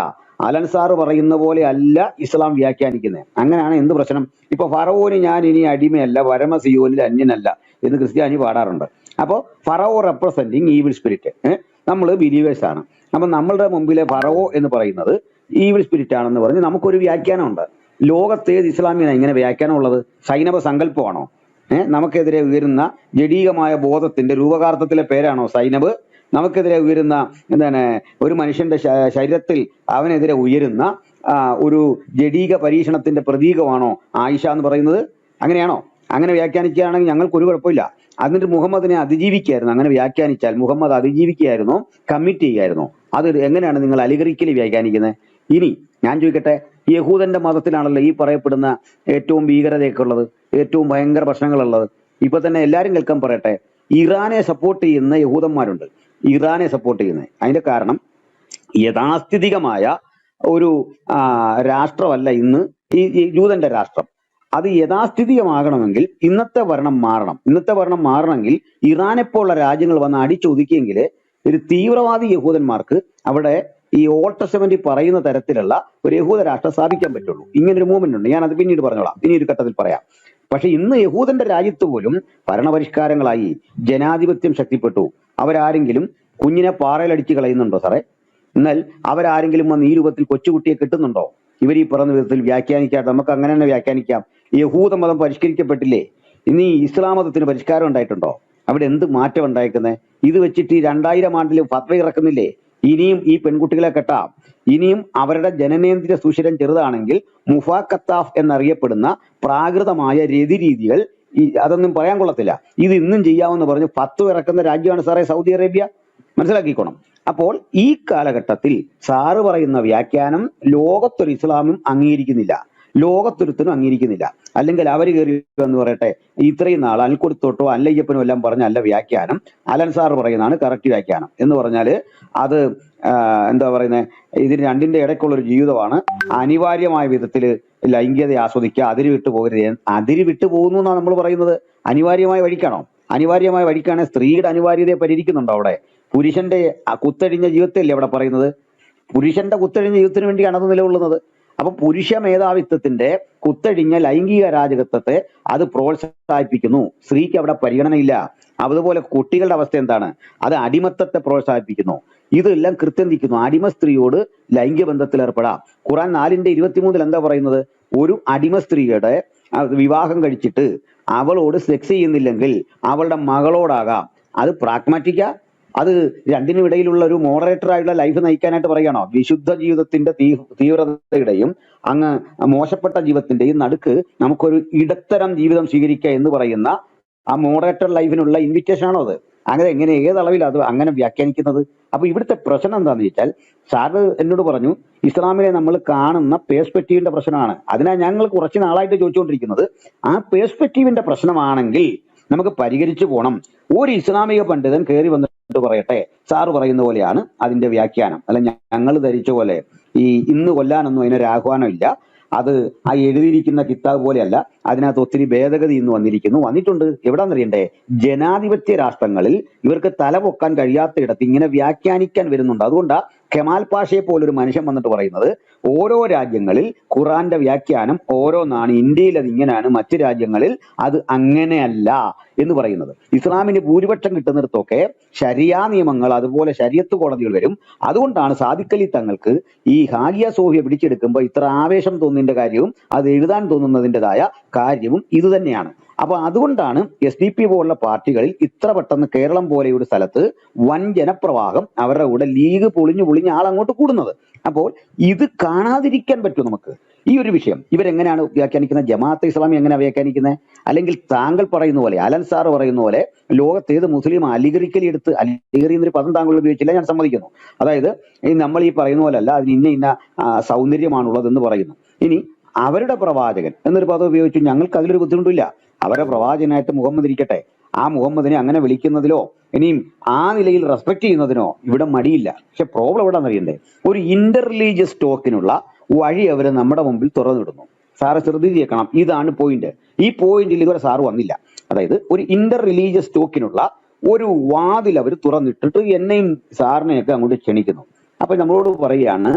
അലൻ സാറ് പറയുന്ന പോലെ അല്ല ഇസ്ലാം വ്യാഖ്യാനിക്കുന്നത്. അങ്ങനെയാണ് എന്ത് പ്രശ്നം? ഇപ്പൊ ഫറവോന് ഞാൻ ഇനി അടിമയല്ല, വരമസിയോനിൽ അന്യനല്ല എന്ന് ക്രിസ്ത്യാനി പാടാറുണ്ട്. അപ്പോൾ ഫറവോ റെപ്രസെന്റിങ് ഈവിൾ സ്പിരിറ്റ്. നമ്മൾ ബിലീവേഴ്സ് ആണ്. അപ്പൊ നമ്മളുടെ മുമ്പിലെ ഫറവോ എന്ന് പറയുന്നത് ഈവിൾ സ്പിരിറ്റ് ആണെന്ന് പറഞ്ഞ് നമുക്കൊരു വ്യാഖ്യാനമുണ്ട്. ലോകത്തേത് ഇസ്ലാമിയാണ് ഇങ്ങനെ വ്യാഖ്യാനം ഉള്ളത്? സൈനവ സങ്കല്പമാണോ? നമുക്കെതിരെ ഉയരുന്ന ജഡീകമായ ബോധത്തിന്റെ രൂപകാർത്ഥത്തിലെ പേരാണോ സൈനബ്? നമുക്കെതിരെ ഉയരുന്ന എന്താണ് ഒരു മനുഷ്യന്റെ ശരീരത്തിൽ അവനെതിരെ ഉയരുന്ന ഒരു ജഡീക പരീക്ഷണത്തിന്റെ പ്രതീകമാണോ ആയിഷ എന്ന് പറയുന്നത്? അങ്ങനെയാണോ? അങ്ങനെ വ്യാഖ്യാനിക്കുകയാണെങ്കിൽ ഞങ്ങൾക്കൊരു കുഴപ്പമില്ല. എന്നിട്ട് മുഹമ്മദിനെ അതിജീവിക്കുകയായിരുന്നു. അങ്ങനെ വ്യാഖ്യാനിച്ചാൽ മുഹമ്മദ് അതിജീവിക്കുകയായിരുന്നോ, കമ്മിറ്റ് ചെയ്യുകയായിരുന്നോ? അത് എങ്ങനെയാണ് നിങ്ങൾ അലിഗറിക്കലി വ്യാഖ്യാനിക്കുന്നത്? ഇനി ഞാൻ ചോദിക്കട്ടെ, യഹൂദന്റെ മതത്തിലാണല്ലോ ഈ പറയപ്പെടുന്ന ഏറ്റവും ഭീകരതയൊക്കെ ഉള്ളത്, ഏറ്റവും ഭയങ്കര പ്രശ്നങ്ങളുള്ളത്. ഇപ്പൊ തന്നെ എല്ലാവരും കേൾക്കാൻ പറയട്ടെ, ഇറാനെ സപ്പോർട്ട് ചെയ്യുന്ന യഹൂദന്മാരുണ്ട്. ഇറാനെ സപ്പോർട്ട് ചെയ്യുന്നത് അതിന്റെ കാരണം യഥാസ്ഥിതികമായ ഒരു രാഷ്ട്രമല്ല ഇന്ന് ഈ ജൂതന്റെ രാഷ്ട്രം. അത് യഥാസ്ഥിതികമാകണമെങ്കിൽ ഇന്നത്തെ ഭരണം മാറണം. ഇന്നത്തെ ഭരണം മാറണമെങ്കിൽ ഇറാനെ പോലുള്ള രാജ്യങ്ങൾ വന്ന് അടിച്ചൊതുക്കിയെങ്കിൽ ഒരു തീവ്രവാദി യഹൂദന്മാർക്ക് അവിടെ ഈ ഓൾഡ് ടെസ്റ്റമെന്റിൽ പറയുന്ന തരത്തിലുള്ള ഒരു യഹൂദ രാഷ്ട്രം സ്ഥാപിക്കാൻ പറ്റുള്ളൂ. ഇങ്ങനൊരു മൂവ്മെന്റ് ഉണ്ട്. ഞാൻ അത് പിന്നീട് പറഞ്ഞോളാം, ഇനി ഒരു ഘട്ടത്തിൽ പറയാം. പക്ഷെ ഇന്ന് യഹൂദന്റെ രാജ്യത്ത് പോലും ഭരണപരിഷ്കാരങ്ങളായി, ജനാധിപത്യം ശക്തിപ്പെട്ടു. അവരാരെങ്കിലും കുഞ്ഞിനെ പാറയിലടിച്ച് കളയുന്നുണ്ടോ സാറേ? എന്നാൽ അവരാരെങ്കിലും വന്ന് ഈ രൂപത്തിൽ കൊച്ചുകുട്ടിയെ കിട്ടുന്നുണ്ടോ? ഇവർ ഈ പറഞ്ഞ വിധത്തിൽ വ്യാഖ്യാനിക്കാതെ നമുക്ക് അങ്ങനെ തന്നെ വ്യാഖ്യാനിക്കാം. യഹൂദ മതം പരിഷ്കരിക്കപ്പെട്ടില്ലേ? ഇനി ഇസ്ലാം മതത്തിന് പരിഷ്കാരം ഉണ്ടായിട്ടുണ്ടോ? അവിടെ എന്ത് മാറ്റം ഉണ്ടായിരിക്കുന്നത്? ഇത് വെച്ചിട്ട് ഈ 2000 ആണ്ടിലും ഫത്വ ഇറക്കുന്നില്ലേ? ഇനിയും ഈ പെൺകുട്ടികളെ കെട്ടാം. ഇനിയും അവരുടെ ജനനേന്ദ്രിയ സുഷിരം ചെറുതാണെങ്കിൽ മുഫാഖത്താഫ് എന്നറിയപ്പെടുന്ന പ്രാകൃതമായ രതിരീതികൾ അതൊന്നും പറയാൻ കൊള്ളത്തില്ല. ഇത് ഇന്നും ചെയ്യാമെന്ന് പറഞ്ഞ് ഫത്വ ഇറക്കുന്ന രാജ്യമാണ് സാറേ സൗദി അറേബ്യ. മനസ്സിലാക്കിക്കോണം. അപ്പോൾ ഈ കാലഘട്ടത്തിൽ സാറ് പറയുന്ന വ്യാഖ്യാനം ലോകത്തൊരു ഇസ്ലാമും അംഗീകരിക്കുന്നില്ല, ലോകത്തൊരുത്തനും അംഗീകരിക്കുന്നില്ല. അല്ലെങ്കിൽ അവർ കയറി എന്ന് പറയട്ടെ, ഇത്രയും നാൾ അൽക്കൊടുത്തോട്ടോ അല്ലയ്യപ്പനോ എല്ലാം പറഞ്ഞല്ല വ്യാഖ്യാനം, അലൻ സാറ് പറയുന്നതാണ് കറക്റ്റ് വ്യാഖ്യാനം എന്ന് പറഞ്ഞാൽ അത് എന്താ പറയുന്നത്, ഇതിന് രണ്ടിന്റെ ഇടയ്ക്കുള്ളൊരു ജീവിതമാണ്. അനിവാര്യമായ വിധത്തിൽ ലൈംഗികത ആസ്വദിക്കുക, അതിര് വിട്ടു പോകരുത്. അതിര് വിട്ടു പോകുന്നു എന്നാണ് നമ്മൾ പറയുന്നത്. അനിവാര്യമായ വഴിക്കാണോ? അനിവാര്യമായ വഴിക്കാണെങ്കിൽ സ്ത്രീയുടെ അനിവാര്യതയെ പരിഹരിക്കുന്നുണ്ടോ അവിടെ? പുരുഷന്റെ കുത്തഴിഞ്ഞ ജീവിതത്തിലല്ലേ അവിടെ പറയുന്നത്? പുരുഷന്റെ കുത്തഴിഞ്ഞ ജീവിതത്തിന് വേണ്ടിയാണ് അത് നിലകൊള്ളുന്നത്. അപ്പൊ പുരുഷ മേധാവിത്വത്തിന്റെ കുത്തഴിഞ്ഞ ലൈംഗിക അരാജകത്വത്തെ അത് പ്രോത്സാഹിപ്പിക്കുന്നു. സ്ത്രീക്ക് അവിടെ പരിഗണനയില്ല. അതുപോലെ കുട്ടികളുടെ അവസ്ഥ എന്താണ്? അത് അടിമത്തത്തെ പ്രോത്സാഹിപ്പിക്കുന്നു. ഇതെല്ലാം കൃത്യം നിൽക്കുന്നു. അടിമ സ്ത്രീയോട് ലൈംഗിക ബന്ധത്തിൽ ഏർപ്പെടാം. ഖുറാൻ 4:23 എന്താ പറയുന്നത്? ഒരു അടിമ സ്ത്രീയുടെ വിവാഹം കഴിച്ചിട്ട് അവളോട് സെക്സ് ചെയ്യുന്നില്ലെങ്കിൽ അവളുടെ മകളോടാകാം. അത് പ്രാഗ്മാറ്റിക്ക? അത് രണ്ടിനും ഇടയിലുള്ള ഒരു മോഡറേറ്റർ ആയിട്ടുള്ള ലൈഫ് നയിക്കാനായിട്ട് പറയുകയാണോ? വിശുദ്ധ ജീവിതത്തിന്റെ തീവ്രതയുടെയും അങ്ങ് മോശപ്പെട്ട ജീവിതത്തിന്റെയും നടുക്ക് നമുക്കൊരു ഇടത്തരം ജീവിതം സ്വീകരിക്കുക എന്ന് പറയുന്ന ആ മോഡറേറ്റർ ലൈഫിനുള്ള ഇൻവിറ്റേഷൻ ആണോ അത്? അങ്ങനെ എങ്ങനെ ഏതളവിൽ അത് അങ്ങനെ വ്യാഖ്യാനിക്കുന്നത്? അപ്പൊ ഇവിടുത്തെ പ്രശ്നം എന്താണെന്ന് വെച്ചാൽ, സാറ് എന്നോട് പറഞ്ഞു ഇസ്ലാമിനെ നമ്മൾ കാണുന്ന പേഴ്സ്പെക്റ്റീവിന്റെ പ്രശ്നമാണ്. അതിനാ ഞങ്ങൾ കുറച്ച് നാളായിട്ട് ചോദിച്ചുകൊണ്ടിരിക്കുന്നത്. ആ പേഴ്സ്പെക്റ്റീവിന്റെ പ്രശ്നമാണെങ്കിൽ നമുക്ക് പരിഹരിച്ചു പോകണം. ഒരു ഇസ്ലാമിക പണ്ഡിതൻ കയറി വന്നിട്ട് പറയട്ടെ സാറ് പറയുന്ന പോലെയാണ് അതിന്റെ വ്യാഖ്യാനം, അല്ല ഞങ്ങൾ ധരിച്ച പോലെ ഈ ഇന്ന് കൊല്ലാനൊന്നും അതിനൊരു ആഹ്വാനം ഇല്ല, അത് ആ എഴുതിയിരിക്കുന്ന കിതാബ് പോലെയല്ല, അതിനകത്ത് ഒത്തിരി ഭേദഗതി ഇന്ന് വന്നിട്ടുണ്ട്. എവിടാന്നറിയണ്ടേ? ജനാധിപത്യ രാഷ്ട്രങ്ങളിൽ ഇവർക്ക് തല പൊക്കാൻ കഴിയാത്തയിടത്ത് ഇങ്ങനെ വ്യാഖ്യാനിക്കാൻ വരുന്നുണ്ട്. അതുകൊണ്ടാ കെമാൽ പാഷയെ പോലൊരു മനുഷ്യൻ വന്നിട്ട് പറയുന്നത് ഓരോ രാജ്യങ്ങളിൽ ഖുറാന്റെ വ്യാഖ്യാനം ഓരോന്നാണ്. ഇന്ത്യയിൽ അത് ഇങ്ങനെയാണ്, മറ്റു രാജ്യങ്ങളിൽ അത് അങ്ങനെയല്ല എന്ന് പറയുന്നത്. ഇസ്ലാമിന് ഭൂരിപക്ഷം കിട്ടുന്നിടത്തൊക്കെ ശരിയാ നിയമങ്ങൾ, അതുപോലെ ശരീഅത്ത് കോടതികൾ വരും. അതുകൊണ്ടാണ് സാദിഖ് അലി തങ്ങൾക്ക് ഈ ഹാഗിയ സോഫിയ പിടിച്ചെടുക്കുമ്പോൾ ഇത്ര ആവേശം തോന്നുന്നതിന്റെ കാര്യവും അത് എഴുതാൻ തോന്നുന്നതിൻ്റെതായ കാര്യവും ഇത് തന്നെയാണ്. അപ്പൊ അതുകൊണ്ടാണ് SDP പോലുള്ള പാർട്ടികളിൽ ഇത്ര പെട്ടെന്ന് കേരളം പോലെ ഒരു സ്ഥലത്ത് വൻ ജനപ്രവാഹം, അവരുടെ കൂടെ ലീഗ് പൊളിഞ്ഞ് ആളങ്ങോട്ട് കൂടുന്നത്. അപ്പോൾ ഇത് കാണാതിരിക്കാൻ പറ്റും നമുക്ക്. ഈ ഒരു വിഷയം ഇവരെങ്ങനെയാണ് വ്യാഖ്യാനിക്കുന്നത്? ജമാഅത്തെ ഇസ്ലാമി എങ്ങനെയാണ് വ്യാഖ്യാനിക്കുന്നത്? അല്ലെങ്കിൽ താങ്കൾ പറയുന്ന പോലെ, അലൻ സാർ പറയുന്ന പോലെ, ലോകത്തേത് മുസ്ലിം അലിഗറിക്കലി എടുത്ത്, അലിഗറി എന്നൊരു പദം താങ്കൾ ഉപയോഗിച്ചില്ല, ഞാൻ സമ്മതിക്കുന്നു. അതായത് നമ്മൾ ഈ പറയുന്ന പോലെ അല്ല, അതിന് ഇന്ന സൗന്ദര്യമാണുള്ളതെന്ന് പറയുന്നു. ഇനി അവരുടെ പ്രവാചകൻ എന്നൊരു പദം ഉപയോഗിച്ചു, ഞങ്ങൾക്ക് അതിലൊരു ബുദ്ധിമുട്ടില്ല. അവരുടെ പ്രവാചകനായിട്ട് മുഹമ്മദ് ഇരിക്കട്ടെ, ആ മുഹമ്മദിനെ അങ്ങനെ വിളിക്കുന്നതിലോ ഇനിയും ആ നിലയിൽ റെസ്പെക്ട് ചെയ്യുന്നതിനോ ഇവിടെ മടിയില്ല. പക്ഷെ പ്രോബ്ലം എവിടെയാണെന്ന് അറിയണ്ടേ? ഒരു ഇന്റർ റിലീജിയസ് ടോക്കിനുള്ള വഴി അവർ നമ്മുടെ മുമ്പിൽ തുറന്നിടുന്നു. സാറ് ശ്രദ്ധിച്ചേക്കണം, ഇതാണ് പോയിന്റ്. ഈ പോയിന്റിൽ ഇതുവരെ സാറ് വന്നില്ല. അതായത് ഒരു ഇന്റർ റിലീജിയസ് ടോക്കിനുള്ള ഒരു വാതിൽ അവർ തുറന്നിട്ടിട്ട് എന്നെയും സാറിനെയൊക്കെ അങ്ങോട്ട് ക്ഷണിക്കുന്നു. അപ്പൊ നമ്മളോട് പറയുകയാണ്,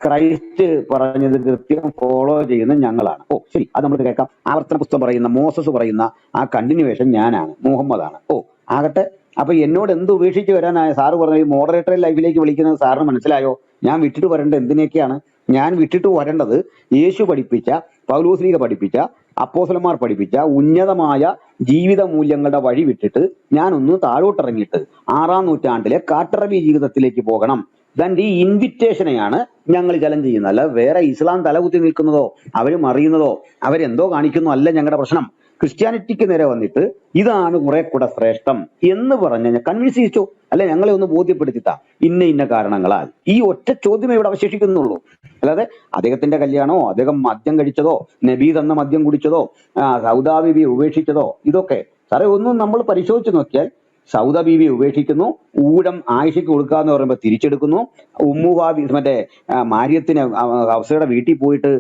ക്രൈസ്റ്റ് പറഞ്ഞത് കൃത്യം ഫോളോ ചെയ്യുന്ന ഞങ്ങളാണ്. ഓ ശരി, അത് നമുക്ക് കേൾക്കാം. ആവർത്തന പുസ്തകം പറയുന്ന, മോസസ് പറയുന്ന ആ കണ്ടിന്യൂവേഷൻ ഞാനാണ്, മുഹമ്മദാണ്. ഓ ആകട്ടെ. അപ്പൊ എന്നോട് എന്ത് ഉപേക്ഷിച്ച് വരാനായ? സാറ് പറഞ്ഞ ഈ മോഡറേറ്ററെ ലൈഫിലേക്ക് വിളിക്കുന്നത് സാറിന് മനസ്സിലായോ? ഞാൻ വിട്ടിട്ട് വരേണ്ടത് എന്തിനൊക്കെയാണ്? ഞാൻ വിട്ടിട്ട് വരേണ്ടത് യേശു പഠിപ്പിച്ച, പൗലോസ്ലീഹ പഠിപ്പിച്ച, അപ്പോസ്തലന്മാർ പഠിപ്പിച്ച ഉന്നതമായ ജീവിത മൂല്യങ്ങളുടെ വഴി വിട്ടിട്ട് ഞാനൊന്ന് താഴോട്ടിറങ്ങിയിട്ട് 6-ാം നൂറ്റാണ്ടിലെ കാട്ടറബി ജീവിതത്തിലേക്ക് പോകണം. ദാൻ ഈ ഇൻവിറ്റേഷനെയാണ് ഞങ്ങൾ ചലഞ്ച് ചെയ്യുന്നത്. അല്ല വേറെ ഇസ്ലാം തലകുത്തി നിൽക്കുന്നതോ അവര് മറിയുന്നതോ അവരെന്തോ കാണിക്കുന്നോ അല്ല ഞങ്ങളുടെ പ്രശ്നം. ക്രിസ്ത്യാനിറ്റിക്ക് നേരെ വന്നിട്ട് ഇതാണ് കുറെ കൂടെ ശ്രേഷ്ഠം എന്ന് പറഞ്ഞ് കൺവിൻസ് ചെയ്യിച്ചു. അല്ലെ ഞങ്ങളെ ഒന്ന് ബോധ്യപ്പെടുത്തിത്താ ഇന്ന കാരണങ്ങളാൽ. ഈ ഒറ്റ ചോദ്യമേ ഇവിടെ അവശേഷിക്കുന്നുള്ളൂ. അല്ലാതെ അദ്ദേഹത്തിന്റെ കല്യാണമോ, അദ്ദേഹം മദ്യം കഴിച്ചതോ, നബി തന്ന മദ്യം കുടിച്ചതോ, സൗദാ ബീവിയെ ഉപേക്ഷിച്ചതോ, ഇതൊക്കെ സാറേ ഒന്നും നമ്മൾ പരിശോധിച്ച് നോക്കിയാൽ സൗദ ബീവിയെ ഉപേക്ഷിക്കുന്നു, ഊഴം ആയിഷയ്ക്ക് കൊടുക്കാന്ന് പറയുമ്പോൾ തിരിച്ചെടുക്കുന്നു, ഉമ്മുവാബി മറ്റേ മാര്യത്തിന് ഹഫ്സയുടെ വീട്ടിൽ പോയിട്ട്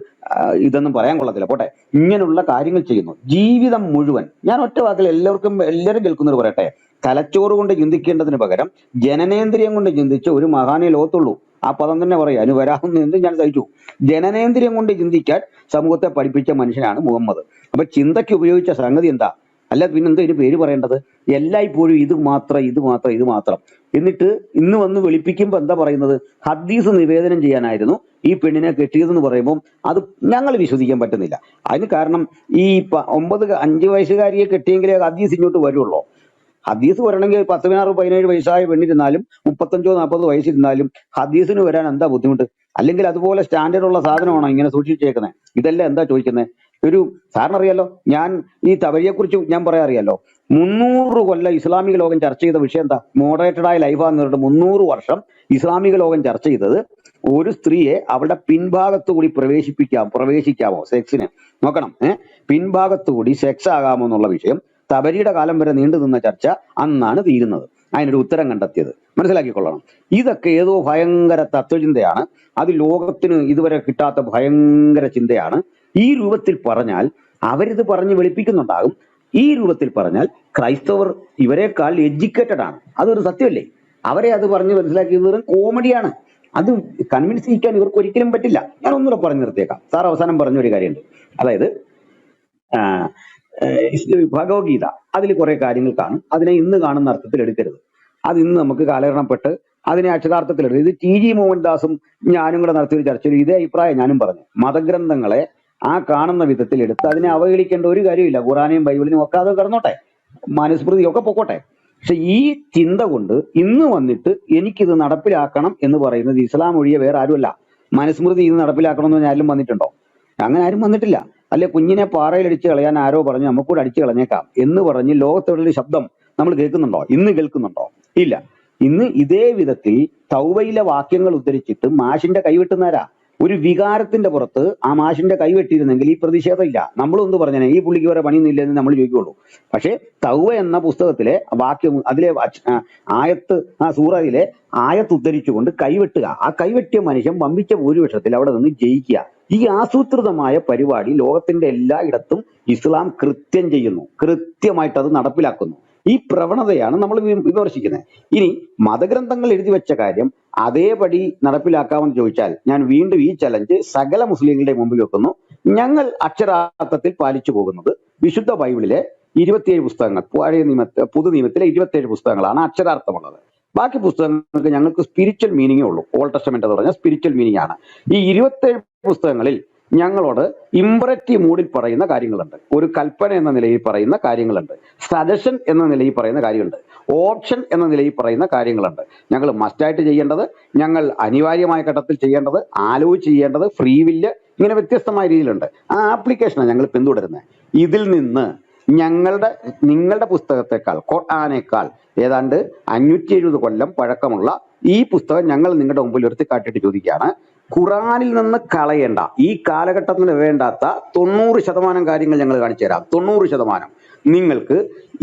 ഇതൊന്നും പറയാൻ കൊള്ളത്തില്ല, പോട്ടെ, ഇങ്ങനെയുള്ള കാര്യങ്ങൾ ചെയ്യുന്നു. ജീവിതം മുഴുവൻ, ഞാൻ ഒറ്റ വാക്കിൽ എല്ലാവരും കേൾക്കുന്നത് പറയട്ടെ, തലച്ചോറ് കൊണ്ട് ചിന്തിക്കേണ്ടതിന് പകരം ജനനേന്ദ്രിയം കൊണ്ട് ചിന്തിച്ച് ഒരു മഹാനെ ലോകത്തുള്ളൂ. ആ പദം തന്നെ പറയാം, അതിന് വരാമെന്ന് എന്തും ഞാൻ സഹിച്ചു. ജനനേന്ദ്രിയം കൊണ്ട് ചിന്തിക്കാൻ സമൂഹത്തെ പഠിപ്പിച്ച മനുഷ്യനാണ് മുഹമ്മദ്. അപ്പൊ ചിന്തയ്ക്ക് ഉപയോഗിച്ച സംഗതി എന്താ? അല്ല പിന്നെന്തോ ഇതിന് പേര് പറയേണ്ടത്? എല്ലായ്പ്പോഴും ഇത് മാത്രം. എന്നിട്ട് ഇന്ന് വന്ന് വെളുപ്പിക്കുമ്പോൾ എന്താ പറയുന്നത്? ഹദീസ് നിവേദനം ചെയ്യാനായിരുന്നു ഈ പെണ്ണിനെ കെട്ടിയതെന്ന് പറയുമ്പോൾ അത് ഞങ്ങൾ വിശ്വസിക്കാൻ പറ്റുന്നില്ല. അതിന് കാരണം ഈ 5 വയസ്സുകാരിയെ കെട്ടിയെങ്കിലേ ഹദീസ് ഇങ്ങോട്ട് വരുള്ളൂ. ഹദീസ് വരണമെങ്കിൽ 10, 16, 17 വയസ്സായ പെണ്ണിരുന്നാലും 35, 40 വയസ്സിരുന്നാലും ഹദീസിന് വരാൻ എന്താ ബുദ്ധിമുട്ട്? അല്ലെങ്കിൽ അതുപോലെ സ്റ്റാൻഡേർഡ് ഉള്ള സാധനമാണോ ഇങ്ങനെ സൂക്ഷിച്ചേക്കുന്നത്? ഇതല്ല എന്താ ചോദിക്കുന്നത്? ഒരു സാറിനറിയാലോ, ഞാൻ ഈ തവരിയെക്കുറിച്ച് ഞാൻ പറയാറിയാലോ, 300 കൊല്ലം ഇസ്ലാമിക ലോകം ചർച്ച ചെയ്ത വിഷയം എന്താ? മോഡറേറ്റഡായ ലൈഫാന്ന് പറഞ്ഞിട്ട് 300 വർഷം ഇസ്ലാമിക ലോകം ചർച്ച ചെയ്തത് ഒരു സ്ത്രീയെ അവളുടെ പിൻഭാഗത്തു കൂടി പ്രവേശിക്കാമോ സെക്സിന് നോക്കണം, പിൻഭാഗത്തു കൂടി സെക്സ് ആകാമോ എന്നുള്ള വിഷയം തബരിയുടെ കാലം വരെ നീണ്ടു നിന്ന ചർച്ച അന്നാണ് തീരുന്നത്. അതിനൊരു ഉത്തരം കണ്ടെത്തിയത് മനസ്സിലാക്കിക്കൊള്ളണം. ഇതൊക്കെ ഏതോ ഭയങ്കര തത്വചിന്തയാണ്, അത് ലോകത്തിന് ഇതുവരെ കിട്ടാത്ത ഭയങ്കര ചിന്തയാണ്. ഈ രൂപത്തിൽ പറഞ്ഞാൽ അവരിത് പറഞ്ഞ് വെളുപ്പിക്കുന്നുണ്ടാകും. ഈ രൂപത്തിൽ പറഞ്ഞാൽ ക്രൈസ്തവർ ഇവരെക്കാൾ എഡ്യൂക്കേറ്റഡ് ആണ്. അതൊരു സത്യമല്ലേ? അവരെ അത് പറഞ്ഞ് മനസ്സിലാക്കിയത് കോമഡിയാണ്. അത് കൺവിൻസ് ചെയ്യിക്കാൻ ഇവർക്ക് ഒരിക്കലും പറ്റില്ല. ഞാൻ ഒന്നുകൂടെ പറഞ്ഞു നിർത്തിയേക്കാം. സാർ അവസാനം പറഞ്ഞൊരു കാര്യമുണ്ട്. അതായത് ഭഗവത്ഗീത, അതിൽ കുറെ കാര്യങ്ങൾ കാണും. അതിനെ ഇന്ന് കാണുന്ന അർത്ഥത്തിൽ എടുക്കരുത്. അത് ഇന്ന് നമുക്ക് കാലഹരണപ്പെട്ട് അതിനെ അക്ഷരാർത്ഥത്തിൽ എടുക്കും. ഇത് TG മോഹൻദാസും ഞാനും കൂടെ നടത്തിയൊരു ചർച്ചയിൽ ഇതേ അഭിപ്രായം ഞാനും പറഞ്ഞു. മതഗ്രന്ഥങ്ങളെ ആ കാണുന്ന വിധത്തിൽ എടുത്ത് അതിനെ അവഹേളിക്കേണ്ട ഒരു കാര്യമില്ല. ഖുറാനെയും ബൈബിളിനും ഒക്കെ അത് കിടന്നോട്ടെ, മനുസ്മൃതിയൊക്കെ പൊക്കോട്ടെ. പക്ഷെ ഈ ചിന്ത കൊണ്ട് ഇന്ന് വന്നിട്ട് എനിക്കിത് നടപ്പിലാക്കണം എന്ന് പറയുന്നത് ഇസ്ലാം ഒഴിയെ വേറെ ആരുമല്ല. മനുസ്മൃതി ഇത് നടപ്പിലാക്കണം എന്ന് ആരും വന്നിട്ടുണ്ടോ? അങ്ങനെ ആരും വന്നിട്ടില്ല. അല്ലെ കുഞ്ഞിനെ പാറയിൽ അടിച്ച് കളയാൻ ആരോ പറഞ്ഞു നമുക്കൂടെ അടിച്ചു കളഞ്ഞേക്കാം എന്ന് പറഞ്ഞ് ലോകത്തോടുള്ള ശബ്ദം നമ്മൾ കേൾക്കുന്നുണ്ടോ? ഇന്ന് കേൾക്കുന്നുണ്ടോ? ഇല്ല. ഇന്ന് ഇതേ വിധത്തിൽ തൗബയിലെ വാക്യങ്ങൾ ഉദ്ധരിച്ചിട്ട് മാഷിന്റെ കൈവെട്ടുന്നവരാ. ഒരു വികാരത്തിന്റെ പുറത്ത് ആ മാഷിന്റെ കൈവെട്ടിയിരുന്നെങ്കിൽ ഈ പ്രതിഷേധം ഇല്ല. നമ്മളൊന്ന് പറഞ്ഞേ ഈ പുള്ളിക്ക് വരെ പണിയൊന്നുമില്ല എന്ന് നമ്മൾ ചോദിക്കുള്ളൂ. പക്ഷെ തൗബ എന്ന പുസ്തകത്തിലെ വാക്യം, അതിലെ ആയത്ത്, ആ സൂറയിലെ ആയത്ത് ഉദ്ധരിച്ചുകൊണ്ട് കൈവെട്ടുക, ആ കൈവെട്ടിയ മനുഷ്യൻ വമ്പിച്ച ഭൂരിപക്ഷത്തിൽ അവിടെ നിന്ന് ജയിക്കുക. ഈ ആസൂത്രിതമായ പരിപാടി ലോകത്തിന്റെ എല്ലായിടത്തും ഇസ്ലാം കൃത്യം ചെയ്യുന്നു, കൃത്യമായിട്ട് അത് നടപ്പിലാക്കുന്നു. ഈ പ്രവണതയാണ് നമ്മൾ വിമർശിക്കുന്നത്. ഇനി മതഗ്രന്ഥങ്ങൾ എഴുതി വെച്ച കാര്യം അതേപടി നടപ്പിലാക്കാമെന്ന് ചോദിച്ചാൽ ഞാൻ വീണ്ടും ഈ ചലഞ്ച് സകല മുസ്ലിങ്ങളുടെ മുമ്പിൽ വെക്കുന്നു. ഞങ്ങൾ അക്ഷരാർത്ഥത്തിൽ പാലിച്ചു പോകുന്നത് വിശുദ്ധ ബൈബിളിലെ 27 പുസ്തകങ്ങൾ, പഴയ പുതു നിയമത്തിലെ 27 പുസ്തകങ്ങളാണ് അക്ഷരാർത്ഥമുള്ളത്. ബാക്കി പുസ്തകങ്ങൾക്ക് ഞങ്ങൾക്ക് സ്പിരിച്വൽ മീനിങ്ങേ ഉള്ളൂ. ഓൾഡ് ടെസ്റ്റമെന്റ് എന്ന് പറഞ്ഞാൽ സ്പിരിച്വൽ മീനിങ് ആണ്. ഈ 27 പുസ്തകങ്ങളിൽ ഞങ്ങളോട് ഇമ്പറേറ്റീവ് മൂഡിൽ പറയുന്ന കാര്യങ്ങളുണ്ട്, ഒരു കൽപ്പന എന്ന നിലയിൽ പറയുന്ന കാര്യങ്ങളുണ്ട്, സജഷൻ എന്ന നിലയിൽ പറയുന്ന കാര്യമുണ്ട്, ഓപ്ഷൻ എന്ന നിലയിൽ പറയുന്ന കാര്യങ്ങളുണ്ട്. ഞങ്ങൾ മസ്റ്റായിട്ട് ചെയ്യേണ്ടത്, ഞങ്ങൾ അനിവാര്യമായ ഘട്ടത്തിൽ ചെയ്യേണ്ടത്, ആലോചിച്ച് ചെയ്യേണ്ടത്, ഫ്രീ വില്ല്, ഇങ്ങനെ വ്യത്യസ്തമായ രീതിയിലുണ്ട്. ആ ആപ്ലിക്കേഷനാണ് ഞങ്ങൾ പിന്തുടരുന്നത്. ഇതിൽ നിന്ന് നിങ്ങളുടെ പുസ്തകത്തെക്കാൾ, ഖുർആനേക്കാൾ ഏതാണ്ട് 570 കൊല്ലം പഴക്കമുള്ള ഈ പുസ്തകം ഞങ്ങൾ നിങ്ങളുടെ മുമ്പിൽ ഉയർത്തിക്കാട്ടിയിട്ട് ചോദിക്കുകയാണ്, ഖുറാനിൽ നിന്ന് കളയേണ്ട, ഈ കാലഘട്ടത്തിന് വേണ്ടാത്ത 90% കാര്യങ്ങൾ ഞങ്ങൾ കാണിച്ചു തരാം. 90% നിങ്ങൾക്ക്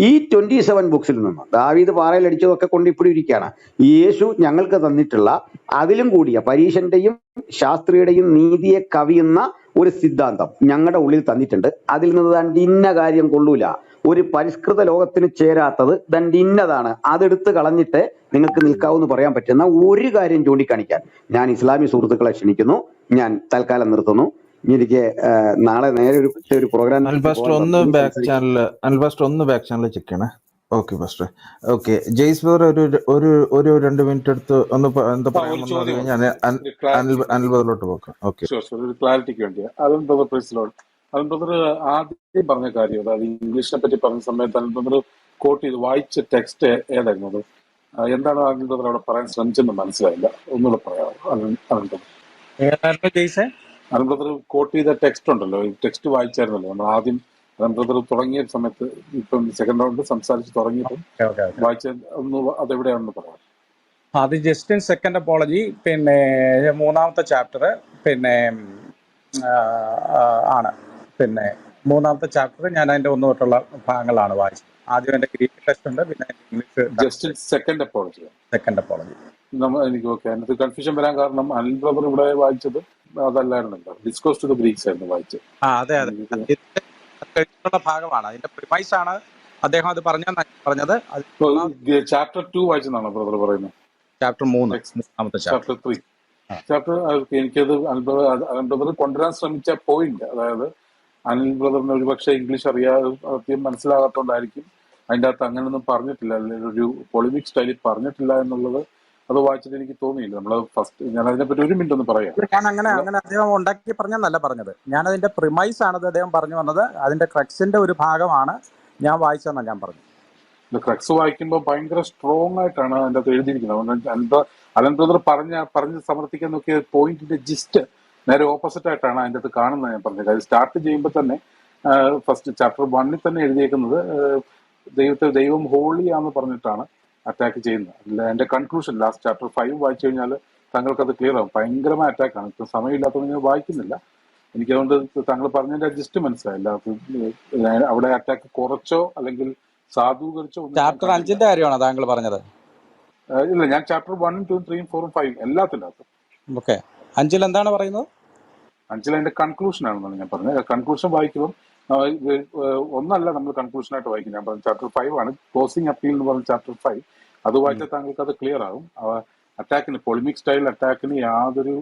ഈ 27 ബുക്സിൽ നിന്ന്, ദാവീദ് പാറയിലടിച്ചതൊക്കെ കൊണ്ട് ഇപ്പോഴും ഇരിക്കുകയാണ്, യേശു ഞങ്ങൾക്ക് തന്നിട്ടുള്ള അതിലും കൂടിയ പരീശന്റെയും ശാസ്ത്രിയുടെയും നീതിയെ കവിയുന്ന ഒരു സിദ്ധാന്തം ഞങ്ങളുടെ ഉള്ളിൽ തന്നിട്ടുണ്ട്. അതിൽ നിന്ന് ദണ്ട് ഇന്ന കാര്യം കൊള്ളൂല, ഒരു പരിഷ്കൃത ലോകത്തിന് ചേരാത്തത് ദണ്ട് ഇന്നതാണ്, അതെടുത്ത് കളഞ്ഞിട്ട് നിങ്ങൾക്ക് നിൽക്കാവെന്ന് പറയാൻ പറ്റുന്ന ഒരു കാര്യം ചൂണ്ടിക്കാണിക്കാൻ ഞാൻ ഇസ്ലാമിക സുഹൃത്തുക്കളെ ക്ഷണിക്കുന്നു. ഞാൻ തൽക്കാലം നിർത്തുന്നു. എനിക്ക് നാളെ നേരെ ഒരു പ്രോഗ്രാം. ഒന്ന് ബാക്ക് ചാനൽ ചെക്ക് ചെയ്യണേ. Okay first. Okay, Jaise brother ഒരു 2 മിനിറ്റ് എടുത്ത് ഒന്ന് എന്താ പറയാൻ അനിൽ ബ്രദറിലോട്ട് പോക്കാം. ഓക്കെ, ഒരു ക്ലാരിറ്റിക്ക് വേണ്ടിയാ. അരുൺ ബ്രദർ പ്രൈസിലോട്ട്. അരുൺ ബ്രദർ ആദ്യം പറഞ്ഞ കാര്യം, അതായത് ഇംഗ്ലീഷിനെ പറ്റി പറഞ്ഞ സമയത്ത് അരുൺ ബ്രദർ കോട്ട് ചെയ്ത് വായിച്ച ടെക്സ്റ്റ് ഏതായിരുന്നു അത്? എന്താണ് അരുൺ ബ്രദർ അവിടെ പറയാൻ ശ്രമിച്ചെന്ന് മനസ്സിലായില്ല, ഒന്നുകൂടെ പറയാമോ Arun brother? Arun brother quote ചെയ്ത ടെക്സ്റ്റ് ഉണ്ടല്ലോ, ഈ ടെക്സ്റ്റ് വായിച്ചായിരുന്നല്ലോ നമ്മൾ ആദ്യം അരുൺ ബ്രദർ തുടങ്ങിയ സമയത്ത്, ഇപ്പം സെക്കൻഡ് റൗണ്ട് സംസാരിച്ച് തുടങ്ങിയപ്പോൾ വായിച്ച ഒന്ന് അതെവിടെയാണെന്ന് പറയാം. അത് ജസ്റ്റ് ഇൻ സെക്കൻഡ് അപ്പോളജി, പിന്നെ 3-ാമത്തെ ചാപ്റ്റർ, പിന്നെ ആണ്. പിന്നെ 3-ാമത്തെ ചാപ്റ്റർ ഞാൻ അതിന്റെ 1 തൊട്ടുള്ള ഭാഗങ്ങളാണ് വായിച്ചത്. ആദ്യം എന്റെ ഗ്രീക്ക് ടെക്സ്റ്റ് ഉണ്ട്, പിന്നെ ഇംഗ്ലീഷ് ജസ്റ്റ് സെക്കൻഡ് അപ്പോളജി. എനിക്ക് ഓക്കെ, അതിനകത്ത് കൺഫ്യൂഷൻ വരാൻ കാരണം അനിൽ ബ്രദർ ഇവിടെ വായിച്ചത് അതല്ലായിരുന്നല്ലോ, ഡിസ്കോസ് ടു ദ ഗ്രീക്സ് ആയിരുന്നു വായിച്ചത്. അതെ, ഭാഗമാണ്, അതിന്റെ പ്രിമൈസ് ആണ് അദ്ദേഹം അത് പറഞ്ഞത്. ചാപ്റ്റർ 2 വായിച്ചെന്നാണോ ബ്രദർ പറയുന്നത്? Chapter 3, chapter 3 chapter. എനിക്കത് അനിൽ ബ്രദർ കൊണ്ടുവരാൻ ശ്രമിച്ച പോയിന്റ്, അതായത് അനിൽ ബ്രദറിന് ഒരുപക്ഷെ ഇംഗ്ലീഷ് അറിയാതെ മനസ്സിലാകാത്തോണ്ടായിരിക്കും അതിൻ്റെ അകത്ത് അങ്ങനെയൊന്നും പറഞ്ഞിട്ടില്ല, അല്ലെങ്കിൽ ഒരു പൊളിമിക് സ്റ്റൈലിൽ പറഞ്ഞിട്ടില്ല എന്നുള്ളത് അത് വായിച്ചിട്ട് എനിക്ക് തോന്നിയില്ല. നമ്മള് ഫസ്റ്റ് ഞാൻ അതിനെപ്പറ്റി 1 മിനിറ്റ് ഒന്ന് പറയാം. ഞാൻ അങ്ങനെ അദ്ദേഹം ഉണ്ടാക്കി പറഞ്ഞല്ല പറഞ്ഞത്, ഞാൻ അതിന്റെ പ്രിമൈസ് ആണ് അദ്ദേഹം പറഞ്ഞു വന്നത്, അതിന്റെ ക്രക്സിന്റെ ഒരു ഭാഗമാണ് ഞാൻ വായിച്ചതെന്നാണ് ഞാൻ പറഞ്ഞത്. ക്രക്സ് വായിക്കുമ്പോൾ ഭയങ്കര സ്ട്രോങ് ആയിട്ടാണ് അതിൻ്റെ അകത്ത് എഴുതിയിരിക്കുന്നത്. അലൻ ബ്രദർ പറഞ്ഞ് സമർത്ഥിക്കാൻ നോക്കിയ പോയിന്റിന്റെ ജിസ്റ്റ് നേരെ ഓപ്പോസിറ്റ് ആയിട്ടാണ് അതിൻ്റെ അകത്ത് കാണുന്നത്. ഞാൻ പറഞ്ഞത് അത് സ്റ്റാർട്ട് ചെയ്യുമ്പോൾ തന്നെ ഫസ്റ്റ് ചാപ്റ്റർ 1 തന്നെ എഴുതിയേക്കുന്നത് ദൈവം ഹോളി ആണെന്ന് പറഞ്ഞിട്ടാണ് അറ്റാക്ക് ചെയ്യുന്നത്. അല്ല, എന്റെ കൺക്ലൂഷൻ ലാസ്റ്റ് ചാപ്റ്റർ 5 വായിച്ചു കഴിഞ്ഞാൽ താങ്കൾക്ക് അത് ക്ലിയർ ആവും. ഭയങ്കരമായ അറ്റാക്കാണ്. ഇപ്പം സമയമില്ലാത്തതുകൊണ്ട് ഞാൻ വായിക്കുന്നില്ല. എനിക്കതുകൊണ്ട് താങ്കൾ പറഞ്ഞതിന്റെ ജിസ്റ്റ് മനസ്സിലായില്ല. അവിടെ അറ്റാക്ക് കുറച്ചോ അല്ലെങ്കിൽ സാധൂകരിച്ചോ. ചാപ്റ്റർ 5ന്റെ കാര്യമാണോ താങ്കൾ പറഞ്ഞത്? ഇല്ല, ഞാൻ ചാപ്റ്റർ 1, 2, 3, 4, 5 എല്ലാത്തിൻ്റെ അകത്തും. ഓക്കെ, 5 എന്താണ് പറയുന്നത്? 5 അതിന്റെ കൺക്ലൂഷൻ ആണെന്നാണ് ഞാൻ പറഞ്ഞത്. കൺക്ലൂഷൻ വായിക്കുമ്പോൾ ഒന്നല്ല നമ്മൾ കൺക്ലൂഷനായിട്ട് വായിക്കും. ഞാൻ പറഞ്ഞ ചാപ്റ്റർ 5 ആണ്, ക്ലോസിംഗ് അപ്പീൽ എന്ന് പറഞ്ഞ ചാപ്റ്റർ 5. അത് വായിച്ചാൽ താങ്കൾക്ക് അത് ക്ലിയർ ആകും. അറ്റാക്കിന്, പൊളിമിക് സ്റ്റൈൽ അറ്റാക്കിന് യാതൊരു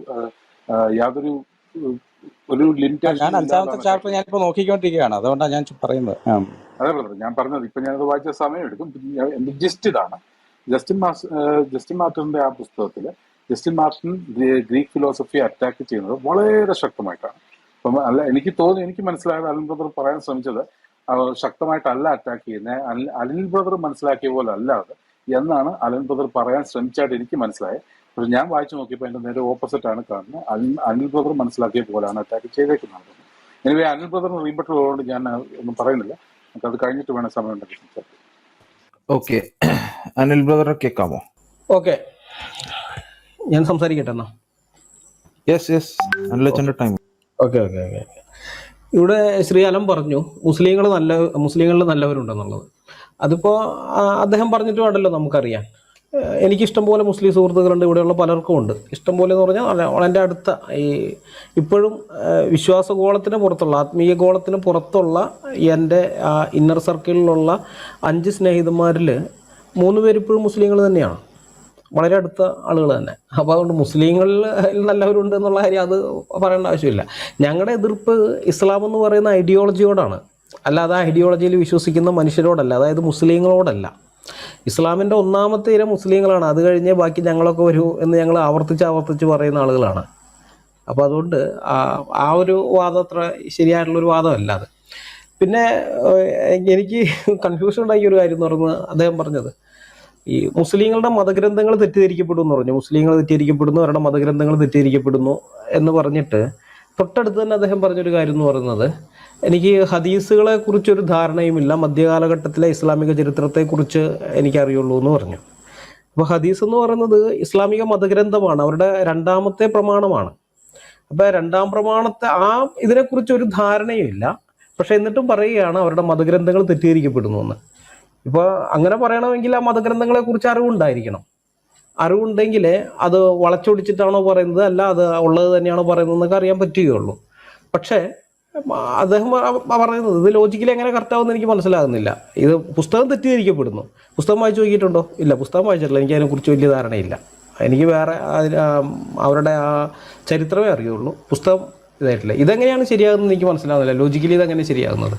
ഒരു ലിമിറ്റേഷൻ. ഞാൻ 5ാമത്തെ ചാപ്റ്റർ ഞാനിപ്പോ നോക്കിക്കൊണ്ടിരിക്കുകയാണ്, അതുകൊണ്ടാണ് ഞാൻ പറയുന്നത്. അതെ ബ്രദർ, ഞാൻ പറഞ്ഞത് ഇപ്പൊ ഞാനത് വായിച്ച സമയം എടുക്കും. എന്റെ ജിസ്റ്റ് ഇതാണ്. ജസ്റ്റിൻ മാർട്ടിന്റെ ആ പുസ്തകത്തില് Justin Martyr Greek philosophy attack ചെയ്യുന്നത് വളരെ ശക്തമായിട്ടാണ്. അപ്പം എനിക്ക് മനസ്സിലായത് അനിൽ ബ്രദർ പറയാൻ ശ്രമിച്ചത് ശക്തമായിട്ടല്ല അറ്റാക്ക് ചെയ്യുന്നത്, അനിൽ ബ്രദർ മനസ്സിലാക്കിയ പോലെ അല്ലാതെ എന്നാണ് അനിൽ ബ്രദർ പറയാൻ ശ്രമിച്ചായിട്ട് എനിക്ക് മനസ്സിലായത്. പക്ഷെ ഞാൻ വായിച്ചു നോക്കിയപ്പോൾ അതിന്റെ നേരെ ഓപ്പോസിറ്റ് ആണ് കാണുന്നത്. അനിൽ ബ്രദർ മനസ്സിലാക്കിയ പോലെയാണ് അറ്റാക്ക് ചെയ്തേക്കുന്നത്. എനിവേ അനിൽ ബ്രദറിന് റീബട്ടർ ഉള്ളതുകൊണ്ട് ഞാൻ ഒന്നും പറയുന്നില്ല. നമുക്ക് അത് കഴിഞ്ഞിട്ട് വേണം സമയം ഉണ്ടെങ്കിൽ സംസാരിക്കാം. ഓക്കെ, അനിൽ ബ്രദർ കേൾക്കാമോ? ഓക്കെ, ഞാൻ സംസാരിക്കട്ടെ എന്നാ. യെസ്, അനിലച്ചന്റെ ടൈം. ഓക്കെ. ഇവിടെ ശ്രീ അലം പറഞ്ഞു മുസ്ലിങ്ങളിൽ നല്ലവരുണ്ടെന്നുള്ളത്. അതിപ്പോൾ അദ്ദേഹം പറഞ്ഞിട്ട് വേണ്ടല്ലോ നമുക്കറിയാൻ. എനിക്കിഷ്ടം പോലെ മുസ്ലിം സുഹൃത്തുക്കളുണ്ട്, ഇവിടെയുള്ള പലർക്കും ഉണ്ട്. ഇഷ്ടം പോലെ എന്ന് പറഞ്ഞാൽ എൻ്റെ അടുത്ത ഇപ്പോഴും വിശ്വാസഗോളത്തിന് പുറത്തുള്ള, ആത്മീയ ഗോളത്തിന് പുറത്തുള്ള എൻ്റെ ഇന്നർ സർക്കിളിലുള്ള 5 സ്നേഹിതന്മാരിൽ 3 പേര് ഇപ്പോഴും മുസ്ലിങ്ങൾ തന്നെയാണ്, വളരെ അടുത്ത ആളുകൾ തന്നെ. അപ്പോൾ അതുകൊണ്ട് മുസ്ലിങ്ങളിൽ നല്ലവരുണ്ട് എന്നുള്ള കാര്യം അത് പറയേണ്ട ആവശ്യമില്ല. ഞങ്ങളുടെ എതിർപ്പ് ഇസ്ലാം എന്ന് പറയുന്ന ഐഡിയോളജിയോടാണ്, അല്ലാതെ ആ ഐഡിയോളജിയിൽ വിശ്വസിക്കുന്ന മനുഷ്യരോടല്ല, അതായത് മുസ്ലിങ്ങളോടല്ല. ഇസ്ലാമിൻ്റെ 1ാമത്തെ ഇര മുസ്ലിങ്ങളാണ്, അത് കഴിഞ്ഞ് ബാക്കി ഞങ്ങളൊക്കെ വരൂ എന്ന് ഞങ്ങൾ ആവർത്തിച്ച് പറയുന്ന ആളുകളാണ്. അപ്പോൾ അതുകൊണ്ട് ആ ഒരു വാദം അത്ര ശരിയായിട്ടുള്ളൊരു വാദമല്ല അത്. പിന്നെ എനിക്ക് കൺഫ്യൂഷൻ ഉണ്ടാക്കിയ ഒരു കാര്യം എന്ന് പറയുന്നത് അദ്ദേഹം പറഞ്ഞത് ഈ മുസ്ലിങ്ങളുടെ മതഗ്രന്ഥങ്ങൾ തെറ്റിദ്ധരിക്കപ്പെടും എന്ന് പറഞ്ഞു. മുസ്ലിങ്ങൾ തെറ്റിദ്ധരിക്കപ്പെടുന്നു, അവരുടെ മതഗ്രന്ഥങ്ങൾ തെറ്റിദ്ധരിക്കപ്പെടുന്നു എന്ന് പറഞ്ഞിട്ട് തൊട്ടടുത്ത് തന്നെ അദ്ദേഹം പറഞ്ഞൊരു കാര്യം എന്ന് പറയുന്നത്, എനിക്ക് ഹദീസുകളെ കുറിച്ചൊരു ധാരണയുമില്ല, മധ്യകാലഘട്ടത്തിലെ ഇസ്ലാമിക ചരിത്രത്തെക്കുറിച്ച് എനിക്കറിയുള്ളൂ എന്ന് പറഞ്ഞു. അപ്പോൾ ഹദീസ് എന്ന് പറയുന്നത് ഇസ്ലാമിക മതഗ്രന്ഥമാണ്, അവരുടെ രണ്ടാമത്തെ പ്രമാണമാണ്. അപ്പോൾ രണ്ടാം പ്രമാണത്തെ ഇതിനെക്കുറിച്ച് ഒരു ധാരണയും ഇല്ല, പക്ഷെ എന്നിട്ടും പറയുകയാണ് അവരുടെ മതഗ്രന്ഥങ്ങൾ തെറ്റിദ്ധരിക്കപ്പെടുന്നു എന്ന്. ഇപ്പോൾ അങ്ങനെ പറയണമെങ്കിൽ ആ മതഗ്രന്ഥങ്ങളെ കുറിച്ച് അറിവുണ്ടായിരിക്കണം. അറിവുണ്ടെങ്കിൽ അത് വളച്ചൊടിച്ചിട്ടാണോ പറയുന്നത്, അല്ല അത് ഉള്ളത് തന്നെയാണോ പറയുന്നത് എന്നൊക്കെ അറിയാൻ പറ്റുകയുള്ളൂ. പക്ഷേ അദ്ദേഹം പറയുന്നത് ഇത് ലോജിക്കലി എങ്ങനെ കറക്റ്റാവുമെന്ന് എനിക്ക് മനസ്സിലാകുന്നില്ല. ഇത് പുസ്തകം തെറ്റിദ്ധരിക്കപ്പെടുന്നു. പുസ്തകം വായിച്ചു നോക്കിയിട്ടുണ്ടോ? ഇല്ല, പുസ്തകം വായിച്ചിട്ടില്ല. എനിക്ക് അതിനെക്കുറിച്ച് വലിയ ധാരണയില്ല. എനിക്ക് വേറെ അവരുടെ ആ ചരിത്രമേ അറിയുള്ളൂ, പുസ്തകം ഇതായിട്ടില്ല. ഇതെങ്ങനെയാണ് ശരിയാകുന്നത് എനിക്ക് മനസ്സിലാകുന്നില്ല. ലോജിക്കലി ഇതെങ്ങനെ ശരിയാകുന്നത്?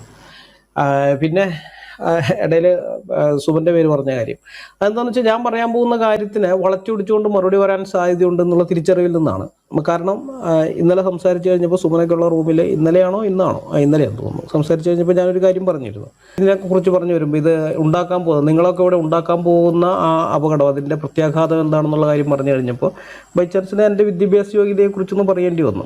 പിന്നെ ഇടയിൽ സുബൻ്റെ പേര് പറഞ്ഞ കാര്യം അതെന്താണെന്ന് വെച്ചാൽ, ഞാൻ പറയാൻ പോകുന്ന കാര്യത്തിന് വളച്ചൊടിച്ചുകൊണ്ട് മറുപടി വരാൻ സാധ്യതയുണ്ടെന്നുള്ള തിരിച്ചറിവിൽ നിന്നാണ്. കാരണം ഇന്നലെ സംസാരിച്ച് കഴിഞ്ഞപ്പോൾ സുബനൊക്കെയുള്ള റൂമിൽ, ഇന്നലെയാണോ ഇന്നാണോ ഇന്നലെയാണെന്ന് തോന്നുന്നു, സംസാരിച്ച് കഴിഞ്ഞപ്പോൾ ഞാനൊരു കാര്യം പറഞ്ഞിരുന്നു. ഇതിനെക്കുറിച്ച് പറഞ്ഞു വരുമ്പോൾ ഇത് ഉണ്ടാക്കാൻ പോകുന്നത്, നിങ്ങളൊക്കെ ഇവിടെ ഉണ്ടാക്കാൻ പോകുന്ന ആ അപകടം, അതിൻ്റെ പ്രത്യാഘാതം എന്താണെന്നുള്ള കാര്യം പറഞ്ഞു കഴിഞ്ഞപ്പോൾ ബൈ ചാൻസിന് എൻ്റെ വിദ്യാഭ്യാസ യോഗ്യതയെക്കുറിച്ചൊന്ന് പറയേണ്ടി വന്നു.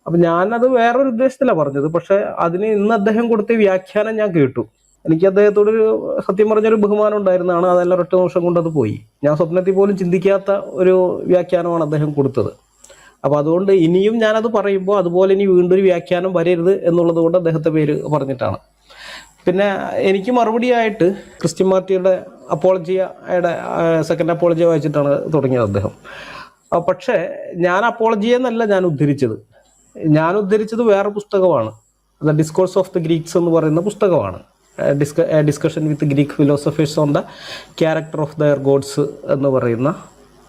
അപ്പം ഞാനത് വേറൊരു ഉദ്ദേശത്തിലാണ് പറഞ്ഞത്. പക്ഷേ അതിന് ഇന്ന് അദ്ദേഹം കൊടുത്ത വ്യാഖ്യാനം ഞാൻ കേട്ടു. എനിക്ക് അദ്ദേഹത്തോടൊരു സത്യം പറഞ്ഞൊരു ബഹുമാനം ഉണ്ടായിരുന്നതാണ്. അതെല്ലാം ഒറ്റ നിമിഷം കൊണ്ട് അത് പോയി. ഞാൻ സ്വപ്നത്തിൽ പോലും ചിന്തിക്കാത്ത ഒരു വ്യാഖ്യാനമാണ് അദ്ദേഹം കൊടുത്തത്. അപ്പോൾ അതുകൊണ്ട് ഇനിയും ഞാനത് പറയുമ്പോൾ അതുപോലെ ഇനി വീണ്ടും ഒരു വ്യാഖ്യാനം വരരുത് എന്നുള്ളത് കൊണ്ട് അദ്ദേഹത്തെ പേര് പറഞ്ഞിട്ടാണ്. പിന്നെ എനിക്ക് മറുപടിയായിട്ട് ക്രിസ്ത്യൻ മാർട്ടിയുടെ അപ്പോളജിയുടെ സെക്കൻഡ് അപ്പോളജി വായിച്ചിട്ടാണ് തുടങ്ങിയത് അദ്ദേഹം. പക്ഷേ ഞാൻ അപ്പോളജിയെന്നല്ല ഞാൻ ഉദ്ധരിച്ചത് വേറെ പുസ്തകമാണ്. The discourse of the Greeks എന്ന് പറയുന്ന പുസ്തകമാണ്. Discussion with Greek philosophers on the character of their gods എന്ന് പറയുന്ന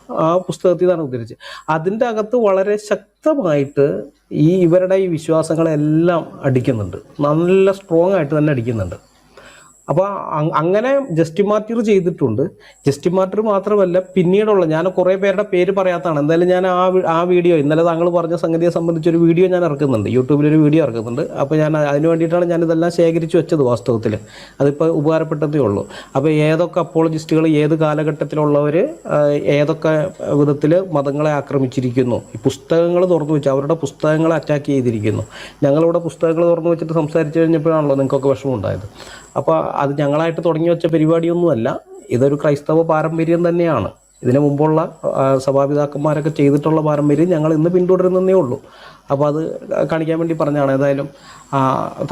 ആ പുസ്തകത്തിൽ നിന്നാണ് ഉദ്ധരിച്ചത്. അതിൻ്റെ അകത്ത് വളരെ ശക്തമായിട്ട് ഇവരുടെ ഈ വിശ്വാസങ്ങളെല്ലാം അടിക്കുന്നുണ്ട്, നല്ല സ്ട്രോങ് ആയിട്ട് തന്നെ അടിക്കുന്നുണ്ട്. അപ്പോൾ അങ്ങനെ ജസ്റ്റിൻ മാർട്ടിർ ചെയ്തിട്ടുണ്ട്. ജസ്റ്റിൻ മാർട്ടിർ മാത്രമല്ല, പിന്നീടുള്ള, ഞാൻ കുറേ പേരുടെ പേര് പറയാത്തതാണ്. എന്തായാലും ഞാൻ ആ വീഡിയോ, ഇന്നലെ താങ്കൾ പറഞ്ഞ സംഗതിയെ സംബന്ധിച്ചൊരു വീഡിയോ ഞാൻ ഇറക്കുന്നുണ്ട്, യൂട്യൂബിലൊരു വീഡിയോ ഇറക്കുന്നുണ്ട്. അപ്പോൾ ഞാൻ അതിന് വേണ്ടിയിട്ടാണ് ഞാനിതെല്ലാം ശേഖരിച്ച് വെച്ചത്. വാസ്തവത്തിൽ അതിപ്പോൾ ഉപകാരപ്പെട്ടതേ ഉള്ളൂ. അപ്പോൾ ഏതൊക്കെ അപ്പോളജിസ്റ്റുകൾ ഏത് കാലഘട്ടത്തിലുള്ളവർ ഏതൊക്കെ വിധത്തിൽ മതങ്ങളെ ആക്രമിച്ചിരിക്കുന്നു, ഈ പുസ്തകങ്ങൾ തുറന്നു വെച്ച് അവരുടെ പുസ്തകങ്ങളെ അറ്റാക്ക് ചെയ്തിരിക്കുന്നു. ഞങ്ങളിവിടെ പുസ്തകങ്ങൾ തുറന്നു വെച്ചിട്ട് സംസാരിച്ച് കഴിഞ്ഞപ്പോഴാണല്ലോ നിങ്ങൾക്കൊക്കെ വിഷമം ഉണ്ടായത്. അപ്പോൾ അത് ഞങ്ങളായിട്ട് തുടങ്ങി വെച്ച പരിപാടിയൊന്നുമല്ല, ഇതൊരു ക്രൈസ്തവ പാരമ്പര്യം തന്നെയാണ്. ഇതിനു മുമ്പുള്ള സഭാപിതാക്കന്മാരൊക്കെ ചെയ്തിട്ടുള്ള പാരമ്പര്യം ഞങ്ങൾ ഇന്ന് പിന്തുടരുന്നതേ ഉള്ളൂ. അപ്പോൾ അത് കാണിക്കാൻ വേണ്ടി പറഞ്ഞതാണ്. ഏതായാലും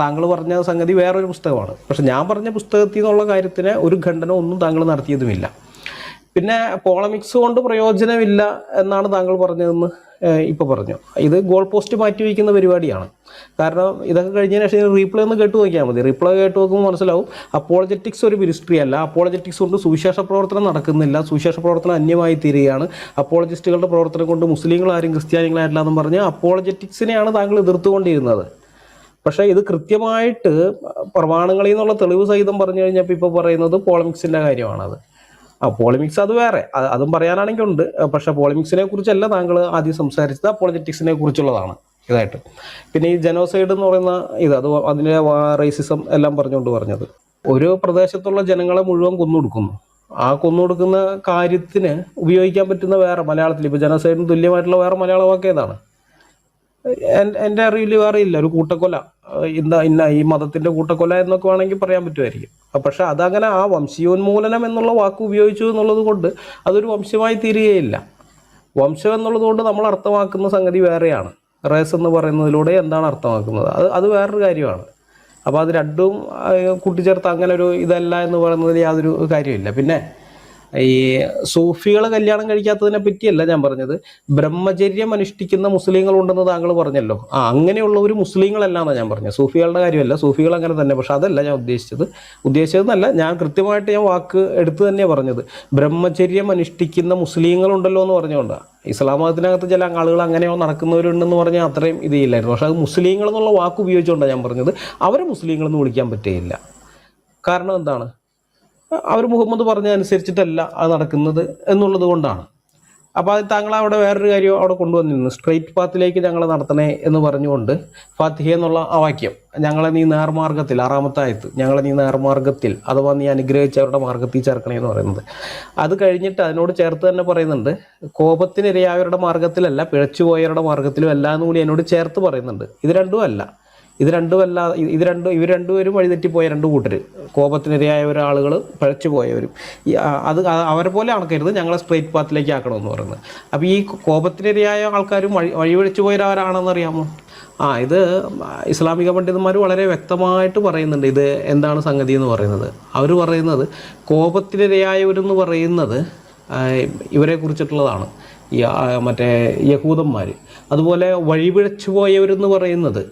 താങ്കൾ പറഞ്ഞ സംഗതി വേറൊരു പുസ്തകമാണ്. പക്ഷെ ഞാൻ പറഞ്ഞ പുസ്തകത്തിൽ നിന്നുള്ള കാര്യത്തിന് ഒരു ഖണ്ഡനം ഒന്നും താങ്കൾ നടത്തിയതുമില്ല. പിന്നെ പോളമിക്സ് കൊണ്ട് പ്രയോജനമില്ല എന്നാണ് താങ്കൾ പറഞ്ഞതെന്ന് ഇപ്പോൾ പറഞ്ഞു. ഇത് ഗോൾ പോസ്റ്റ് മാറ്റി വയ്ക്കുന്ന പരിപാടിയാണ്. കാരണം ഇതൊക്കെ കഴിഞ്ഞതിന് ശേഷം റീപ്ലേ ഒന്ന് കേട്ട് നോക്കിയാൽ മതി. റീപ്ലേ കേട്ട് നോക്കുമ്പോൾ മനസ്സിലാവും അപ്പോളജറ്റിക്സ് ഒരു മിനിസ്ട്രി അല്ല. അപ്പോളജറ്റിക്സ് കൊണ്ട് സുവിശേഷ പ്രവർത്തനം നടക്കുന്നില്ല, സുവിശേഷ പ്രവർത്തനം അന്യമായി തീരുകയാണ്. അപ്പോളജിസ്റ്റുകളുടെ പ്രവർത്തനം കൊണ്ട് മുസ്ലിങ്ങളാരും ക്രിസ്ത്യാനികളായിട്ടില്ല എന്നും പറഞ്ഞ് അപ്പോളജറ്റിക്സിനെയാണ് താങ്കൾ എതിർത്തുകൊണ്ടിരുന്നത്. പക്ഷേ ഇത് കൃത്യമായിട്ട് പ്രമാണങ്ങളിൽ നിന്നുള്ള തെളിവ് സഹിതം പറഞ്ഞു കഴിഞ്ഞപ്പോൾ ഇപ്പോൾ പറയുന്നത് പോളമിക്സിൻ്റെ കാര്യമാണത്. പോളിമിക്സ് അത് വേറെ, അതും പറയാനാണെങ്കിൽ ഉണ്ട്. പക്ഷെ പോളിമിക്സിനെ കുറിച്ചല്ല താങ്കൾ ആദ്യം സംസാരിച്ചത്, അപ്പോളജറ്റിക്സിനെ കുറിച്ചുള്ളതാണ് ഇതായിട്ട്. പിന്നെ ഈ ജനോസൈഡ് എന്ന് പറയുന്ന അതിൻ്റെ റേസിസം എല്ലാം പറഞ്ഞത് ഒരു പ്രദേശത്തുള്ള ജനങ്ങളെ മുഴുവൻ കൊന്നൊടുക്കുന്നു. ആ കൊന്നൊടുക്കുന്ന കാര്യത്തിന് ഉപയോഗിക്കാൻ പറ്റുന്ന വേറെ മലയാളത്തിൽ ഇപ്പോൾ ജനോസൈഡിന് തുല്യമായിട്ടുള്ള വേറെ മലയാള വാക്ക് ഏതാണ്? എൻ്റെ അറിവിൽ വേറെ ഇല്ല. ഒരു കൂട്ടക്കൊല, ഇന്ന ഈ മതത്തിൻ്റെ കൂട്ടക്കൊല എന്നൊക്കെ വേണമെങ്കിൽ പറയാൻ പറ്റുമായിരിക്കും. പക്ഷെ അതങ്ങനെ ആ വംശീയോന്മൂലനം എന്നുള്ള വാക്ക് ഉപയോഗിച്ചു എന്നുള്ളത് കൊണ്ട് അതൊരു വംശമായി തീരുകയില്ല. വംശം എന്നുള്ളത് കൊണ്ട് നമ്മൾ അർത്ഥമാക്കുന്ന സംഗതി വേറെയാണ്. റേസ് എന്ന് പറയുന്നതിലൂടെ എന്താണ് അർത്ഥമാക്കുന്നത് അത് വേറൊരു കാര്യമാണ്. അപ്പോൾ അത് രണ്ടും കൂട്ടിച്ചേർത്ത് അങ്ങനെ ഒരു ഇതല്ല എന്ന് പറയുന്നതിൽ യാതൊരു കാര്യമില്ല. പിന്നെ ഈ സൂഫികളെ കല്യാണം കഴിക്കാത്തതിനെ പറ്റിയല്ല ഞാൻ പറഞ്ഞത്, ബ്രഹ്മചര്യം അനുഷ്ഠിക്കുന്ന മുസ്ലിങ്ങളുണ്ടെന്ന് താങ്കൾ പറഞ്ഞല്ലോ. അങ്ങനെയുള്ളവർ മുസ്ലിങ്ങളല്ല എന്നാണ് ഞാൻ പറഞ്ഞത്, സൂഫികളുടെ കാര്യമല്ല. സൂഫികൾ അങ്ങനെ തന്നെ, പക്ഷെ അതല്ല ഞാൻ ഉദ്ദേശിച്ചതെന്നല്ല, ഞാൻ കൃത്യമായിട്ട് ഞാൻ വാക്ക് എടുത്ത് തന്നെയാണ് പറഞ്ഞത്. ബ്രഹ്മചര്യം അനുഷ്ഠിക്കുന്ന മുസ്ലിങ്ങളുണ്ടല്ലോ എന്ന് പറഞ്ഞുകൊണ്ടാണ്. ഇസ്ലാം മതത്തിനകത്ത് ചില ആളുകൾ അങ്ങനെയോ നടക്കുന്നവരുണ്ടെന്ന് പറഞ്ഞാൽ അത്രയും ഇതില്ലായിരുന്നു. പക്ഷെ അത് മുസ്ലിങ്ങൾ എന്നുള്ള വാക്ക് ഉപയോഗിച്ചുകൊണ്ടാണ് ഞാൻ പറഞ്ഞത്. അവരെ മുസ്ലിങ്ങളെന്ന് വിളിക്കാൻ പറ്റുകയില്ല. കാരണം എന്താണ്? അവർ മുഹമ്മദ് പറഞ്ഞ അനുസരിച്ചിട്ടല്ല അത് നടക്കുന്നത് എന്നുള്ളത് കൊണ്ടാണ്. അപ്പോൾ അത് താങ്കൾ അവിടെ വേറൊരു കാര്യം അവിടെ കൊണ്ടുവന്നിരുന്നു. സ്ട്രെയിറ്റ് പാത്തിലേക്ക് ഞങ്ങളെ നടത്തണേ എന്ന് പറഞ്ഞുകൊണ്ട് ഫാത്തിഹ എന്നുള്ള ആ വാക്യം, ഞങ്ങളെ നീ നേർമാർഗത്തിൽ, 6-ാമത്തെ ആയത്ത്, ഞങ്ങളെ നീ നേർമാർഗത്തിൽ അഥവാ നീ അനുഗ്രഹിച്ചവരുടെ മാർഗത്തിൽ ചേർക്കണേ എന്ന് പറയുന്നത്. അത് കഴിഞ്ഞിട്ട് അതിനോട് ചേർത്ത് തന്നെ പറയുന്നുണ്ട്, കോപത്തിനിരയായവരുടെ മാർഗത്തിലല്ല പിഴച്ചുപോയവരുടെ മാർഗത്തിലും അല്ല എന്ന് കൂടി എന്നോട് ചേർത്ത് പറയുന്നുണ്ട്. ഇത് ഇവർ രണ്ടുപേരും വഴിതെറ്റിപ്പോയ രണ്ട് കൂട്ടർ, കോപത്തിനിരയായ ഒരാളുകൾ പിഴച്ചു പോയവരും. അത് അവരെ പോലെ ആൾക്കരുത്, ഞങ്ങളെ സ്ട്രെയിറ്റ് പാത്തിലേക്ക് ആക്കണമെന്ന് പറയുന്നത്. അപ്പോൾ ഈ കോപത്തിനിരയായ ആൾക്കാരും വഴിവഴിച്ചു പോയവരാണെന്നറിയാമോ? ഇത് ഇസ്ലാമിക പണ്ഡിതന്മാർ വളരെ വ്യക്തമായിട്ട് പറയുന്നുണ്ട് ഇത് എന്താണ് സംഗതി എന്ന് പറയുന്നത്. അവർ പറയുന്നത് കോപത്തിനിരയായവരെന്ന് പറയുന്നത് ഇവരെ കുറിച്ചിട്ടുള്ളതാണ്, ഈ മറ്റേ യഹൂദന്മാർ. അതുപോലെ വഴിപിഴച്ചു പോയവരെന്ന് പറയുന്നത്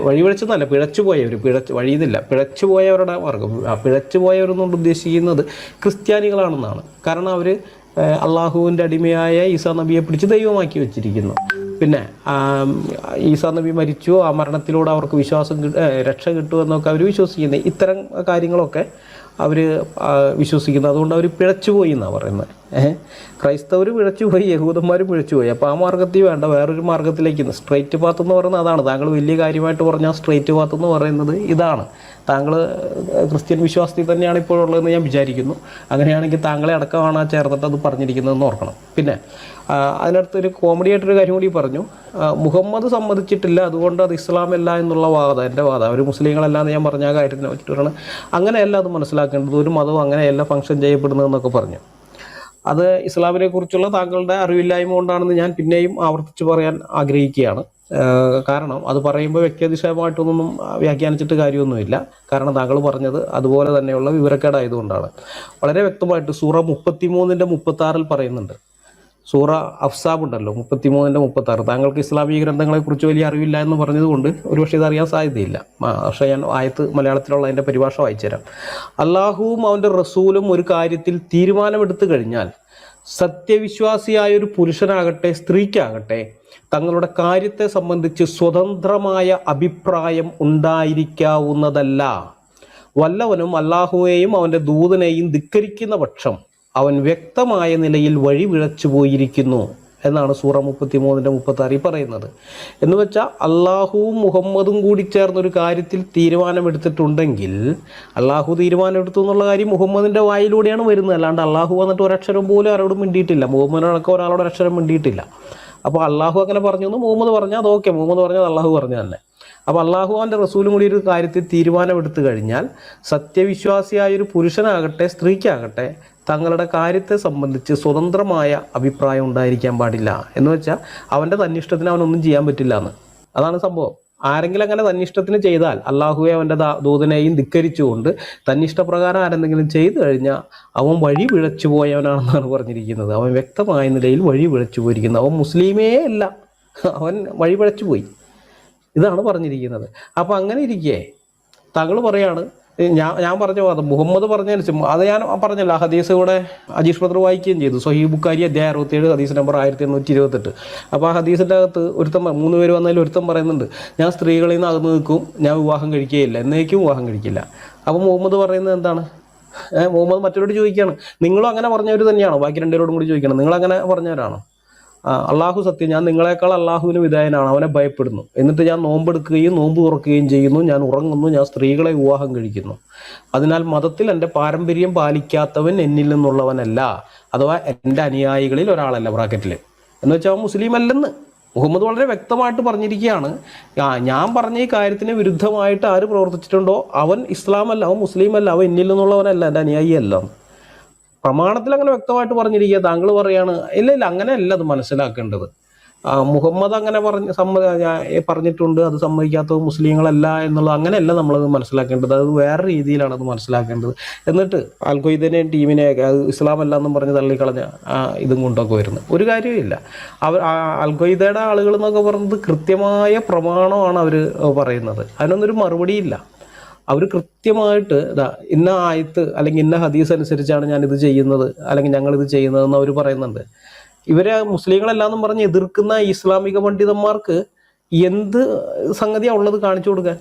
വഴിപിഴച്ചെന്നല്ല, പിഴച്ചു പോയവരുടെ മാർഗം. പിഴച്ചു പോയവരെന്നുകൊണ്ട് ഉദ്ദേശിക്കുന്നത് ക്രിസ്ത്യാനികളാണെന്നാണ്. കാരണം അവർ അള്ളാഹുവിൻ്റെ അടിമയായ ഈസാ നബിയെ പിടിച്ച് ദൈവമാക്കി വെച്ചിരിക്കുന്നു. പിന്നെ ഈസാ നബി മരിച്ചു, ആ മരണത്തിലൂടെ അവർക്ക് രക്ഷ കിട്ടുമെന്നൊക്കെ അവർ വിശ്വസിക്കുന്നത്. ഇത്തരം കാര്യങ്ങളൊക്കെ അവർ വിശ്വസിക്കുന്നത്. അതുകൊണ്ട് അവർ പിഴച്ചുപോയി എന്നാണ് പറയുന്നത്. ക്രൈസ്തവർ പിഴച്ചുപോയി, യഹൂദന്മാരും പിഴച്ചുപോയി. അപ്പോൾ ആ മാർഗത്തിൽ വേണ്ട വേറൊരു മാർഗത്തിലേക്ക് സ്ട്രെയിറ്റ് പാത്ത് എന്ന് പറയുന്നത് അതാണ്. താങ്കൾ വലിയ കാര്യമായിട്ട് പറഞ്ഞാൽ സ്ട്രെയിറ്റ് പാത്ത് എന്ന് പറയുന്നത് ഇതാണ്. താങ്കൾ ക്രിസ്ത്യൻ വിശ്വാസത്തിൽ തന്നെയാണ് ഇപ്പോഴുള്ളതെന്ന് ഞാൻ വിചാരിക്കുന്നു. അങ്ങനെയാണെങ്കിൽ താങ്കളെ അടക്കമാണ് ചേർത്തിട്ട് അത് പറഞ്ഞിരിക്കുന്നതെന്ന് ഓർക്കണം. പിന്നെ അതിനടുത്തൊരു കോമഡി ആയിട്ടൊരു കാര്യം കൂടി പറഞ്ഞു, മുഹമ്മദ് സമ്മതിച്ചിട്ടില്ല അതുകൊണ്ട് അത് ഇസ്ലാമല്ല എന്നുള്ള വാദം, എൻ്റെ വാദം. അവർ മുസ്ലിങ്ങളല്ല എന്ന് ഞാൻ പറഞ്ഞ ആ കാര്യത്തിനെ പറ്റിയിട്ടാണ്. അങ്ങനെയല്ല അത് മനസ്സിലാക്കേണ്ടത്, ഒരു മതവും അങ്ങനെയല്ല ഫംഗ്ഷൻ ചെയ്യപ്പെടുന്നതെന്നൊക്കെ പറഞ്ഞു. അത് ഇസ്ലാമിനെ കുറിച്ചുള്ള താങ്കളുടെ അറിവില്ലായ്മ കൊണ്ടാണെന്ന് ഞാൻ പിന്നെയും ആവർത്തിച്ച് പറയാൻ ആഗ്രഹിക്കുകയാണ്. കാരണം അത് പറയുമ്പോൾ വ്യക്തിതിശയമായിട്ടൊന്നും വ്യാഖ്യാനിച്ചിട്ട് കാര്യമൊന്നുമില്ല. കാരണം താങ്കൾ പറഞ്ഞത് അതുപോലെ തന്നെയുള്ള വിവരക്കേടായതുകൊണ്ടാണ്. വളരെ വ്യക്തമായിട്ട് സൂറ 33-36 പറയുന്നുണ്ട്. സൂറ അഫ്സാബ് ഉണ്ടല്ലോ, 33-36. താങ്കൾക്ക് ഇസ്ലാമിക ഗ്രന്ഥങ്ങളെക്കുറിച്ച് വലിയ അറിവില്ല എന്ന് പറഞ്ഞതുകൊണ്ട് ഒരുപക്ഷെ ഇതറിയാൻ സാധ്യതയില്ല. പക്ഷേ ഞാൻ ആയത്ത് മലയാളത്തിലുള്ള അതിൻ്റെ പരിഭാഷ വായിച്ചുതരാം. അള്ളാഹുവും അവൻ്റെ റസൂലും ഒരു കാര്യത്തിൽ തീരുമാനമെടുത്തു കഴിഞ്ഞാൽ സത്യവിശ്വാസിയായ ഒരു പുരുഷനാകട്ടെ സ്ത്രീക്കാകട്ടെ തങ്ങളുടെ കാര്യത്തെ സംബന്ധിച്ച് സ്വതന്ത്രമായ അഭിപ്രായം ഉണ്ടായിരിക്കാവുന്നതല്ല. വല്ലവനും അള്ളാഹുവേയും അവൻ്റെ ദൂതനെയും ധിക്കരിക്കുന്ന പക്ഷം അവൻ വ്യക്തമായ നിലയിൽ വഴിപിഴച്ചു പോയിരിക്കുന്നു എന്നാണ് സൂറ 33-36 പറയുന്നത്. എന്ന് വെച്ചാൽ അള്ളാഹുവും മുഹമ്മദും കൂടി ചേർന്നൊരു കാര്യത്തിൽ തീരുമാനമെടുത്തിട്ടുണ്ടെങ്കിൽ, അള്ളാഹു തീരുമാനമെടുത്തു എന്നുള്ള കാര്യം മുഹമ്മദിൻ്റെ വായിലൂടെയാണ് വരുന്നത്. അല്ലാണ്ട് അള്ളാഹു വന്നിട്ട് ഒരക്ഷരം പോലും ആരോടും മിണ്ടിയിട്ടില്ല, മുഹമ്മദിനടക്കം ഒരാളോട് ഒരക്ഷരം മിണ്ടിയിട്ടില്ല. അപ്പോൾ അള്ളാഹു അങ്ങനെ പറഞ്ഞു എന്ന് മുഹമ്മദ് പറഞ്ഞാൽ അത് ഓക്കെ, മുഹമ്മദ് പറഞ്ഞത് അള്ളാഹു പറഞ്ഞു തന്നെ. അപ്പോൾ അള്ളാഹു അവൻ്റെ റസൂലും കൂടി ഒരു കാര്യത്തിൽ തീരുമാനമെടുത്തു കഴിഞ്ഞാൽ സത്യവിശ്വാസിയായൊരു പുരുഷനാകട്ടെ സ്ത്രീക്കാകട്ടെ തങ്ങളുടെ കാര്യത്തെ സംബന്ധിച്ച് സ്വതന്ത്രമായ അഭിപ്രായം ഉണ്ടായിരിക്കാൻ പാടില്ല. എന്ന് വെച്ചാൽ അവൻ്റെ തന്നിഷ്ടത്തിന് അവനൊന്നും ചെയ്യാൻ പറ്റില്ല എന്ന്. അതാണ് സംഭവം. ആരെങ്കിലും അങ്ങനെ തന്നിഷ്ടത്തിന് ചെയ്താൽ, അള്ളാഹുവെ അവൻ്റെ ദൂതനെയും ധിക്കരിച്ചുകൊണ്ട് തന്നിഷ്ടപ്രകാരം ആരെന്തെങ്കിലും ചെയ്തു കഴിഞ്ഞാൽ അവൻ വഴി പിഴച്ചു പോയവനാണെന്നാണ് പറഞ്ഞിരിക്കുന്നത്. അവൻ വ്യക്തമായ നിലയിൽ വഴി പിഴച്ചു പോയിരിക്കുന്നത്. അവൻ മുസ്ലിമേ അല്ല, അവൻ വഴി പിഴച്ചു പോയി. ഇതാണ് പറഞ്ഞിരിക്കുന്നത്. അപ്പോൾ അങ്ങനെ ഇരിക്കെ താങ്കൾ പറയാണ് ഞാൻ പറഞ്ഞ വാദം മുഹമ്മദ് പറഞ്ഞതനുസരിച്ച്, അത് ഞാൻ പറഞ്ഞല്ലോ, ആ ഹദീസ് കൂടെ അജീഷ് ബദർ വായിക്കുകയും ചെയ്തു. സ്വഹീഹ് ബുഖാരി അധ്യായം 67 ഹദീസ് നമ്പർ 1828. അപ്പോൾ ആ ഹദീസിൻ്റെ അകത്ത് 3 പേര് വന്നതിൽ ഒരുത്തം പറയുന്നുണ്ട്, ഞാൻ സ്ത്രീകളിൽ നിന്ന് അകന്ന് നിൽക്കും, ഞാൻ വിവാഹം കഴിക്കുകയില്ല, എന്നേക്കും വിവാഹം കഴിക്കില്ല. അപ്പോൾ മുഹമ്മദ് പറയുന്നത് എന്താണ്? മുഹമ്മദ് മറ്റവരോട് ചോദിക്കുകയാണ്, നിങ്ങളും അങ്ങനെ പറഞ്ഞവർ തന്നെയാണോ? ബാക്കി രണ്ടുപേരോടും കൂടി ചോദിക്കണം, നിങ്ങളങ്ങനെ പറഞ്ഞവരാണോ? അള്ളാഹു സത്യം, ഞാൻ നിങ്ങളെക്കാൾ അള്ളാഹുവിന് വിധേയനാണ്, അവനെ ഭയപ്പെടുന്നു. എന്നിട്ട് ഞാൻ നോമ്പെടുക്കുകയും നോമ്പ് തുറക്കുകയും ചെയ്യുന്നു, ഞാൻ ഉറങ്ങുന്നു, ഞാൻ സ്ത്രീകളെ വിവാഹം കഴിക്കുന്നു. അതിനാൽ മതത്തിൽ എൻ്റെ പാരമ്പര്യം പാലിക്കാത്തവൻ എന്നിൽ നിന്നുള്ളവനല്ല, അഥവാ എൻ്റെ അനുയായികളിൽ ഒരാളല്ല, ബ്രാക്കറ്റിൽ. എന്ന് വെച്ചാൽ അവൻ മുസ്ലിം അല്ലെന്ന് മുഹമ്മദ് വളരെ വ്യക്തമായിട്ട് പറഞ്ഞിരിക്കുകയാണ്. ഞാൻ പറഞ്ഞ ഈ കാര്യത്തിന് വിരുദ്ധമായിട്ട് ആര് പ്രവർത്തിച്ചിട്ടുണ്ടോ അവൻ ഇസ്ലാം അല്ല, അവൻ മുസ്ലിം അല്ല, അവൻ എന്നിൽ നിന്നുള്ളവനല്ല, എൻ്റെ അനുയായി അല്ല. പ്രമാണത്തിൽ അങ്ങനെ വ്യക്തമായിട്ട് പറഞ്ഞിരിക്കുക. താങ്കൾ പറയാണ് ഇല്ല അങ്ങനെയല്ല അത് മനസ്സിലാക്കേണ്ടത്. മുഹമ്മദ് അങ്ങനെ പറഞ്ഞിട്ടുണ്ട്, അത് സമ്മതിക്കാത്തത് മുസ്ലിങ്ങളല്ല എന്നുള്ളത് അങ്ങനെയല്ല നമ്മളത് മനസ്സിലാക്കേണ്ടത്. അത് വേറെ രീതിയിലാണ് അത് മനസ്സിലാക്കേണ്ടത്. എന്നിട്ട് അൽഖ്വയ്ദനെയും ടീമിനെയൊക്കെ അത് ഇസ്ലാം അല്ല എന്നും പറഞ്ഞ് തള്ളിക്കളഞ്ഞ ഇതും കൊണ്ടൊക്കെ വരുന്നത് ഒരു കാര്യമില്ല. അൽഖ്വയ്ദയുടെ ആളുകൾ എന്നൊക്കെ പറയുന്നത് കൃത്യമായ പ്രമാണമാണ് അവർ പറയുന്നത്, അതിനൊന്നൊരു മറുപടിയില്ല. അവർ കൃത്യമായിട്ട് ഇന്ന ആയത്ത് അല്ലെങ്കിൽ ഇന്ന ഹദീസ് അനുസരിച്ചാണ് ഞാനിത് ചെയ്യുന്നത് അല്ലെങ്കിൽ ഞങ്ങളിത് ചെയ്യുന്നതെന്ന് അവർ പറയുന്നുണ്ട്. ഇവരെ മുസ്ലിങ്ങളെല്ലാന്നും പറഞ്ഞ് എതിർക്കുന്ന ഇസ്ലാമിക പണ്ഡിതന്മാർക്ക് എന്ത് സംഗതിയാണ് ഉള്ളത് കാണിച്ചു കൊടുക്കാൻ?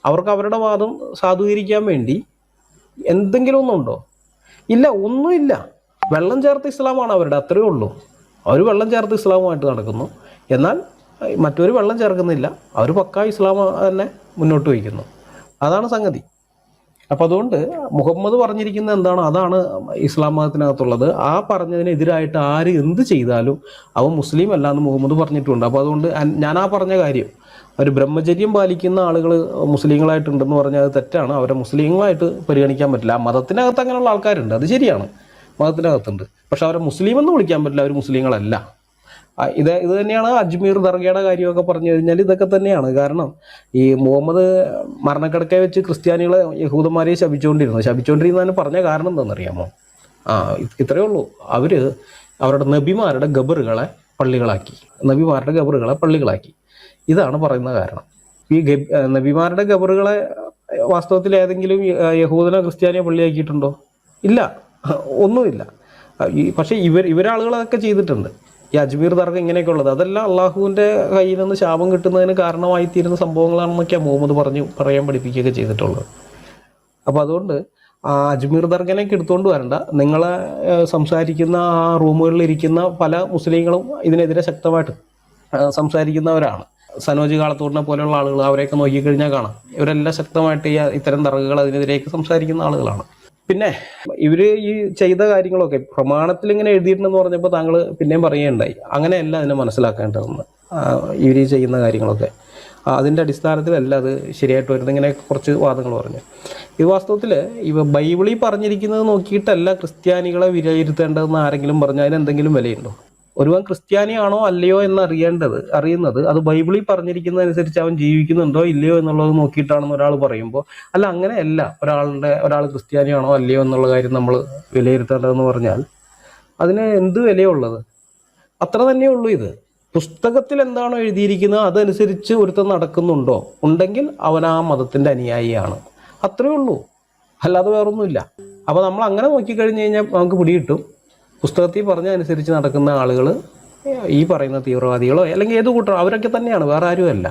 അവർക്ക് അവരുടെ വാദം സാധൂകരിക്കാൻ വേണ്ടി എന്തെങ്കിലും ഒന്നുണ്ടോ? ഇല്ല, ഒന്നുമില്ല. വെള്ളം ചേർത്ത ഇസ്ലാമാണ് അവരുടെ, അത്രയേ ഉള്ളൂ. അവർ വെള്ളം ചേർത്ത് ഇസ്ലാമുമായിട്ട് നടക്കുന്നു. എന്നാൽ മറ്റൊരു വെള്ളം ചേർക്കുന്നില്ല, അവർ പക്കാ ഇസ്ലാം തന്നെ മുന്നോട്ട് വയ്ക്കുന്നു. അതാണ് സംഗതി. അപ്പം അതുകൊണ്ട് മുഹമ്മദ് പറഞ്ഞിരിക്കുന്നത് എന്താണ്, അതാണ് ഇസ്ലാം മതത്തിനകത്തുള്ളത്. ആ പറഞ്ഞതിനെതിരായിട്ട് ആര് എന്ത് ചെയ്താലും അവൻ മുസ്ലിം അല്ല എന്ന് മുഹമ്മദ് പറഞ്ഞിട്ടുണ്ട്. അപ്പോൾ അതുകൊണ്ട് ഞാൻ ആ പറഞ്ഞ കാര്യം, ഒരു ബ്രഹ്മചര്യം പാലിക്കുന്ന ആളുകൾ മുസ്ലിങ്ങളായിട്ടുണ്ടെന്ന് പറഞ്ഞാൽ അത് തെറ്റാണ്. അവരെ മുസ്ലിങ്ങളായിട്ട് പരിഗണിക്കാൻ പറ്റില്ല. ആ മതത്തിനകത്ത് അങ്ങനെയുള്ള ആൾക്കാരുണ്ട്, അത് ശരിയാണ്, മതത്തിനകത്തുണ്ട്. പക്ഷെ അവരെ മുസ്ലിം എന്ന് വിളിക്കാൻ പറ്റില്ല, അവർ മുസ്ലിങ്ങളല്ല. ഇത് തന്നെയാണ് അജ്മീർ ദർഗയുടെ കാര്യമൊക്കെ പറഞ്ഞു കഴിഞ്ഞാൽ ഇതൊക്കെ തന്നെയാണ്. കാരണം ഈ മുഹമ്മദ് മരണക്കിടക്കെ വെച്ച് ക്രിസ്ത്യാനികളെ യഹൂദന്മാരെ ശപിച്ചുകൊണ്ടിരുന്നതിന് പറഞ്ഞ കാരണം എന്താണെന്നറിയാമോ? ഇത്രയേ ഉള്ളൂ. അവരുടെ നബിമാരുടെ ഖബറുകളെ പള്ളികളാക്കി. ഇതാണ് പറയുന്ന കാരണം. ഈ നബിമാരുടെ ഖബറുകളെ വാസ്തവത്തിൽ ഏതെങ്കിലും യഹൂദനോ ക്രിസ്ത്യാനിയോ പള്ളിയാക്കിയിട്ടുണ്ടോ? ഇല്ല, ഒന്നുമില്ല. പക്ഷേ ഇവരാളുകളൊക്കെ ചെയ്തിട്ടുണ്ട്. ഈ അജ്മീർ ദർഗ ഇങ്ങനെയൊക്കെ ഉള്ളത് അതെല്ലാം അള്ളാഹുവിൻ്റെ കയ്യിൽ നിന്ന് ശാപം കിട്ടുന്നതിന് കാരണമായിത്തീരുന്ന സംഭവങ്ങളാണെന്നൊക്കെയാണ് മുഹമ്മദ് പറയാൻ പഠിപ്പിക്കുകയൊക്കെ ചെയ്തിട്ടുള്ളത്. അപ്പോൾ അതുകൊണ്ട് ആ അജ്മീർ ദർഗനൊക്കെ എടുത്തുകൊണ്ട് വരണ്ട. നിങ്ങളെ സംസാരിക്കുന്ന ആ റൂമുകളിൽ ഇരിക്കുന്ന പല മുസ്ലിങ്ങളും ഇതിനെതിരെ ശക്തമായിട്ട് സംസാരിക്കുന്നവരാണ്. സനോജ് കാളത്തൂരിനെ പോലെയുള്ള ആളുകൾ, അവരെയൊക്കെ നോക്കിക്കഴിഞ്ഞാൽ കാണാം ഇവരെല്ലാം ശക്തമായിട്ട് ഇത്തരം ദർഗകൾ അതിനെതിരെയൊക്കെ സംസാരിക്കുന്ന ആളുകളാണ്. പിന്നെ ഇവർ ഈ ചെയ്ത കാര്യങ്ങളൊക്കെ പ്രമാണത്തിൽ ഇങ്ങനെ എഴുതിയിട്ടുണ്ടെന്ന് പറഞ്ഞപ്പോൾ താങ്കൾ പിന്നെയും പറയുകയുണ്ടായി. അങ്ങനെയല്ല അതിനെ മനസ്സിലാക്കേണ്ടതെന്ന്. ഇവർ ചെയ്യുന്ന കാര്യങ്ങളൊക്കെ അതിൻ്റെ അടിസ്ഥാനത്തിലല്ല അത് ശരിയായിട്ട് വരുന്നത്. ഇങ്ങനെ കുറച്ച് വാദങ്ങൾ പറഞ്ഞു. ഈ വാസ്തവത്തിൽ ബൈബിളിൽ പറഞ്ഞിരിക്കുന്നത് നോക്കിയിട്ടല്ല ക്രിസ്ത്യാനികളെ വിലയിരുത്തേണ്ടതെന്ന് ആരെങ്കിലും പറഞ്ഞാൽ അതിനെന്തെങ്കിലും വിലയുണ്ടോ? ഒരുവൻ ക്രിസ്ത്യാനിയാണോ അല്ലയോ എന്ന് അറിയുന്നത് അത് ബൈബിളിൽ പറഞ്ഞിരിക്കുന്നതനുസരിച്ച് അവൻ ജീവിക്കുന്നുണ്ടോ ഇല്ലയോ എന്നുള്ളത് നോക്കിയിട്ടാണെന്ന് ഒരാൾ പറയുമ്പോൾ, അല്ല അങ്ങനെയല്ല ഒരാൾ ക്രിസ്ത്യാനിയാണോ അല്ലയോ എന്നുള്ള കാര്യം നമ്മൾ വിലയിരുത്തേണ്ടതെന്ന് പറഞ്ഞാൽ അതിന് എന്ത് വിലയുള്ളത്? അത്ര തന്നെ ഉള്ളൂ. ഇത് പുസ്തകത്തിൽ എന്താണോ എഴുതിയിരിക്കുന്നത് അതനുസരിച്ച് ഒരുത്തൻ നടക്കുന്നുണ്ടോ, ഉണ്ടെങ്കിൽ അവൻ ആ മതത്തിൻ്റെ അനുയായിയാണ്. അത്രയേ ഉള്ളൂ, അല്ലാതെ വേറൊന്നുമില്ല. അപ്പോൾ നമ്മൾ അങ്ങനെ നോക്കിക്കഴിഞ്ഞ് കഴിഞ്ഞാൽ നമുക്ക് പിടികിട്ടും പുസ്തകത്തിൽ പറഞ്ഞ അനുസരിച്ച് നടക്കുന്ന ആളുകൾ ഈ പറയുന്ന തീവ്രവാദികളോ അല്ലെങ്കിൽ ഏത് കൂട്ടറോ അവരൊക്കെ തന്നെയാണ്, വേറെ ആരുമല്ല.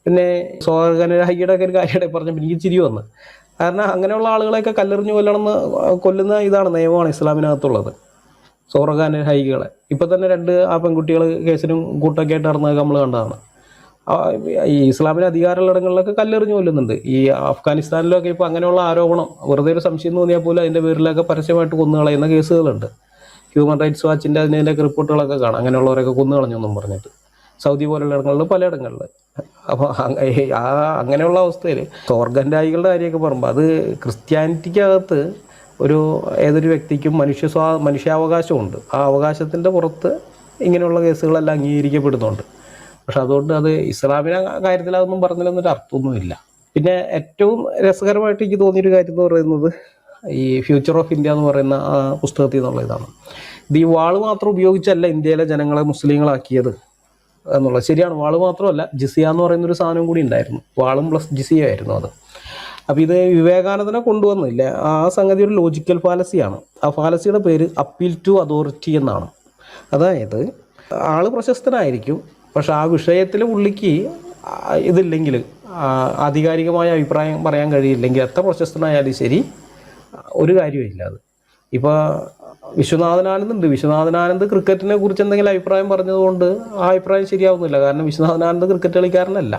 പിന്നെ സ്വർഗനരാഹിയുടെ ഒക്കെ ഒരു കാര്യമായിട്ട് പറഞ്ഞപ്പോൾ എനിക്ക് ചിരി വന്ന്. കാരണം അങ്ങനെയുള്ള ആളുകളെയൊക്കെ കല്ലെറിഞ്ഞ് കൊല്ലുന്ന ഇതാണ് നിയമമാണ് ഇസ്ലാമിനകത്തുള്ളത്. സ്വർഗാനുരാഹികളെ ഇപ്പം തന്നെ 2 പെൺകുട്ടികൾ കേസിനും കൂട്ടൊക്കെ ആയിട്ട് നടന്നതൊക്കെ നമ്മൾ കണ്ടതാണ്. ഈ ഇസ്ലാമിന് അധികാരമുള്ളിടങ്ങളിലൊക്കെ കല്ലെറിഞ്ഞ് കൊല്ലുന്നുണ്ട്. ഈ അഫ്ഗാനിസ്ഥാനിലൊക്കെ ഇപ്പോൾ അങ്ങനെയുള്ള ആരോപണം വെറുതെ ഒരു സംശയം തോന്നിയാൽ പോലും അതിൻ്റെ പേരിലൊക്കെ പരസ്യമായിട്ട് കൊന്നുകളയുന്ന കേസുകളുണ്ട്. ഹ്യൂമൻ റൈറ്റ്സ് വാച്ചിൻ്റെ അതിൻ്റെയൊക്കെ റിപ്പോർട്ടുകളൊക്കെ കാണാം, അങ്ങനെയുള്ളവരൊക്കെ കൊന്നുകളഞ്ഞൊന്നും പറഞ്ഞിട്ട്. സൗദി പോലുള്ള ഇടങ്ങളിൽ പലയിടങ്ങളിൽ. അപ്പോൾ അങ്ങനെയുള്ള അവസ്ഥയിൽ സ്വർഗരാഹികളുടെ കാര്യമൊക്കെ പറയുമ്പോൾ അത് ക്രിസ്ത്യാനിറ്റിക്കകത്ത് ഏതൊരു വ്യക്തിക്കും മനുഷ്യാവകാശമുണ്ട്. ആ അവകാശത്തിൻ്റെ പുറത്ത് ഇങ്ങനെയുള്ള കേസുകളെല്ലാം അംഗീകരിക്കപ്പെടുന്നുണ്ട്. പക്ഷെ അതുകൊണ്ട് അത് ഇസ്ലാമിൻ്റെ കാര്യത്തിൽ അതൊന്നും പറഞ്ഞില്ലെന്നൊരു അർത്ഥമൊന്നുമില്ല. പിന്നെ ഏറ്റവും രസകരമായിട്ട് എനിക്ക് തോന്നിയൊരു കാര്യം എന്ന് പറയുന്നത് ഈ ഫ്യൂച്ചർ ഓഫ് ഇന്ത്യ എന്ന് പറയുന്ന ആ പുസ്തകത്തിൽ നിന്നുള്ള ഇതാണ്. ഇത് ഈ വാള് മാത്രം ഉപയോഗിച്ചല്ല ഇന്ത്യയിലെ ജനങ്ങളെ മുസ്ലിങ്ങളാക്കിയത് എന്നുള്ളത് ശരിയാണ്. വാള് മാത്രമല്ല, ജിസിയ എന്ന് പറയുന്നൊരു സാധനം കൂടി ഉണ്ടായിരുന്നു. വാളും പ്ലസ് ജിസിയ ആയിരുന്നു അത്. അപ്പോൾ ഇത് വിവേകാനന്ദനെ കൊണ്ടുവന്നില്ല. ആ സംഗതി ഒരു ലോജിക്കൽ ഫാലസിയാണ്. ആ ഫാലസിയുടെ പേര് അപ്പീൽ ടു അതോറിറ്റി എന്നാണ്. അതായത് ആള് പ്രശസ്തനായിരിക്കും, പക്ഷെ ആ വിഷയത്തിൽ പുള്ളിക്ക് ഇതില്ലെങ്കിൽ, ആധികാരികമായ അഭിപ്രായം പറയാൻ കഴിയില്ലെങ്കിൽ എത്ര പ്രശസ്തനായാലും ശരി ഒരു കാര്യമില്ല. അത് ഇപ്പോൾ വിശ്വനാഥനാനന്ദ് ക്രിക്കറ്റിനെ കുറിച്ച് എന്തെങ്കിലും അഭിപ്രായം പറഞ്ഞതുകൊണ്ട് ആ അഭിപ്രായം ശരിയാവുന്നില്ല. കാരണം വിശ്വനാഥനാനന്ദ് ക്രിക്കറ്റ് കളിക്കാരനല്ല.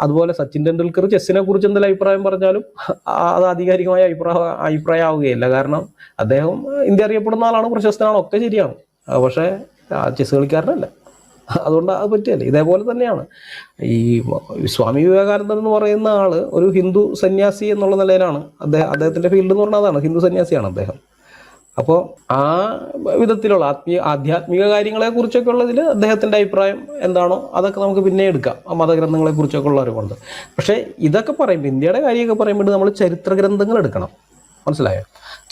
അതുപോലെ സച്ചിൻ ടെണ്ടുൽക്കർ ചെസ്സിനെ കുറിച്ച് എന്തെങ്കിലും അഭിപ്രായം പറഞ്ഞാലും അത് ആധികാരികമായ അഭിപ്രായം ആവുകയില്ല. കാരണം അദ്ദേഹം ഇന്ത്യ അറിയപ്പെടുന്ന ആളാണ്, പ്രശസ്തനാണ്, ഒക്കെ ശരിയാണ്, പക്ഷേ ചെസ് കളിക്കാരനല്ല. അതുകൊണ്ട് അത് പറ്റിയല്ല. ഇതേപോലെ തന്നെയാണ് ഈ സ്വാമി വിവേകാനന്ദൻ എന്ന് പറയുന്ന ആൾ ഒരു ഹിന്ദു സന്യാസി എന്നുള്ള നിലയിലാണ് അദ്ദേഹത്തിൻ്റെ ഫീൽഡ് എന്ന് പറഞ്ഞാൽ അതാണ്, ഹിന്ദു സന്യാസിയാണ് അദ്ദേഹം. അപ്പോൾ ആ വിധത്തിലുള്ള ആധ്യാത്മിക കാര്യങ്ങളെക്കുറിച്ചൊക്കെ ഉള്ളതിൽ അദ്ദേഹത്തിൻ്റെ അഭിപ്രായം എന്താണോ അതൊക്കെ നമുക്ക് പിന്നെ എടുക്കാം, ആ മതഗ്രന്ഥങ്ങളെക്കുറിച്ചൊക്കെ ഉള്ള അറിവുണ്ട്. പക്ഷേ ഇതൊക്കെ പറയുമ്പോൾ, ഇന്ത്യയുടെ കാര്യമൊക്കെ പറയുമ്പോൾ നമ്മൾ ചരിത്ര ഗ്രന്ഥങ്ങൾ എടുക്കണം, മനസ്സിലായോ?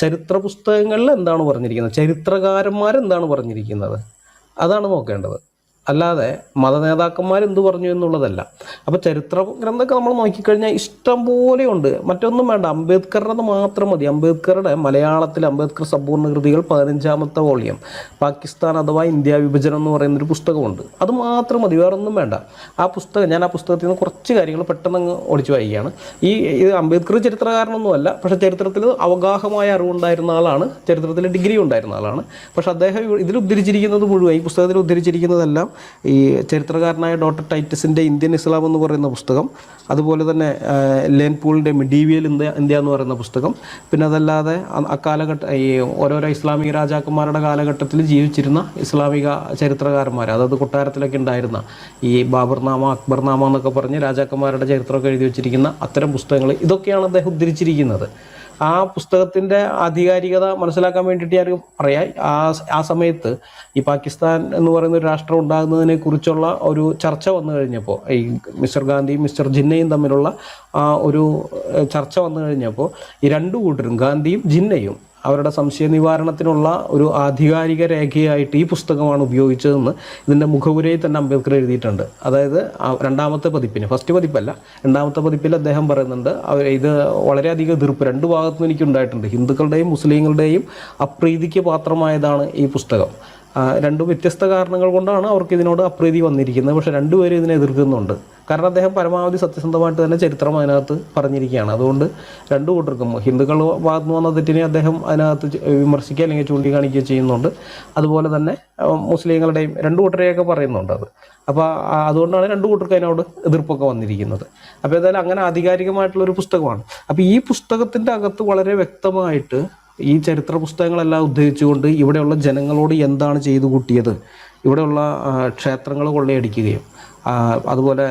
ചരിത്ര പുസ്തകങ്ങളിൽ എന്താണ് പറഞ്ഞിരിക്കുന്നത്, ചരിത്രകാരന്മാരെന്താണ് പറഞ്ഞിരിക്കുന്നത്, അതാണ് നോക്കേണ്ടത്. അല്ലാതെ മതനേതാക്കന്മാർ എന്ത് പറഞ്ഞു എന്നുള്ളതല്ല. അപ്പോൾ ചരിത്ര ഗ്രന്ഥമൊക്കെ നമ്മൾ നോക്കിക്കഴിഞ്ഞാൽ ഇഷ്ടം പോലെയുണ്ട്. മറ്റൊന്നും വേണ്ട, അംബേദ്കറുടെ മാത്രം മതി. അംബേദ്കറുടെ മലയാളത്തിൽ അംബേദ്കർ സമ്പൂർണ്ണ കൃതികൾ 15ാമത്തെ വോളിയം, പാകിസ്ഥാൻ അഥവാ ഇന്ത്യ വിഭജനം എന്ന് പറയുന്നൊരു പുസ്തകമുണ്ട്. അത് മാത്രം മതി, വേറൊന്നും വേണ്ട. ആ പുസ്തകം, ഞാൻ ആ പുസ്തകത്തിൽ നിന്ന് കുറച്ച് കാര്യങ്ങൾ പെട്ടെന്ന് അങ്ങ് ഓടിച്ചു വായിക്കുകയാണ്. ഇത് അംബേദ്കർ ചരിത്രകാരനൊന്നുമല്ല, പക്ഷേ ചരിത്രത്തിൽ അവഗാഹമായ അറിവുണ്ടായിരുന്ന ആളാണ്, ചരിത്രത്തിൽ ഡിഗ്രി ഉണ്ടായിരുന്ന ആളാണ്. പക്ഷേ അദ്ദേഹം ഇതിൽ ഉദ്ധരിച്ചിരിക്കുന്നത് മുഴുവൻ, ഈ പുസ്തകത്തിൽ ഉദ്ധരിച്ചിരിക്കുന്നതെല്ലാം ഈ ചരിത്രകാരനായ ഡോക്ടർ ടൈറ്റസിൻ്റെ ഇന്ത്യൻ ഇസ്ലാം എന്ന് പറയുന്ന പുസ്തകം, അതുപോലെ തന്നെ ലേൻ പൂളിൻ്റെ മിഡീവിയൽ ഇന്ത്യ എന്ന് പറയുന്ന പുസ്തകം, പിന്നെ അതല്ലാതെ ഈ ഓരോരോ ഇസ്ലാമിക രാജാക്കന്മാരുടെ കാലഘട്ടത്തിൽ ജീവിച്ചിരുന്ന ഇസ്ലാമിക ചരിത്രകാരന്മാർ, അതായത് കൊട്ടാരത്തിലൊക്കെ ഉണ്ടായിരുന്ന ഈ ബാബർനാമ, അക്ബർനാമ എന്നൊക്കെ പറഞ്ഞ് രാജാക്കന്മാരുടെ ചരിത്രമൊക്കെ എഴുതി വെച്ചിരിക്കുന്ന അത്തരം പുസ്തകങ്ങൾ, ഇതൊക്കെയാണ് അദ്ദേഹം ഉദ്ധരിച്ചിരിക്കുന്നത്. ആ പുസ്തകത്തിൻ്റെ ആധികാരികത മനസ്സിലാക്കാൻ വേണ്ടിയിട്ട് ഞാൻ പറയാം. ആ സമയത്ത് ഈ പാകിസ്ഥാൻ എന്ന് പറയുന്ന ഒരു രാഷ്ട്രം ഉണ്ടാകുന്നതിനെ കുറിച്ചുള്ള ഒരു ചർച്ച വന്നു കഴിഞ്ഞപ്പോൾ, ഈ മിസ്റ്റർ ഗാന്ധിയും മിസ്റ്റർ ജിന്നയും തമ്മിലുള്ള ഒരു ചർച്ച വന്നു കഴിഞ്ഞപ്പോൾ ഈ രണ്ടു കൂട്ടരും, ഗാന്ധിയും ജിന്നയും, അവരുടെ സംശയ നിവാരണത്തിനുള്ള ഒരു ആധികാരിക രേഖയായിട്ട് ഈ പുസ്തകമാണ് ഉപയോഗിച്ചതെന്ന് ഇതിൻ്റെ മുഖവുരയിൽ തന്നെ അംബേദ്കർ എഴുതിയിട്ടുണ്ട്. അതായത് രണ്ടാമത്തെ പതിപ്പിന്, ഫസ്റ്റ് പതിപ്പല്ല, രണ്ടാമത്തെ പതിപ്പിൽ അദ്ദേഹം പറയുന്നുണ്ട്, ഇത് വളരെയധികം എതിർപ്പ് രണ്ട് ഭാഗത്തുനിന്ന് എനിക്കുണ്ടായിട്ടുണ്ട്. ഹിന്ദുക്കളുടെയും മുസ്ലിങ്ങളുടെയും അപ്രീതിക്ക് പാത്രമായതാണ് ഈ പുസ്തകം. രണ്ട് വ്യത്യസ്ത കാരണങ്ങൾ കൊണ്ടാണ് അവർക്ക് ഇതിനോട് അപ്രീതി വന്നിരിക്കുന്നത്. പക്ഷേ രണ്ടുപേരും ഇതിനെ എതിർക്കുന്നുണ്ട്. കാരണം അദ്ദേഹം പരമാവധി സത്യസന്ധമായിട്ട് തന്നെ ചരിത്രം അതിനകത്ത് പറഞ്ഞിരിക്കുകയാണ്. അതുകൊണ്ട് രണ്ടു കൂട്ടർക്കും, ഹിന്ദുക്കൾ ഭാഗത്ത് വന്ന തെറ്റിനെ അദ്ദേഹം അതിനകത്ത് വിമർശിക്കുക അല്ലെങ്കിൽ ചൂണ്ടിക്കാണിക്കുകയോ ചെയ്യുന്നുണ്ട്. അതുപോലെ തന്നെ മുസ്ലിങ്ങളുടെയും രണ്ടു കൂട്ടരെയൊക്കെ പറയുന്നുണ്ട് അത്. അപ്പോൾ അതുകൊണ്ടാണ് രണ്ടു കൂട്ടർക്ക് അതിനോട് എതിർപ്പൊക്കെ വന്നിരിക്കുന്നത്. അപ്പോൾ ഏതായാലും അങ്ങനെ ആധികാരികമായിട്ടുള്ളൊരു പുസ്തകമാണ്. അപ്പോൾ ഈ പുസ്തകത്തിൻ്റെ അകത്ത് വളരെ വ്യക്തമായിട്ട് ഈ ചരിത്ര പുസ്തകങ്ങളെല്ലാം ഉദ്ധരിച്ചുകൊണ്ട് ഇവിടെയുള്ള ജനങ്ങളോട് എന്താണ് ചെയ്തു കൂട്ടിയത്, ഇവിടെയുള്ള ക്ഷേത്രങ്ങൾ കൊള്ളയടിക്കുകയും അതുപോലെ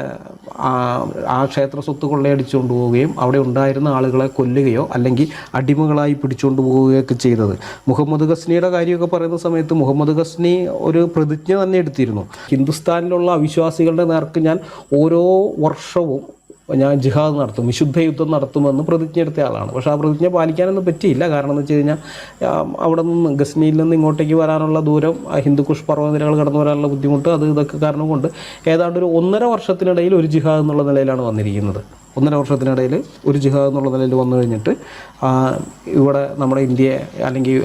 ആ ക്ഷേത്ര സ്വത്ത് കൊള്ളയടിച്ചുകൊണ്ട് പോവുകയും അവിടെ ഉണ്ടായിരുന്ന ആളുകളെ കൊല്ലുകയോ അല്ലെങ്കിൽ അടിമകളായി പിടിച്ചുകൊണ്ട് പോവുകയൊക്കെ ചെയ്തത്. മുഹമ്മദ് ഗസ്നിയുടെ കാര്യമൊക്കെ പറയുന്ന സമയത്ത് മുഹമ്മദ് ഗസ്നി ഒരു പ്രതിജ്ഞ തന്നെ എടുത്തിരുന്നു. ഹിന്ദുസ്ഥാനിലുള്ള അവിശ്വാസികളുടെ നേർക്ക് ഞാൻ ഓരോ വർഷവും ഞാൻ ജിഹാദ് നടത്തും, വിശുദ്ധ യുദ്ധം നടത്തുമെന്ന് പ്രതിജ്ഞ എടുത്ത ആളാണ്. പക്ഷേ ആ പ്രതിജ്ഞ പാലിക്കാനൊന്നും പറ്റിയില്ല. കാരണം എന്ന് വെച്ച് കഴിഞ്ഞാൽ അവിടെ നിന്ന് ഗസ്നിയിൽ നിന്ന് ഇങ്ങോട്ടേക്ക് വരാനുള്ള ദൂരം, ഹിന്ദുക്കുഷ് പർവ്വതനിരകൾ കടന്നു വരാനുള്ള ബുദ്ധിമുട്ട്, ഇതൊക്കെ കാരണം കൊണ്ട് ഏതാണ്ട് ഒരു 1.5 വർഷത്തിനിടയിൽ ഒരു ജിഹാദ് എന്നുള്ള നിലയിലാണ് വന്നിരിക്കുന്നത്. 1.5 വർഷത്തിനിടയിൽ ഒരു ജിഹാദ് എന്നുള്ള നിലയിൽ വന്നു കഴിഞ്ഞിട്ട് ഇവിടെ നമ്മുടെ ഇന്ത്യ, അല്ലെങ്കിൽ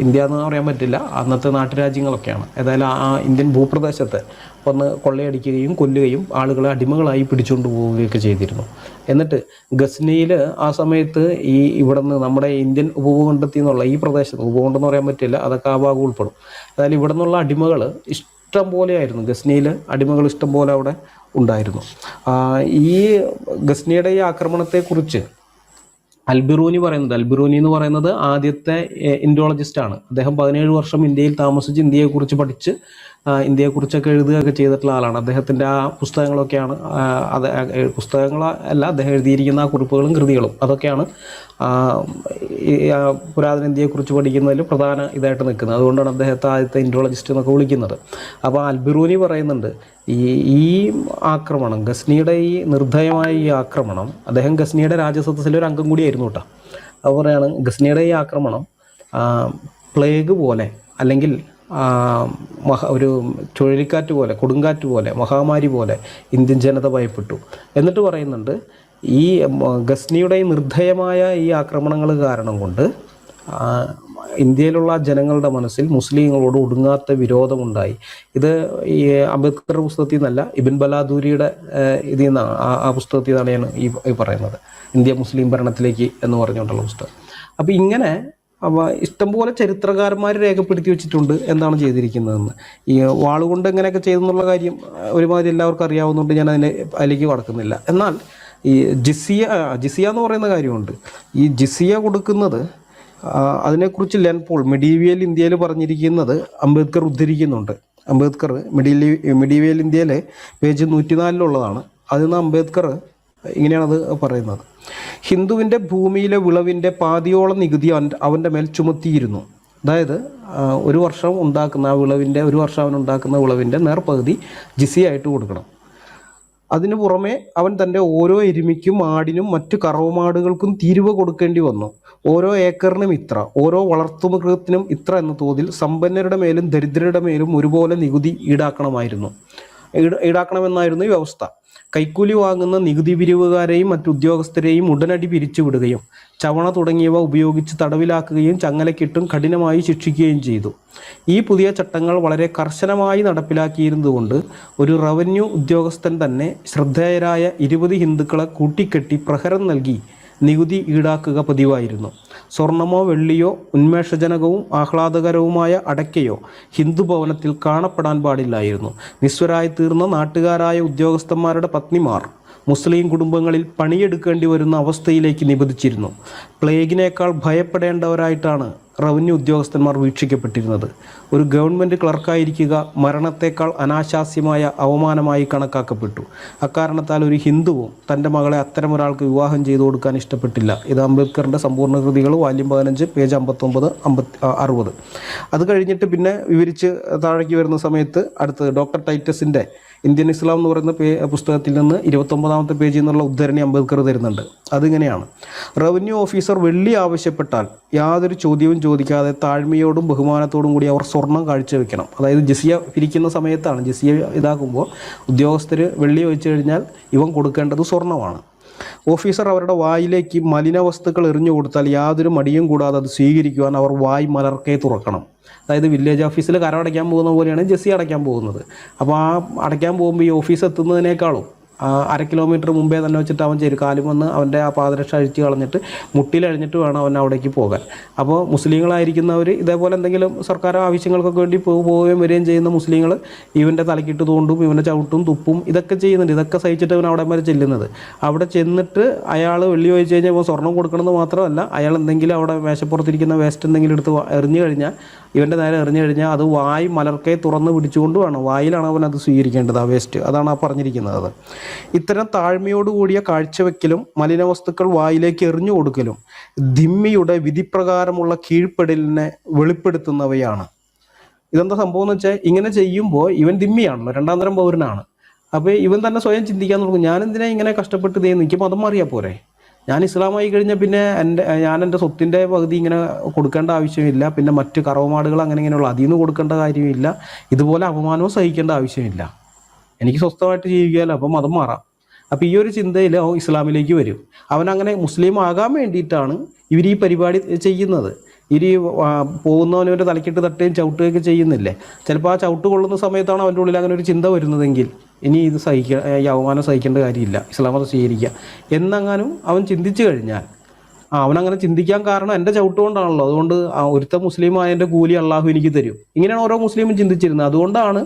ഇന്ത്യ എന്ന് പറയാൻ പറ്റില്ല, അന്നത്തെ നാട്ടുരാജ്യങ്ങളൊക്കെയാണ്, ഏതായാലും ആ ഇന്ത്യൻ ഭൂപ്രദേശത്തെ വന്ന് കൊള്ളയടിക്കുകയും കൊല്ലുകയും ആളുകളെ അടിമകളായി പിടിച്ചുകൊണ്ട് പോവുകയൊക്കെ ചെയ്തിരുന്നു. എന്നിട്ട് ഗസ്നിയിൽ ആ സമയത്ത് ഇവിടെ നിന്ന് നമ്മുടെ ഇന്ത്യൻ ഉപഭൂഖണ്ഡത്തിൽ നിന്നുള്ള ഈ പ്രദേശത്ത്, ഉപഭൂഖണ്ഡം എന്ന് പറയാൻ പറ്റില്ല, അതൊക്കെ ആ ഭാഗം ഉൾപ്പെടും. അതായത് ഇവിടെ നിന്നുള്ള അടിമകൾ ഇഷ്ടം പോലെയായിരുന്നു. ഗസ്നിയിൽ അടിമകൾ ഇഷ്ടം പോലെ അവിടെ ഉണ്ടായിരുന്നു. ഈ ഗസ്നിയുടെ ഈ ആക്രമണത്തെക്കുറിച്ച് അൽബിറൂനി പറയുന്നത്, അൽബിറൂനി എന്ന് പറയുന്നത് ആദ്യത്തെ ഇൻഡോളജിസ്റ്റാണ്. അദ്ദേഹം 17 വർഷം ഇന്ത്യയിൽ താമസിച്ച് ഇന്ത്യയെക്കുറിച്ച് പഠിച്ച് ഇന്ത്യയെക്കുറിച്ചൊക്കെ എഴുതുകയൊക്കെ ചെയ്തിട്ടുള്ള ആളാണ്. അദ്ദേഹത്തിൻ്റെ ആ പുസ്തകങ്ങളൊക്കെയാണ്, പുസ്തകങ്ങളല്ല, അദ്ദേഹം എഴുതിയിരിക്കുന്ന ആ കുറിപ്പുകളും കൃതികളും അതൊക്കെയാണ് പുരാതന ഇന്ത്യയെക്കുറിച്ച് പഠിക്കുന്നതിൽ പ്രധാന ഇതായിട്ട് നിൽക്കുന്നത്. അതുകൊണ്ടാണ് അദ്ദേഹത്തെ ആദ്യത്തെ ഇൻഡോളജിസ്റ്റ് എന്നൊക്കെ വിളിക്കുന്നത്. അപ്പോൾ അൽബിറൂനി പറയുന്നുണ്ട്, ഈ ആക്രമണം, ഗസ്നിയുടെ ഈ നിർദ്ധയമായ ഈ ആക്രമണം, അദ്ദേഹം ഗസ്നിയുടെ രാജസദസ്സിലെ ഒരു അംഗം കൂടിയായിരുന്നു കേട്ടോ. അത് പറയാണ്, ഗസ്നിയുടെ ഈ ആക്രമണം പ്ലേഗ് പോലെ അല്ലെങ്കിൽ ഒരു ചുഴലിക്കാറ്റ് പോലെ, കൊടുങ്കാറ്റ് പോലെ, മഹാമാരി പോലെ ഇന്ത്യൻ ജനത ഭയപ്പെട്ടു. എന്നിട്ട് പറയുന്നുണ്ട്, ഈ ഗസ്നിയുടെ ഈ നിർദ്ധയമായ ഈ ആക്രമണങ്ങൾ കാരണം കൊണ്ട് ഇന്ത്യയിലുള്ള ജനങ്ങളുടെ മനസ്സിൽ മുസ്ലിങ്ങളോട് ഒടുങ്ങാത്ത വിരോധമുണ്ടായി. ഇത് ഈ അംബേദ്കറുടെ പുസ്തകത്തിൽ നിന്നല്ല, ഇബിൻ ബലാദൂരിയുടെ ഇതിൽ നിന്നാണ്, ആ പുസ്തകത്തിൽ നിന്നാണ് ഈ പറയുന്നത്, ഇന്ത്യ മുസ്ലിം ഭരണത്തിലേക്ക് എന്ന് പറഞ്ഞുകൊണ്ടുള്ള പുസ്തകം. അപ്പോൾ ഇങ്ങനെ ഇഷ്ടംപോലെ ചരിത്രകാരന്മാർ രേഖപ്പെടുത്തി വെച്ചിട്ടുണ്ട് എന്താണ് ചെയ്തിരിക്കുന്നതെന്ന്. ഈ വാളുകൊണ്ട് എങ്ങനെയൊക്കെ ചെയ്തെന്നുള്ള കാര്യം ഒരുമാതിരി എല്ലാവർക്കും അറിയാവുന്നതുകൊണ്ട് ഞാൻ അതിലേക്ക് കടക്കുന്നില്ല. എന്നാൽ ഈ ജിസിയ എന്ന് പറയുന്ന കാര്യമുണ്ട്. ഈ ജിസിയ കൊടുക്കുന്നത്, അതിനെക്കുറിച്ച് ലേൻ പോൾ മിഡീവിയൽ ഇന്ത്യയിൽ പറഞ്ഞിരിക്കുന്നത് അംബേദ്കർ ഉദ്ധരിക്കുന്നുണ്ട്. അംബേദ്കർ മിഡീവിയൽ ഇന്ത്യയിലെ പേജ് 104 അതിൽ നിന്ന് അംബേദ്കർ ഇങ്ങനെയാണത് പറയുന്നത്: ഹിന്ദുവിൻ്റെ ഭൂമിയിലെ വിളവിൻ്റെ പാതിയോളം നികുതി അവൻ്റെ മേൽ ചുമത്തിയിരുന്നു. അതായത് ഒരു വർഷം ഉണ്ടാക്കുന്ന ആ വിളവിൻ്റെ, ഒരു വർഷം അവൻ ഉണ്ടാക്കുന്ന വിളവിൻ്റെ നേർപകുതി ജിസിയായിട്ട് കൊടുക്കണം. അതിനു പുറമെ അവൻ തൻ്റെ ഓരോ എരുമിക്കും ആടിനും മറ്റു കറവമാടുകൾക്കും തീരുവ കൊടുക്കേണ്ടി വന്നു. ഓരോ ഏക്കറിനും ഇത്ര, ഓരോ വളർത്തുമൃഗത്തിനും ഇത്ര എന്ന തോതിൽ സമ്പന്നരുടെ മേലും ദരിദ്രരുടെ മേലും ഒരുപോലെ നികുതി ഈടാക്കണമായിരുന്നു. ഈടാക്കണമെന്നായിരുന്നു ഈ വ്യവസ്ഥ. കൈക്കൂലി വാങ്ങുന്ന നികുതി പിരിവുകാരെയും മറ്റു ഉദ്യോഗസ്ഥരെയും ഉടനടി പിരിച്ചുവിടുകയും ചവണ തുടങ്ങിയവ ഉപയോഗിച്ച് തടവിലാക്കുകയും ചങ്ങലക്കിട്ടും കഠിനമായി ശിക്ഷിക്കുകയും ചെയ്തു. ഈ പുതിയ ചട്ടങ്ങൾ വളരെ കർശനമായി നടപ്പിലാക്കിയിരുന്നതുകൊണ്ട് ഒരു റവന്യൂ ഉദ്യോഗസ്ഥൻ തന്നെ ശ്രദ്ധേയരായ 20 ഹിന്ദുക്കളെ കൂട്ടിക്കെട്ടി പ്രഹരം നൽകി നികുതി ഈടാക്കുക പതിവായിരുന്നു. സ്വർണമോ വെള്ളിയോ ഉന്മേഷജനകവും ആഹ്ലാദകരവുമായ അടയ്ക്കയോ ഹിന്ദു ഭവനത്തിൽ കാണപ്പെടാൻ പാടില്ലായിരുന്നു. നിസ്വരായി തീർന്ന നാട്ടുകാരായ ഉദ്യോഗസ്ഥന്മാരുടെ പത്നിമാർ മുസ്ലിം കുടുംബങ്ങളിൽ പണിയെടുക്കേണ്ടി വരുന്ന അവസ്ഥയിലേക്ക് നിബന്ധിച്ചിരുന്നു. പ്ലേഗിനേക്കാൾ ഭയപ്പെടേണ്ടവരായിട്ടാണ് റവന്യൂ ഉദ്യോഗസ്ഥന്മാർ വീക്ഷിക്കപ്പെട്ടിരുന്നത്. ഒരു ഗവൺമെൻറ് ക്ലർക്കായിരിക്കുക മരണത്തേക്കാൾ അനാശാസ്യമായ അവമാനമായി കണക്കാക്കപ്പെട്ടു. അക്കാരണത്താൽ ഒരു ഹിന്ദുവും തൻ്റെ മകളെ അത്തരമൊരാൾക്ക് വിവാഹം ചെയ്തു കൊടുക്കാൻ ഇഷ്ടപ്പെട്ടില്ല. ഇത് അംബേദ്കറിൻ്റെ സമ്പൂർണ്ണ കൃതികൾ വാല്യം 15 പേജ് 59, 60. അത് കഴിഞ്ഞിട്ട് പിന്നെ വിവരിച്ച് താഴേക്ക് വരുന്ന സമയത്ത് അടുത്തത് ഡോക്ടർ ടൈറ്റസിൻ്റെ ഇന്ത്യൻ ഇസ്ലാം എന്ന് പറയുന്ന പുസ്തകത്തിൽ നിന്ന് 29ാമത്തെ പേജിൽ നിന്നുള്ള ഉദ്ധരണി അംബേദ്കർ തരുന്നുണ്ട്. അതിങ്ങനെയാണ്: റവന്യൂ ഓഫീസർ വെള്ളി ആവശ്യപ്പെട്ടാൽ യാതൊരു ചോദ്യവും ചോദിക്കാതെ താഴ്മയോടും ബഹുമാനത്തോടും കൂടി അവർ സ്വർണം കാഴ്ചവെക്കണം. അതായത് ജിസിയ പിരിക്കുന്ന സമയത്താണ്, ജിസിയ ഇതാക്കുമ്പോൾ ഉദ്യോഗസ്ഥർ വെള്ളി ചോദിച്ചു കഴിഞ്ഞാൽ ഇവൻ കൊടുക്കേണ്ടത് സ്വർണ്ണമാണ്. ഓഫീസർ അവരുടെ വായിലേക്ക് മലിന വസ്തുക്കൾ എറിഞ്ഞു കൊടുത്താൽ യാതൊരു മടിയും കൂടാതെ അത് സ്വീകരിക്കുവാൻ അവർ വായ് മലർക്കെ തുറക്കണം. അതായത് വില്ലേജ് ഓഫീസിൽ കരം അടയ്ക്കാൻ പോകുന്ന പോലെയാണ് ജെസ്സി അടയ്ക്കാൻ പോകുന്നത്. അപ്പോൾ ആ അടയ്ക്കാൻ പോകുമ്പോൾ ഈ ഓഫീസ് എത്തുന്നതിനേക്കാളും 1/2 കിലോമീറ്റർ മുമ്പേ തന്നെ വെച്ചിട്ട് അവൻ കാലും വന്ന് അവൻ്റെ ആ പാദരക്ഷ അഴിച്ച് കളഞ്ഞിട്ട് മുട്ടിലഴിഞ്ഞിട്ട് വേണം അവൻ അവിടേക്ക് പോകാൻ. അപ്പോൾ മുസ്ലിങ്ങളായിരിക്കുന്നവർ ഇതേപോലെ എന്തെങ്കിലും സർക്കാർ ആവശ്യങ്ങൾക്കൊക്കെ വേണ്ടി പോവുകയും വരികയും ചെയ്യുന്ന മുസ്ലിങ്ങൾ ഇവൻ്റെ തലക്കിട്ട് തോണ്ടും, ഇവൻ്റെ ചവിട്ടും തുപ്പും ഇതൊക്കെ ചെയ്യുന്നുണ്ട്. ഇതൊക്കെ സഹിച്ചിട്ട് അവൻ അവിടെ വരെ ചെല്ലുന്നത്. അവിടെ ചെന്നിട്ട് അയാൾ വെള്ളി ചോദിച്ചു കഴിഞ്ഞാൽ ഇപ്പോൾ സ്വർണ്ണം കൊടുക്കണമെന്ന് മാത്രമല്ല, അയാൾ എന്തെങ്കിലും അവിടെ മേശപ്പുറത്തിരിക്കുന്ന വേസ്റ്റ് എന്തെങ്കിലും എടുത്ത് എറിഞ്ഞു കഴിഞ്ഞാൽ, ഇവൻ്റെ നേരെ എറിഞ്ഞു കഴിഞ്ഞാൽ അത് വായ് മലർക്കെ തുറന്ന് പിടിച്ചുകൊണ്ട് വേണം, വായിലാണ് അവൻ അത് സ്വീകരിക്കേണ്ടത്, ആ വേസ്റ്റ്. അതാണ് ആ പറഞ്ഞിരിക്കുന്നത്. ഇത്തരം താഴ്മയോടുകൂടിയ കാഴ്ചവെക്കലും മലിനവസ്തുക്കൾ വായിലേക്ക് എറിഞ്ഞു കൊടുക്കലും ധിമ്മിയുടെ വിധിപ്രകാരമുള്ള കീഴ്പ്പെടലിനെ വെളിപ്പെടുത്തുന്നവയാണ്. ഇതെന്താ സംഭവം എന്ന് വെച്ചാൽ, ഇങ്ങനെ ചെയ്യുമ്പോൾ ഇവൻ ധിമ്മിയാണല്ലോ, 2ാം തരം പൗരനാണ്. അപ്പോൾ ഇവൻ തന്നെ സ്വയം ചിന്തിക്കാൻ തുടങ്ങും, ഞാനെന്തിനാ ഇങ്ങനെ കഷ്ടപ്പെട്ട് ചെയ്യുന്നു, എനിക്ക് മതം മാറിയാൽ പോരെ, ഞാൻ ഇസ്ലാമായി കഴിഞ്ഞാൽ പിന്നെ ഞാൻ എൻ്റെ സ്വത്തിൻ്റെ പകുതി ഇങ്ങനെ കൊടുക്കേണ്ട ആവശ്യമില്ല, പിന്നെ മറ്റ് കറവമാടുകൾ അങ്ങനെ ഇങ്ങനെയുള്ള അതിൽ നിന്ന് കൊടുക്കേണ്ട കാര്യമില്ല, ഇതുപോലെ അപമാനവും സഹിക്കേണ്ട ആവശ്യമില്ല, എനിക്ക് സ്വസ്ഥമായിട്ട് ജീവിക്കാമല്ലോ, അപ്പം മതം മാറാം. അപ്പോൾ ഈ ഒരു ചിന്തയിൽ അവൻ ഇസ്ലാമിലേക്ക് വരും. അവനങ്ങനെ മുസ്ലിം ആകാൻ വേണ്ടിയിട്ടാണ് ഇവർ ഈ പരിപാടി ചെയ്യുന്നത്. പോകുന്നവനവൻ്റെ തലക്കിട്ട് തട്ടുകയും ചവിട്ടുകയൊക്കെ ചെയ്യുന്നില്ലേ, ചിലപ്പോൾ ആ ചവിട്ട് കൊള്ളുന്ന സമയത്താണ് അവൻ്റെ ഉള്ളിൽ അങ്ങനെ ഒരു ചിന്ത വരുന്നതെങ്കിൽ ഇനി ഇത് ഈ അവമാനം സഹിക്കേണ്ട കാര്യമില്ല, ഇസ്ലാം മതം സ്വീകരിക്കുക എന്നെങ്ങാനും അവൻ ചിന്തിച്ചു കഴിഞ്ഞാൽ, അവനങ്ങനെ ചിന്തിക്കാൻ കാരണം എൻ്റെ ചവിട്ട് കൊണ്ടാണല്ലോ, അതുകൊണ്ട് ഒരുത്ത മുസ്ലിം ആയതിൻ്റെ കൂലി അള്ളാഹു എനിക്ക് തരും, ഇങ്ങനെയാണ് ഓരോ മുസ്ലിമും ചിന്തിച്ചിരുന്നത്. അതുകൊണ്ടാണ്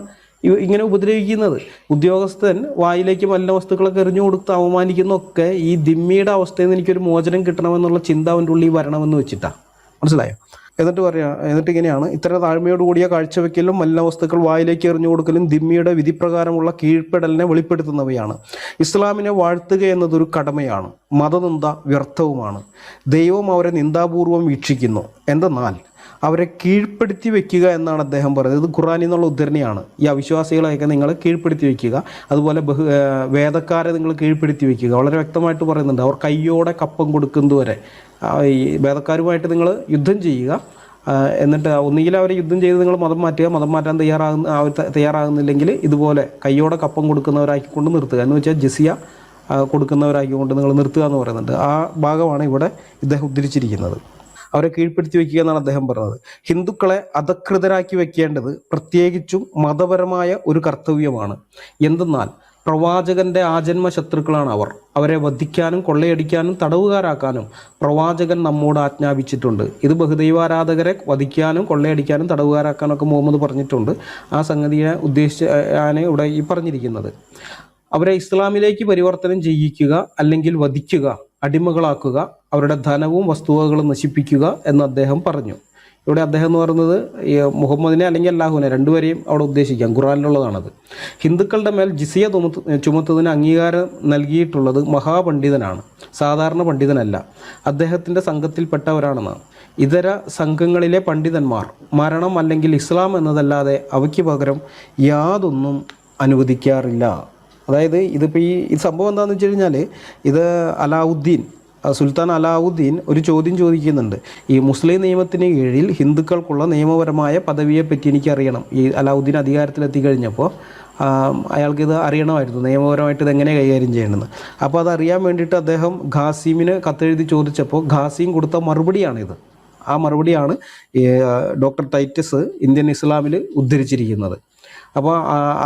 ഇങ്ങനെ ഉപദ്രവിക്കുന്നത്. ഉദ്യോഗസ്ഥൻ വായിലേക്ക് മലിന വസ്തുക്കളൊക്കെ എറിഞ്ഞു കൊടുത്ത് അവമാനിക്കുന്നതൊക്കെ ഈ ദിമ്മിയുടെ അവസ്ഥയിൽ നിന്ന് എനിക്കൊരു മോചനം കിട്ടണമെന്നുള്ള ചിന്ത അവൻ്റെ ഉള്ളിൽ വരണമെന്ന് വെച്ചിട്ടാണ്. മനസ്സിലായോ? എന്നിട്ട് ഇങ്ങനെയാണ്: ഇത്തരം താഴ്മയോടുകൂടിയ കാഴ്ചവെക്കലും മലിന വസ്തുക്കൾ വായിലേക്ക് എറിഞ്ഞു കൊടുക്കലും ദിമ്മിയുടെ വിധിപ്രകാരമുള്ള കീഴ്പ്പെടലിനെ വെളിപ്പെടുത്തുന്നവയാണ്. ഇസ്ലാമിനെ വാഴ്ത്തുക എന്നതൊരു കടമയാണ്, മതനിന്ദ വ്യർത്ഥവുമാണ്. ദൈവം അവരെ നിന്ദാപൂർവം വീക്ഷിക്കുന്നു. എന്തെന്നാൽ അവരെ കീഴ്പ്പെടുത്തി വെക്കുക എന്നാണ് അദ്ദേഹം പറയുന്നത്. ഇത് ഖുർആനിൽ നിന്നുള്ള ഉദ്ധരണിയാണ്. ഈ അവിശ്വാസികളെയൊക്കെ നിങ്ങൾ കീഴ്പ്പെടുത്തി വെക്കുക, അതുപോലെ വേദക്കാരെ നിങ്ങൾ കീഴ്പ്പെടുത്തി വെക്കുക. വളരെ വ്യക്തമായിട്ട് പറയുന്നുണ്ട്. അവർ കയ്യോടെ കപ്പം കൊടുക്കുന്നതുവരെ ഈ വേദക്കാരുമായിട്ട് നിങ്ങൾ യുദ്ധം ചെയ്യുക, എന്നിട്ട് ഒന്നുകിൽ അവരെ യുദ്ധം ചെയ്ത് നിങ്ങൾ മതം മാറ്റുക, മതം മാറ്റാൻ തയ്യാറാകുന്നില്ലെങ്കിൽ ഇതുപോലെ കയ്യോടെ കപ്പം കൊടുക്കുന്നവരാക്കിക്കൊണ്ട് നിർത്തുക, എന്ന് വെച്ചാൽ ജിസിയ കൊടുക്കുന്നവരാക്കിക്കൊണ്ട് നിങ്ങൾ നിർത്തുക എന്ന് പറയുന്നുണ്ട്. ആ ഭാഗമാണ് ഇവിടെ ഇദ്ദേഹം ഉദ്ധരിച്ചിരിക്കുന്നത്. അവരെ കീഴ്പ്പെടുത്തി വയ്ക്കുക എന്നാണ് അദ്ദേഹം പറഞ്ഞത്. ഹിന്ദുക്കളെ അധകൃതരാക്കി വെക്കേണ്ടത് പ്രത്യേകിച്ചും മതപരമായ ഒരു കർത്തവ്യമാണ്. എന്തെന്നാൽ പ്രവാചകന്റെ ആജന്മ ശത്രുക്കളാണ് അവർ. അവരെ വധിക്കാനും കൊള്ളയടിക്കാനും തടവുകാരാക്കാനും പ്രവാചകൻ നമ്മോട് ആജ്ഞാപിച്ചിട്ടുണ്ട്. ഇത് ബഹുദൈവാരാധകരെ വധിക്കാനും കൊള്ളയടിക്കാനും തടവുകാരാക്കാനും ഒക്കെ മുഹമ്മദ് പറഞ്ഞിട്ടുണ്ട്. ആ സംഗതിയെ ഉദ്ദേശിച്ചാണ് ഇവിടെ ഈ പറഞ്ഞിരിക്കുന്നത്. അവരെ ഇസ്ലാമിലേക്ക് പരിവർത്തനം ചെയ്യിക്കുക, അല്ലെങ്കിൽ വധിക്കുക, അടിമകളാക്കുക, അവരുടെ ധനവും വസ്തുവകകളും നശിപ്പിക്കുക എന്ന് അദ്ദേഹം പറഞ്ഞു. ഇവിടെ അദ്ദേഹം എന്ന് പറയുന്നത് മുഹമ്മദിനെ അല്ലെങ്കിൽ അല്ലാഹുവിനെ, രണ്ടുപേരെയും അവിടെ ഉദ്ദേശിക്കാം. ഖുർആനിലുള്ളതാണത്. ഹിന്ദുക്കളുടെ മേൽ ജിസിയ ചുമത്തുന്നതിന് അംഗീകാരം നൽകിയിട്ടുള്ളത് മഹാപണ്ഡിതനാണ്, സാധാരണ പണ്ഡിതനല്ല. അദ്ദേഹത്തിൻ്റെ സംഘത്തിൽപ്പെട്ടവരാണെന്നാണ്. ഇതര സംഘങ്ങളിലെ പണ്ഡിതന്മാർ മരണം അല്ലെങ്കിൽ ഇസ്ലാം എന്നതല്ലാതെ അവയ്ക്ക് പകരം യാതൊന്നും അനുവദിക്കാറില്ല. അതായത് ഇതിപ്പോൾ ഈ സംഭവം എന്താണെന്ന് വെച്ച് കഴിഞ്ഞാൽ, ഇത് അലാവുദ്ദീൻ സുൽത്താൻ അലാവുദ്ദീൻ ഒരു ചോദ്യം ചോദിക്കുന്നുണ്ട്. ഈ മുസ്ലിം നിയമത്തിന് കീഴിൽ ഹിന്ദുക്കൾക്കുള്ള നിയമപരമായ പദവിയെപ്പറ്റി എനിക്കറിയണം. ഈ അലാവുദ്ദീൻ അധികാരത്തിലെത്തി കഴിഞ്ഞപ്പോൾ അയാൾക്കിത് അറിയണമായിരുന്നു, നിയമപരമായിട്ട് ഇതെങ്ങനെ കൈകാര്യം ചെയ്യണമെന്ന്. അപ്പോൾ അതറിയാൻ വേണ്ടിയിട്ട് അദ്ദേഹം ഖാസിമിന് കത്തെഴുതി ചോദിച്ചപ്പോൾ ഖാസിം കൊടുത്ത മറുപടിയാണിത്. ആ മറുപടിയാണ് ഡോക്ടർ ടൈറ്റസ് ഇന്ത്യൻ ഇസ്ലാമിൽ ഉദ്ധരിച്ചിരിക്കുന്നത്. അപ്പോൾ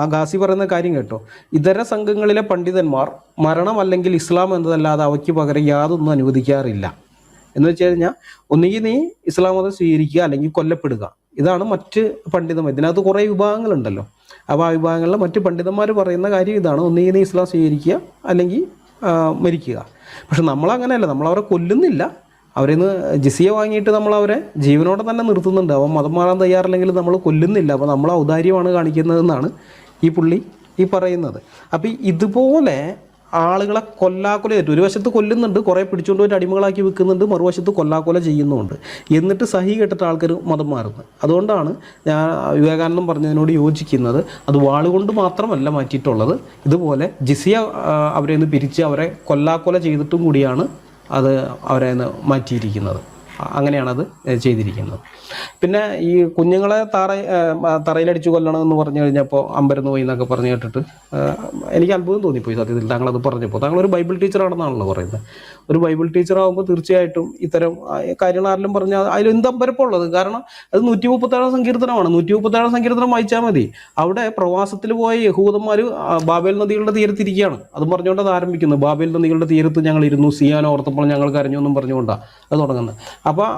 ആ ഖാസി പറയുന്ന കാര്യം കേട്ടോ, ഇതര സംഘങ്ങളിലെ പണ്ഡിതന്മാർ മരണം അല്ലെങ്കിൽ ഇസ്ലാം എന്നതല്ലാതെ അവയ്ക്ക് പകരം യാതൊന്നും അനുവദിക്കാറില്ല. എന്ന് വെച്ച് കഴിഞ്ഞാൽ ഒന്നുകിൽ നീ ഇസ്ലാം മതം സ്വീകരിക്കുക അല്ലെങ്കിൽ കൊല്ലപ്പെടുക. ഇതാണ് മറ്റ് പണ്ഡിതന്മാർ. ഇതിനകത്ത് കുറേ വിഭാഗങ്ങളുണ്ടല്ലോ. അപ്പോൾ ആ വിഭാഗങ്ങളിലെ മറ്റ് പണ്ഡിതന്മാർ പറയുന്ന കാര്യം ഇതാണ്, ഒന്നുകിൽ നീ ഇസ്ലാം സ്വീകരിക്കുക അല്ലെങ്കിൽ മരിക്കുക. പക്ഷെ നമ്മളങ്ങനെയല്ല, നമ്മളവരെ കൊല്ലുന്നില്ല, അവരിൽ നിന്ന് ജിസിയ വാങ്ങിയിട്ട് നമ്മളവരെ ജീവനോടെ തന്നെ നിർത്തുന്നുണ്ട്. അവൻ മതം മാറാൻ തയ്യാറില്ലെങ്കിൽ നമ്മൾ കൊല്ലുന്നില്ല. അപ്പോൾ നമ്മൾ ഔദാര്യമാണ് കാണിക്കുന്നതെന്നാണ് ഈ പുള്ളി ഈ പറയുന്നത്. അപ്പോൾ ഇതുപോലെ ആളുകളെ കൊല്ലാക്കൊല ചെയ്തിട്ട് ഒരു വശത്ത് കൊല്ലുന്നുണ്ട്, കുറേ പിടിച്ചുകൊണ്ട് പോയിട്ട് അടിമകളാക്കി വെക്കുന്നുണ്ട്, മറുവശത്ത് കൊല്ലാക്കൊല ചെയ്യുന്നുമുണ്ട്. എന്നിട്ട് സഹി കേട്ടിട്ട് ആൾക്കാർ മതം മാറുന്നത്. അതുകൊണ്ടാണ് ഞാൻ വിവേകാനന്ദൻ പറഞ്ഞതിനോട് യോജിക്കുന്നത്. അത് വാളുകൊണ്ട് മാത്രമല്ല മാറ്റിയിട്ടുള്ളത്, ഇതുപോലെ ജിസിയ അവരെ നിന്ന് പിരിച്ച് അവരെ കൊല്ലാക്കൊല ചെയ്തിട്ടും കൂടിയാണ് അത് അവരെ മാറ്റിയിരിക്കുന്നത്. അങ്ങനെയാണത് ചെയ്തിരിക്കുന്നത്. പിന്നെ ഈ കുഞ്ഞുങ്ങളെ തറയിലടിച്ച് കൊല്ലണം എന്ന് പറഞ്ഞു കഴിഞ്ഞപ്പോൾ അമ്പരന്ന് പോയി എന്നൊക്കെ പറഞ്ഞു കേട്ടിട്ട് എനിക്ക് അത്ഭുതം തോന്നിപ്പോയി സത്യത്തിൽ. താങ്കളത് പറഞ്ഞപ്പോൾ താങ്കളൊരു ബൈബിൾ ടീച്ചറാണെന്നാണല്ലോ പറയുന്നത്. ഒരു ബൈബിൾ ടീച്ചറാകുമ്പോൾ തീർച്ചയായിട്ടും ഇത്തരം കാര്യങ്ങൾ ആരെങ്കിലും പറഞ്ഞാൽ അതിലെന്ത് അമ്പരപ്പുള്ളത്? കാരണം അത് 137 സങ്കീർത്തനമാണ്. 137 സങ്കീർത്തനം വായിച്ചാൽ മതി. അവിടെ പ്രവാസത്തിൽ പോയ യഹൂദന്മാർ ബാബേൽ നദികളുടെ തീരത്തിരിക്കുകയാണ്. അതും പറഞ്ഞുകൊണ്ട് അത് ആരംഭിക്കുന്നത്. ബാബേൽ നദികളുടെ തീരത്ത് ഞങ്ങൾ ഇരുന്നു, സിയാൻ ഓർത്തപ്പോൾ ഞങ്ങൾ കരഞ്ഞു എന്നും പറഞ്ഞുകൊണ്ടാണ് അത് തുടങ്ങുന്നത്. അപ്പോൾ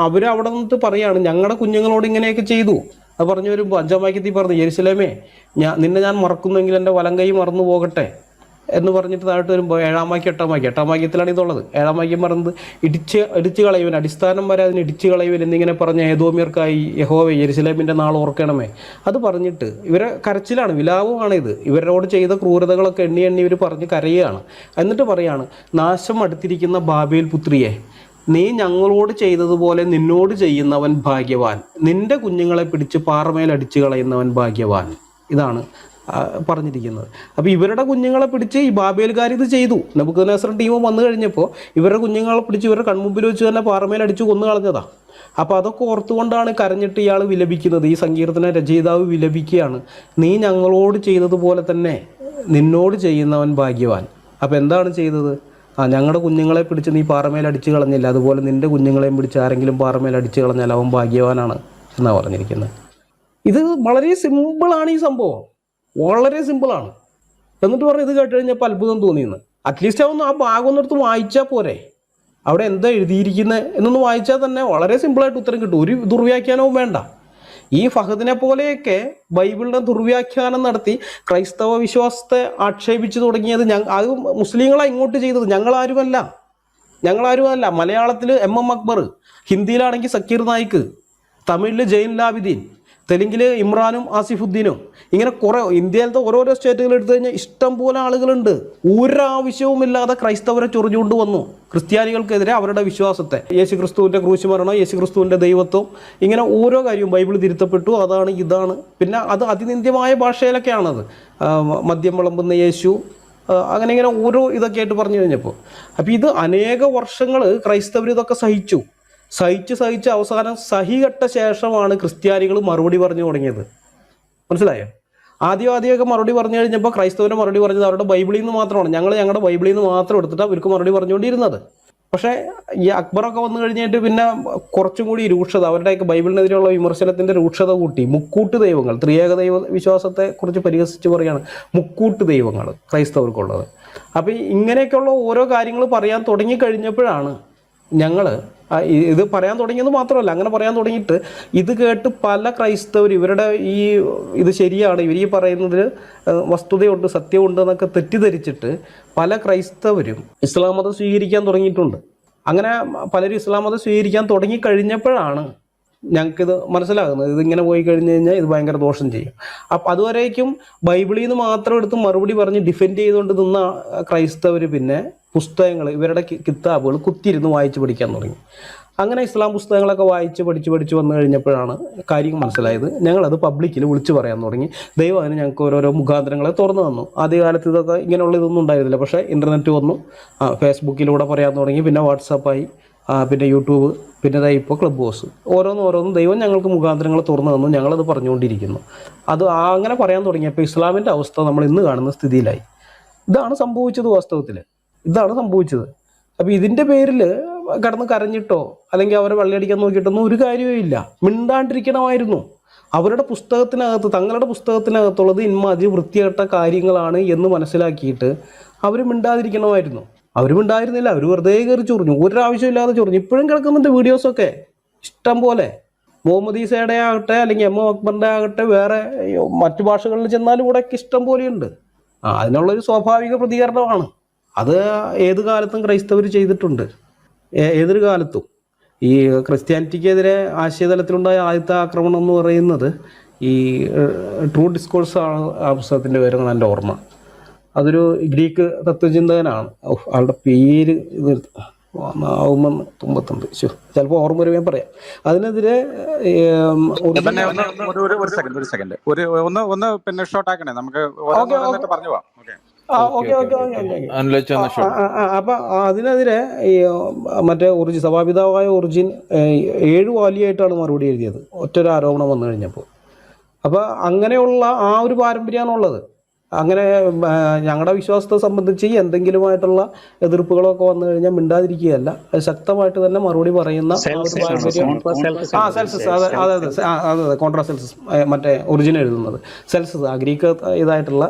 അവരവിടെ നിന്നിട്ട് പറയാണ് ഞങ്ങളുടെ കുഞ്ഞുങ്ങളോട് ഇങ്ങനെയൊക്കെ ചെയ്തു. അത് പറഞ്ഞു വരുമ്പോൾ 5-ാം വാക്യത്തിൽ പറഞ്ഞു, യെരുശലേമേ നിന്നെ ഞാൻ മറക്കുന്നെങ്കിൽ എൻ്റെ വലം കൈ മറന്നു പോകട്ടെ എന്ന് പറഞ്ഞിട്ട് താഴോട്ട് വരുമ്പോൾ 7-ാം വാക്യം 8-ാം വാക്യത്തിലാണ് ഇതുള്ളത്. 7-ാം വാക്യം പറയുന്നത് ഇടിച്ച് കളയുവൻ, അടിസ്ഥാനം വരെ അതിന് ഇടിച്ച് കളയുവൻ എന്നിങ്ങനെ പറഞ്ഞ ഏദോമ്യർക്കായി യഹോവേ യെരുശലേമിൻ്റെ നാൾ ഓർക്കണമേ. അത് പറഞ്ഞിട്ട് ഇവരെ കരച്ചിലാണ്, വിലാപമാണ് ഇത്. ഇവരോട് ചെയ്ത ക്രൂരതകളൊക്കെ എണ്ണി ഇവർ പറഞ്ഞ് കരയുകയാണ്. എന്നിട്ട് പറയാണ്, നാശം അടുത്തിരിക്കുന്ന ബാബേൽ പുത്രിയെ, നീ ഞങ്ങളോട് ചെയ്തതുപോലെ നിന്നോട് ചെയ്യുന്നവൻ ഭാഗ്യവാൻ, നിന്റെ കുഞ്ഞുങ്ങളെ പിടിച്ച് പാറമേൽ അടിച്ചു കളയുന്നവൻ ഭാഗ്യവാൻ. ഇതാണ് പറഞ്ഞിരിക്കുന്നത്. അപ്പോൾ ഇവരുടെ കുഞ്ഞുങ്ങളെ പിടിച്ച് ഈ ബാബേൽക്കാർ ഇത് ചെയ്തു. നെബൂഖദ്നേസർ ടീം വന്നു കഴിഞ്ഞപ്പോൾ ഇവരുടെ കുഞ്ഞുങ്ങളെ പിടിച്ച് ഇവരുടെ കൺമുമ്പിൽ വെച്ച് തന്നെ പാറമേൽ അടിച്ചു കൊന്നു കളഞ്ഞതാണ്. അപ്പോൾ അതൊക്കെ ഓർത്തുകൊണ്ടാണ് കരഞ്ഞിട്ട് ഇയാൾ വിലപിക്കുന്നത്. ഈ സങ്കീർത്തന രചയിതാവ് വിലപിക്കുകയാണ്, നീ ഞങ്ങളോട് ചെയ്തതുപോലെ തന്നെ നിന്നോട് ചെയ്യുന്നവൻ ഭാഗ്യവാൻ. അപ്പോൾ എന്താണ് ചെയ്തത്? ഞങ്ങളുടെ കുഞ്ഞുങ്ങളെ പിടിച്ച് നീ പാറമേൽ അടിച്ചു കളഞ്ഞില്ല, അതുപോലെ നിൻ്റെ കുഞ്ഞുങ്ങളെയും പിടിച്ച് ആരെങ്കിലും പാറമേൽ അടിച്ചു കളഞ്ഞാൽ അവൻ ഭാഗ്യവാനാണ് എന്നാണ് പറഞ്ഞിരിക്കുന്നത്. ഇത് വളരെ സിമ്പിളാണ്. ഈ സംഭവം വളരെ സിമ്പിളാണ്. എന്നിട്ട് പറഞ്ഞ് ഇത് കേട്ട് കഴിഞ്ഞപ്പോൾ അത്ഭുതം തോന്നിയെന്ന്. അറ്റ്ലീസ്റ്റ് അതൊന്ന് ആ ഭാഗം ഒന്നെടുത്ത് വായിച്ചാൽ പോരെ, അവിടെ എന്താ എഴുതിയിരിക്കുന്നത് എന്നൊന്ന് വായിച്ചാൽ തന്നെ വളരെ സിമ്പിളായിട്ട് ഉത്തരം കിട്ടും. ഒരു ദുർവ്യാഖ്യാനവും വേണ്ട. ഈ ഫഹദിനെ പോലെയൊക്കെ ബൈബിളിനെ ദുർവ്യാഖ്യാനം നടത്തി ക്രൈസ്തവ വിശ്വാസത്തെ ആക്ഷേപിച്ചു തുടങ്ങിയത് അത് മുസ്ലിങ്ങളാണ് ഇങ്ങോട്ട് ചെയ്തത്. ഞങ്ങളാരുമല്ല. മലയാളത്തിൽ MM അക്ബർ, ഹിന്ദിയിലാണെങ്കിൽ സക്കീർ നായിക്ക്, തമിഴിൽ ജൈൻ ലാബിദീൻ, തെലുങ്കിൽ ഇമ്രാനും ആസിഫുദ്ദീനും, ഇങ്ങനെ കുറേ ഇന്ത്യയിലത്തെ ഓരോരോ സ്റ്റേറ്റുകൾ എടുത്തു കഴിഞ്ഞാൽ ഇഷ്ടം പോലെ ആളുകളുണ്ട്. ഒരാവശ്യവുമില്ലാതെ ക്രൈസ്തവരെ ചൊറിഞ്ഞുകൊണ്ട് വന്നു ക്രിസ്ത്യാനികൾക്കെതിരെ അവരുടെ വിശ്വാസത്തെ. യേശു ക്രിസ്തുവിൻ്റെ ക്രൂശ് മരണം, യേശു ക്രിസ്തുവിൻ്റെ ദൈവത്വം, ഇങ്ങനെ ഓരോ കാര്യവും ബൈബിൾ തിരുത്തപ്പെട്ടു, അതാണ് ഇതാണ്. പിന്നെ അത് അതിനിന്ദ്യമായ ഭാഷയിലൊക്കെയാണത്. മദ്യം വിളമ്പുന്ന യേശു, അങ്ങനെ ഇങ്ങനെ ഓരോ ഇതൊക്കെ ആയിട്ട് പറഞ്ഞു കഴിഞ്ഞപ്പോൾ. അപ്പോൾ ഇത് അനേക വർഷങ്ങൾ ക്രൈസ്തവർ ഇതൊക്കെ സഹിച്ച് അവസാനം സഹികെട്ട ശേഷമാണ് ക്രിസ്ത്യാനികൾ മറുപടി പറഞ്ഞു തുടങ്ങിയത്. മനസ്സിലായോ? ആദ്യമൊക്കെ മറുപടി പറഞ്ഞു കഴിഞ്ഞപ്പോൾ ക്രൈസ്തവന് മറുപടി പറഞ്ഞത് അവരുടെ ബൈബിളിൽ നിന്ന് മാത്രമാണ്. ഞങ്ങളുടെ ബൈബിളിൽ നിന്ന് മാത്രം എടുത്തിട്ട് അവർക്ക് മറുപടി പറഞ്ഞുകൊണ്ടിരുന്നത്. പക്ഷേ ഈ അക്ബറൊക്കെ വന്നു കഴിഞ്ഞിട്ട് പിന്നെ കുറച്ചും കൂടി രൂക്ഷത, അവരുടെയൊക്കെ ബൈബിളിനെതിരെയുള്ള വിമർശനത്തിൻ്റെ രൂക്ഷത കൂട്ടി. മുക്കൂട്ട് ദൈവങ്ങൾ, ത്രിയേക ദൈവ വിശ്വാസത്തെ കുറിച്ച് പരിഹസിച്ച് പറയുകയാണ് മുക്കൂട്ട് ദൈവങ്ങൾ ക്രൈസ്തവർക്കുള്ളത്. അപ്പോൾ ഇങ്ങനെയൊക്കെയുള്ള ഓരോ കാര്യങ്ങൾ പറയാൻ തുടങ്ങിക്കഴിഞ്ഞപ്പോഴാണ് ഞങ്ങൾ ഇത് പറയാൻ തുടങ്ങിയത്. മാത്രമല്ല, അങ്ങനെ പറയാൻ തുടങ്ങിയിട്ട് ഇത് കേട്ട് പല ക്രൈസ്തവർ ഇവരുടെ ഇത് ശരിയാണ്, ഇവർ ഈ പറയുന്നതിൽ വസ്തുതയുണ്ട്, സത്യമുണ്ട് എന്നൊക്കെ തെറ്റിദ്ധരിച്ചിട്ട് പല ക്രൈസ്തവരും ഇസ്ലാം മതം സ്വീകരിക്കാൻ തുടങ്ങിയിട്ടുണ്ട്. അങ്ങനെ പലരും ഇസ്ലാം മതം സ്വീകരിക്കാൻ തുടങ്ങിക്കഴിഞ്ഞപ്പോഴാണ് ഞങ്ങൾക്കിത് മനസ്സിലാകുന്നത്. ഇതിങ്ങനെ പോയി കഴിഞ്ഞ് കഴിഞ്ഞാൽ ഇത് ഭയങ്കര ദോഷം ചെയ്യും. അപ്പം അതുവരേക്കും ബൈബിളിൽ നിന്ന് മാത്രം എടുത്ത് മറുപടി പറഞ്ഞ് ഡിഫെൻഡ് ചെയ്തുകൊണ്ട് നിന്ന ക്രൈസ്തവർ പിന്നെ പുസ്തകങ്ങൾ, ഇവരുടെ കിതാബുകൾ കുത്തിയിരുന്ന് വായിച്ച് പഠിക്കാൻ തുടങ്ങി. അങ്ങനെ ഇസ്ലാം പുസ്തകങ്ങളൊക്കെ വായിച്ച് പഠിച്ച് വന്നു കഴിഞ്ഞപ്പോഴാണ് കാര്യം മനസ്സിലായത്. ഞങ്ങളത് പബ്ലിക്കിൽ വിളിച്ചു പറയാൻ തുടങ്ങി. ദൈവം അതിന് ഞങ്ങൾക്ക് ഓരോരോ മുഖാന്തരങ്ങളെ തുറന്നു തന്നു. ആദ്യകാലത്ത് ഇതൊക്കെ ഇങ്ങനെയുള്ള ഇതൊന്നും ഉണ്ടായിരുന്നില്ല. പക്ഷേ ഇൻ്റർനെറ്റ് വന്നു, ഫേസ്ബുക്കിലൂടെ പറയാൻ തുടങ്ങി, പിന്നെ വാട്സാപ്പായി, പിന്നെ യൂട്യൂബ്, പിന്നെ ഇപ്പോൾ ക്ലബ് ഹൗസ്. ഓരോന്നും ദൈവം ഞങ്ങൾക്ക് മുഖാന്തരങ്ങൾ തുറന്നു തന്നു. ഞങ്ങളത് പറഞ്ഞുകൊണ്ടിരിക്കുന്നു. അത് അങ്ങനെ പറയാൻ തുടങ്ങിയപ്പോൾ ഇസ്ലാമിൻ്റെ അവസ്ഥ നമ്മൾ ഇന്ന് കാണുന്ന സ്ഥിതിയിലായി. ഇതാണ് സംഭവിച്ചത്. വാസ്തവത്തിൽ ഇതാണ് സംഭവിച്ചത്. അപ്പോൾ ഇതിൻ്റെ പേരിൽ കിടന്ന് കരഞ്ഞിട്ടോ അല്ലെങ്കിൽ അവരെ വെള്ളയടിക്കാൻ നോക്കിയിട്ടൊന്നും ഒരു കാര്യവും ഇല്ല. മിണ്ടാണ്ടിരിക്കണമായിരുന്നു. അവരുടെ പുസ്തകത്തിനകത്ത്, തങ്ങളുടെ പുസ്തകത്തിനകത്തുള്ളത് ഇന്മാതിരി വൃത്തികെട്ട കാര്യങ്ങളാണ് എന്ന് മനസ്സിലാക്കിയിട്ട് അവർ മിണ്ടാതിരിക്കണമായിരുന്നു. അവർ മിണ്ടായിരുന്നില്ല. അവർ വെറുതെ കയറി ചൊറിഞ്ഞു, ഒരാവശ്യമില്ലാതെ ചൊറിഞ്ഞു. ഇപ്പോഴും കിടക്കുന്നുണ്ട് വീഡിയോസൊക്കെ ഇഷ്ടം പോലെ. മുഹമ്മദ് ഈസയുടെ ആകട്ടെ അല്ലെങ്കിൽ എം അക്ബറിൻ്റെ ആകട്ടെ, വേറെ മറ്റു ഭാഷകളിൽ ചെന്നാലും കൂടെ ഇഷ്ടം പോലെയുണ്ട്. അതിനുള്ളൊരു സ്വാഭാവിക പ്രതികരണമാണ്. അത് ഏത് കാലത്തും ക്രൈസ്തവർ ചെയ്തിട്ടുണ്ട്. ഏതൊരു കാലത്തും ഈ ക്രിസ്ത്യാനിറ്റിക്കെതിരെ ആശയതലത്തിലുണ്ടായ ആദ്യത്തെ ആക്രമണം എന്ന് പറയുന്നത് ഈ ട്രൂ ഡിസ്കോഴ്സ് ആണ്. ആ പുസ്തകത്തിൻ്റെ പേരാണ് എൻ്റെ ഓർമ്മ. അതൊരു ഗ്രീക്ക് തത്വചിന്തകനാണ്. ആളുടെ പേര് ഇത് ആവുമെന്ന് തുമ്പത്തുണ്ട്, ചിലപ്പോൾ ഓർമ്മ വരുമ്പോൾ പറയാം. അതിനെതിരെ അപ്പൊ അതിനെതിരെ ഈ മറ്റേ സഭാപിതാവായ ഒറിജിൻ 7 വാല്യമായിട്ടാണ് മറുപടി എഴുതിയത് ഒറ്റൊരു ആരോപണം വന്നു കഴിഞ്ഞപ്പോൾ. അപ്പൊ അങ്ങനെയുള്ള ആ ഒരു പാരമ്പര്യമാണുള്ളത്. അങ്ങനെ ഞങ്ങളുടെ വിശ്വാസത്തെ സംബന്ധിച്ച് എന്തെങ്കിലുമായിട്ടുള്ള എതിർപ്പുകളൊക്കെ വന്നു കഴിഞ്ഞാൽ മിണ്ടാതിരിക്കുകയല്ല, ശക്തമായിട്ട് തന്നെ മറുപടി പറയുന്ന സെൽസസ്. അതെ കോൺട്രാസെൽസസ്, മറ്റേ ഒറിജിൻ എഴുതുന്നത് സെൽസസ്. ആ ഗ്രീക്ക് ഇതായിട്ടുള്ള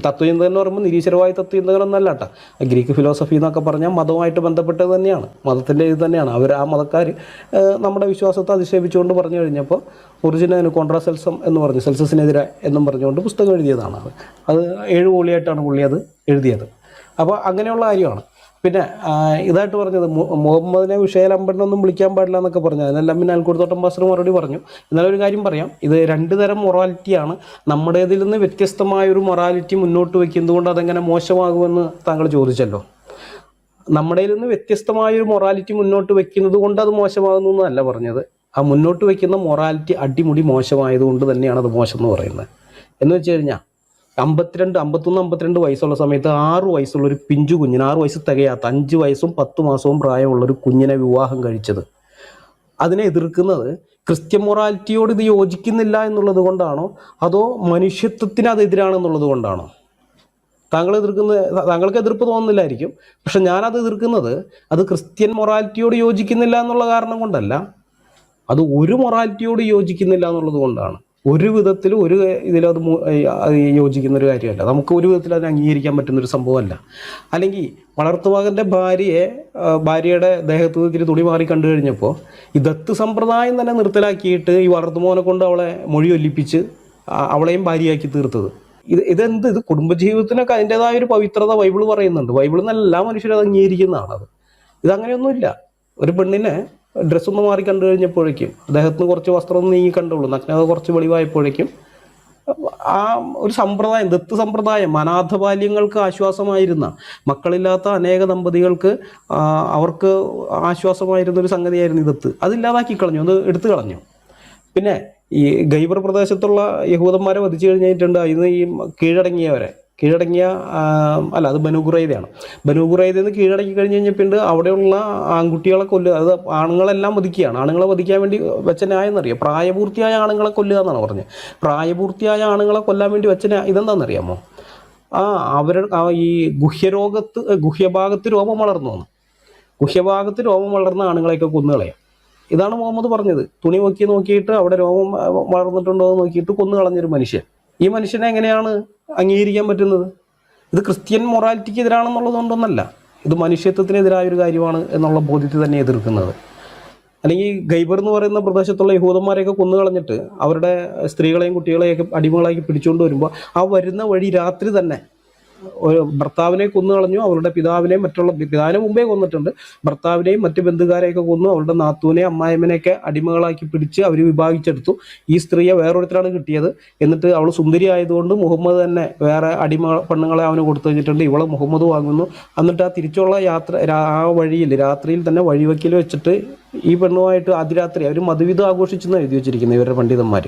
തത്വചിന്തകൻ എന്ന് പറയുമ്പോൾ നിരീശ്വരവാദി തത്വചിന്തകനൊന്നല്ല കേട്ടോ. ഗ്രീക്ക് ഫിലോസഫി എന്നൊക്കെ പറഞ്ഞാൽ മതവുമായിട്ട് ബന്ധപ്പെട്ടത് തന്നെയാണ്, മതത്തിൻ്റെ ഇത് തന്നെയാണ്. അവർ ആ മതക്കാർ നമ്മുടെ വിശ്വാസത്തെ അധിക്ഷേപിച്ചുകൊണ്ട് പറഞ്ഞു കഴിഞ്ഞപ്പോൾ ഒറിജിനൽ കോൺട്രാസെൽസം എന്ന് പറഞ്ഞു, സെൽസസിനെതിരെ എന്നും പറഞ്ഞുകൊണ്ട് പുസ്തകം എഴുതിയതാണ്. അത് 7 വോളിയായിട്ടാണ് പുള്ളി അത് എഴുതിയത്. അപ്പോൾ അങ്ങനെയുള്ള കാര്യമാണ്. പിന്നെ ഇതായിട്ട് പറഞ്ഞത് മുഹമ്മദിനെ വിഷയലമ്പനൊന്നും വിളിക്കാൻ പാടില്ല എന്നൊക്കെ പറഞ്ഞു. അതിനെല്ലാം പിന്നെ അൽക്കുടത്തോട്ടം പാസ്റ്റർ മറുപടി പറഞ്ഞു. എന്നാലും ഒരു കാര്യം പറയാം, ഇത് 2 തരം മൊറാലിറ്റിയാണ്. നമ്മുടേതിൽ നിന്ന് വ്യത്യസ്തമായൊരു മൊറാലിറ്റി മുന്നോട്ട് വയ്ക്കുന്നത് കൊണ്ട് അതെങ്ങനെ മോശമാകുമെന്ന് താങ്കൾ ചോദിച്ചല്ലോ. നമ്മുടെ നിന്ന് വ്യത്യസ്തമായൊരു മൊറാലിറ്റി മുന്നോട്ട് വെക്കുന്നത് കൊണ്ട് അത് മോശമാകുന്നു എന്നല്ല പറഞ്ഞത്. ആ മുന്നോട്ട് വയ്ക്കുന്ന മൊറാലിറ്റി അടിമുടി മോശമായതുകൊണ്ട് തന്നെയാണ് അത് മോശം എന്ന് പറയുന്നത്. എന്ന് വെച്ച് കഴിഞ്ഞാൽ 52 വയസ്സുള്ള സമയത്ത് 6 വയസ്സുള്ളൊരു പിഞ്ചു കുഞ്ഞിന്, 6 വയസ്സ് തികയാത്ത 5 വയസ്സും 10 മാസവും പ്രായമുള്ളൊരു കുഞ്ഞിനെ വിവാഹം കഴിച്ചത്, അതിനെ എതിർക്കുന്നത് ക്രിസ്ത്യൻ മൊറാലിറ്റിയോട് ഇത് യോജിക്കുന്നില്ല എന്നുള്ളത് കൊണ്ടാണോ അതോ മനുഷ്യത്വത്തിന് അത് എതിരാണെന്നുള്ളത് കൊണ്ടാണോ? താങ്കൾക്ക് എതിർപ്പ് തോന്നുന്നില്ലായിരിക്കും. പക്ഷെ ഞാനത് എതിർക്കുന്നത് അത് ക്രിസ്ത്യൻ മൊറാലിറ്റിയോട് യോജിക്കുന്നില്ല എന്നുള്ള കാരണം കൊണ്ടല്ല, അത് ഒരു മൊറാലിറ്റിയോട് യോജിക്കുന്നില്ല എന്നുള്ളത് കൊണ്ടാണ്. ഒരു വിധത്തിലും ഒരു ഇതിലത് യോജിക്കുന്നൊരു കാര്യമല്ല. നമുക്ക് ഒരു വിധത്തിൽ അതിനെ അംഗീകരിക്കാൻ പറ്റുന്നൊരു സംഭവമല്ല. അല്ലെങ്കിൽ വളർത്തുമകൻ്റെ ഭാര്യയുടെ ദേഹത്ത് ഇത്തിരി തുണി മാറി കണ്ടു കഴിഞ്ഞപ്പോൾ ഈ ദത്ത് സമ്പ്രദായം തന്നെ നിർത്തലാക്കിയിട്ട് ഈ വളർത്തുമോനെ കൊണ്ട് അവളെ മൊഴി ഒല്ലിപ്പിച്ച് അവളെയും ഭാര്യയാക്കി തീർത്തത്. ഇത് കുടുംബജീവിതത്തിനൊക്കെ അതിൻ്റെതായ ഒരു പവിത്രത ബൈബിൾ പറയുന്നുണ്ട്. ബൈബിളിൽ നിന്ന് എല്ലാ മനുഷ്യരും അത് അംഗീകരിക്കുന്നതാണത്. ഇതങ്ങനെയൊന്നുമില്ല. ഒരു പെണ്ണിനെ ഡ്രസ്സൊന്ന് മാറി കണ്ടു കഴിഞ്ഞപ്പോഴേക്കും, അദ്ദേഹത്തിന് കുറച്ച് വസ്ത്രം നീങ്ങി കണ്ടുള്ളൂ, നഗ്നത കുറച്ച് വെളിവായപ്പോഴേക്കും ആ ഒരു സമ്പ്രദായം, ദത്ത് സമ്പ്രദായം, അനാഥ ബാല്യങ്ങൾക്ക് ആശ്വാസമായിരുന്ന, മക്കളില്ലാത്ത അനേക ദമ്പതികൾക്ക് അവർക്ക് ആശ്വാസമായിരുന്ന ഒരു സംഗതിയായിരുന്നു ഈ ദത്ത്. അതില്ലാതാക്കി കളഞ്ഞു, അത് എടുത്തു കളഞ്ഞു. പിന്നെ ഈ ഖൈബർ പ്രദേശത്തുള്ള യഹൂദന്മാരെ വധിച്ചു കഴിഞ്ഞിട്ടുണ്ട്. അതിന് ഈ കീഴടങ്ങിയ അത് ബനൂ ഖുറൈദയാണ്. ബനൂ ഖുറൈദയിൽ നിന്ന് കീഴടക്കി കഴിഞ്ഞ് കഴിഞ്ഞപ്പോൾ അവിടെയുള്ള ആൺകുട്ടികളെ കൊല്ലുക, അത് ആണുങ്ങളെല്ലാം വധിക്കുകയാണ്. ആണുങ്ങളെ വധിക്കാൻ വേണ്ടി വെച്ച ന്യായം എന്നറിയാം, പ്രായപൂർത്തിയായ ആണുങ്ങളെ കൊല്ലുക എന്നാണ് പറഞ്ഞത്. പ്രായപൂർത്തിയായ ആണുങ്ങളെ കൊല്ലാൻ വേണ്ടി വെച്ച ഇതെന്താണെന്നറിയാമോ? ഈ ഗുഹ്യഭാഗത്ത് രോമം വളർന്നു വന്നു, ഗുഹ്യഭാഗത്ത് രോമം വളർന്ന ആണുങ്ങളെയൊക്കെ കൊന്നുകളയാം. ഇതാണ് മുഹമ്മദ് പറഞ്ഞത്. തുണി നോക്കിയിട്ട് അവിടെ രോമം വളർന്നിട്ടുണ്ടോ എന്ന് നോക്കിയിട്ട് കൊന്നു കളഞ്ഞൊരു മനുഷ്യൻ. ഈ മനുഷ്യനെ എങ്ങനെയാണ് അംഗീകരിക്കാൻ പറ്റുന്നത്? ഇത് ക്രിസ്ത്യൻ മൊറാലിറ്റിക്ക് എതിരാണെന്നുള്ളത് കൊണ്ടൊന്നല്ല, ഇത് മനുഷ്യത്വത്തിനെതിരായൊരു കാര്യമാണ് എന്നുള്ള ബോധ്യത്തിൽ തന്നെ എതിർക്കുന്നത്. അല്ലെങ്കിൽ ഖൈബർ എന്ന് പറയുന്ന പ്രദേശത്തുള്ള യഹൂദന്മാരെയൊക്കെ കൊന്നു കളഞ്ഞിട്ട് അവരുടെ സ്ത്രീകളെയും കുട്ടികളെയൊക്കെ അടിമകളാക്കി പിടിച്ചുകൊണ്ട് വരുമ്പോൾ ആ വരുന്ന വഴി രാത്രി തന്നെ ഭർത്താവിനെ കൊന്നു കളഞ്ഞു, അവളുടെ പിതാവിനെയും പിതാവിനെ മുമ്പേ കൊന്നിട്ടുണ്ട്, ഭർത്താവിനെയും മറ്റു ബന്ധുക്കാരെയൊക്കെ കൊന്നു, അവളുടെ നാത്തൂനെ അമ്മായിമ്മനെയൊക്കെ അടിമകളാക്കി പിടിച്ച് അവർ വിഭാഗിച്ചെടുത്തു. ഈ സ്ത്രീയെ വേറൊരുത്തരാണ് കിട്ടിയത്. എന്നിട്ട് അവൾ സുന്ദരി ആയതുകൊണ്ട് മുഹമ്മദ് തന്നെ വേറെ പെണ്ണുങ്ങളെ അവന് കൊടുത്തു വെച്ചിട്ടുണ്ട്. ഇവളെ മുഹമ്മദ് വാങ്ങുന്നു. എന്നിട്ട് ആ തിരിച്ചുള്ള യാത്ര ആ വഴിയിൽ രാത്രിയിൽ തന്നെ വഴിവെക്കൽ വെച്ചിട്ട് ഈ പെണ്ണുമായിട്ട് അതിരാത്രി അവർ മധുവിധം ആഘോഷിച്ചെന്ന് എഴുതി വെച്ചിരിക്കുന്നത് ഇവരുടെ പണ്ഡിതന്മാർ.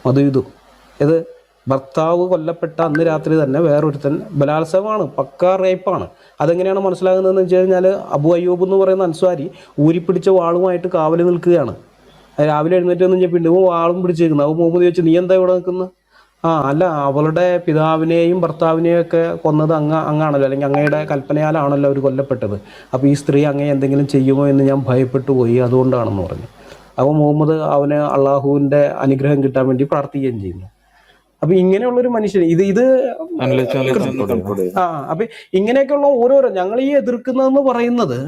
മധുവിധു ഇത് ഭർത്താവ് കൊല്ലപ്പെട്ട അന്ന് രാത്രി തന്നെ വേറൊരുത്തൻ ബലാത്സംഗമാണ്, പക്കാ റേപ്പാണ്. അതെങ്ങനെയാണ് മനസ്സിലാകുന്നതെന്ന് വെച്ച് കഴിഞ്ഞാൽ അബു അയ്യൂബ് എന്ന് പറയുന്ന അൻസ്വാരി ഊരിപ്പിടിച്ച വാളുമായിട്ട് കാവൽ നിൽക്കുകയാണ്. രാവിലെ എഴുന്നേറ്റ് വന്ന് കഴിഞ്ഞാൽ പിന്നെ വാളും പിടിച്ചേക്കുന്നത്. അബു മുഹമ്മദ് ചോദിച്ചു, നീ എന്താ ഇവിടെ നിൽക്കുന്നത്? അല്ല, അവളുടെ പിതാവിനെയും ഭർത്താവിനെയും ഒക്കെ കൊന്നത് അങ്ങാണല്ലോ, അല്ലെങ്കിൽ അങ്ങയുടെ കൽപ്പനയാലാണല്ലോ അവർ കൊല്ലപ്പെട്ടത്. അപ്പോൾ ഈ സ്ത്രീ അങ്ങയെ എന്തെങ്കിലും ചെയ്യുമോ എന്ന് ഞാൻ ഭയപ്പെട്ടു പോയി, അതുകൊണ്ടാണെന്ന് പറഞ്ഞു. അപ്പോൾ മുഹമ്മദ് അവന് അള്ളാഹുവിൻ്റെ അനുഗ്രഹം കിട്ടാൻ വേണ്ടി പ്രാർത്ഥിക്കുകയും ചെയ്യുന്നു. അപ്പൊ ഇങ്ങനെയുള്ളൊരു മനുഷ്യൻ ഇത് അപ്പൊ ഇങ്ങനെയൊക്കെയുള്ള ഓരോരോ ഞങ്ങൾ ഈ എതിർക്കുന്നതെന്ന് പറയുന്നത്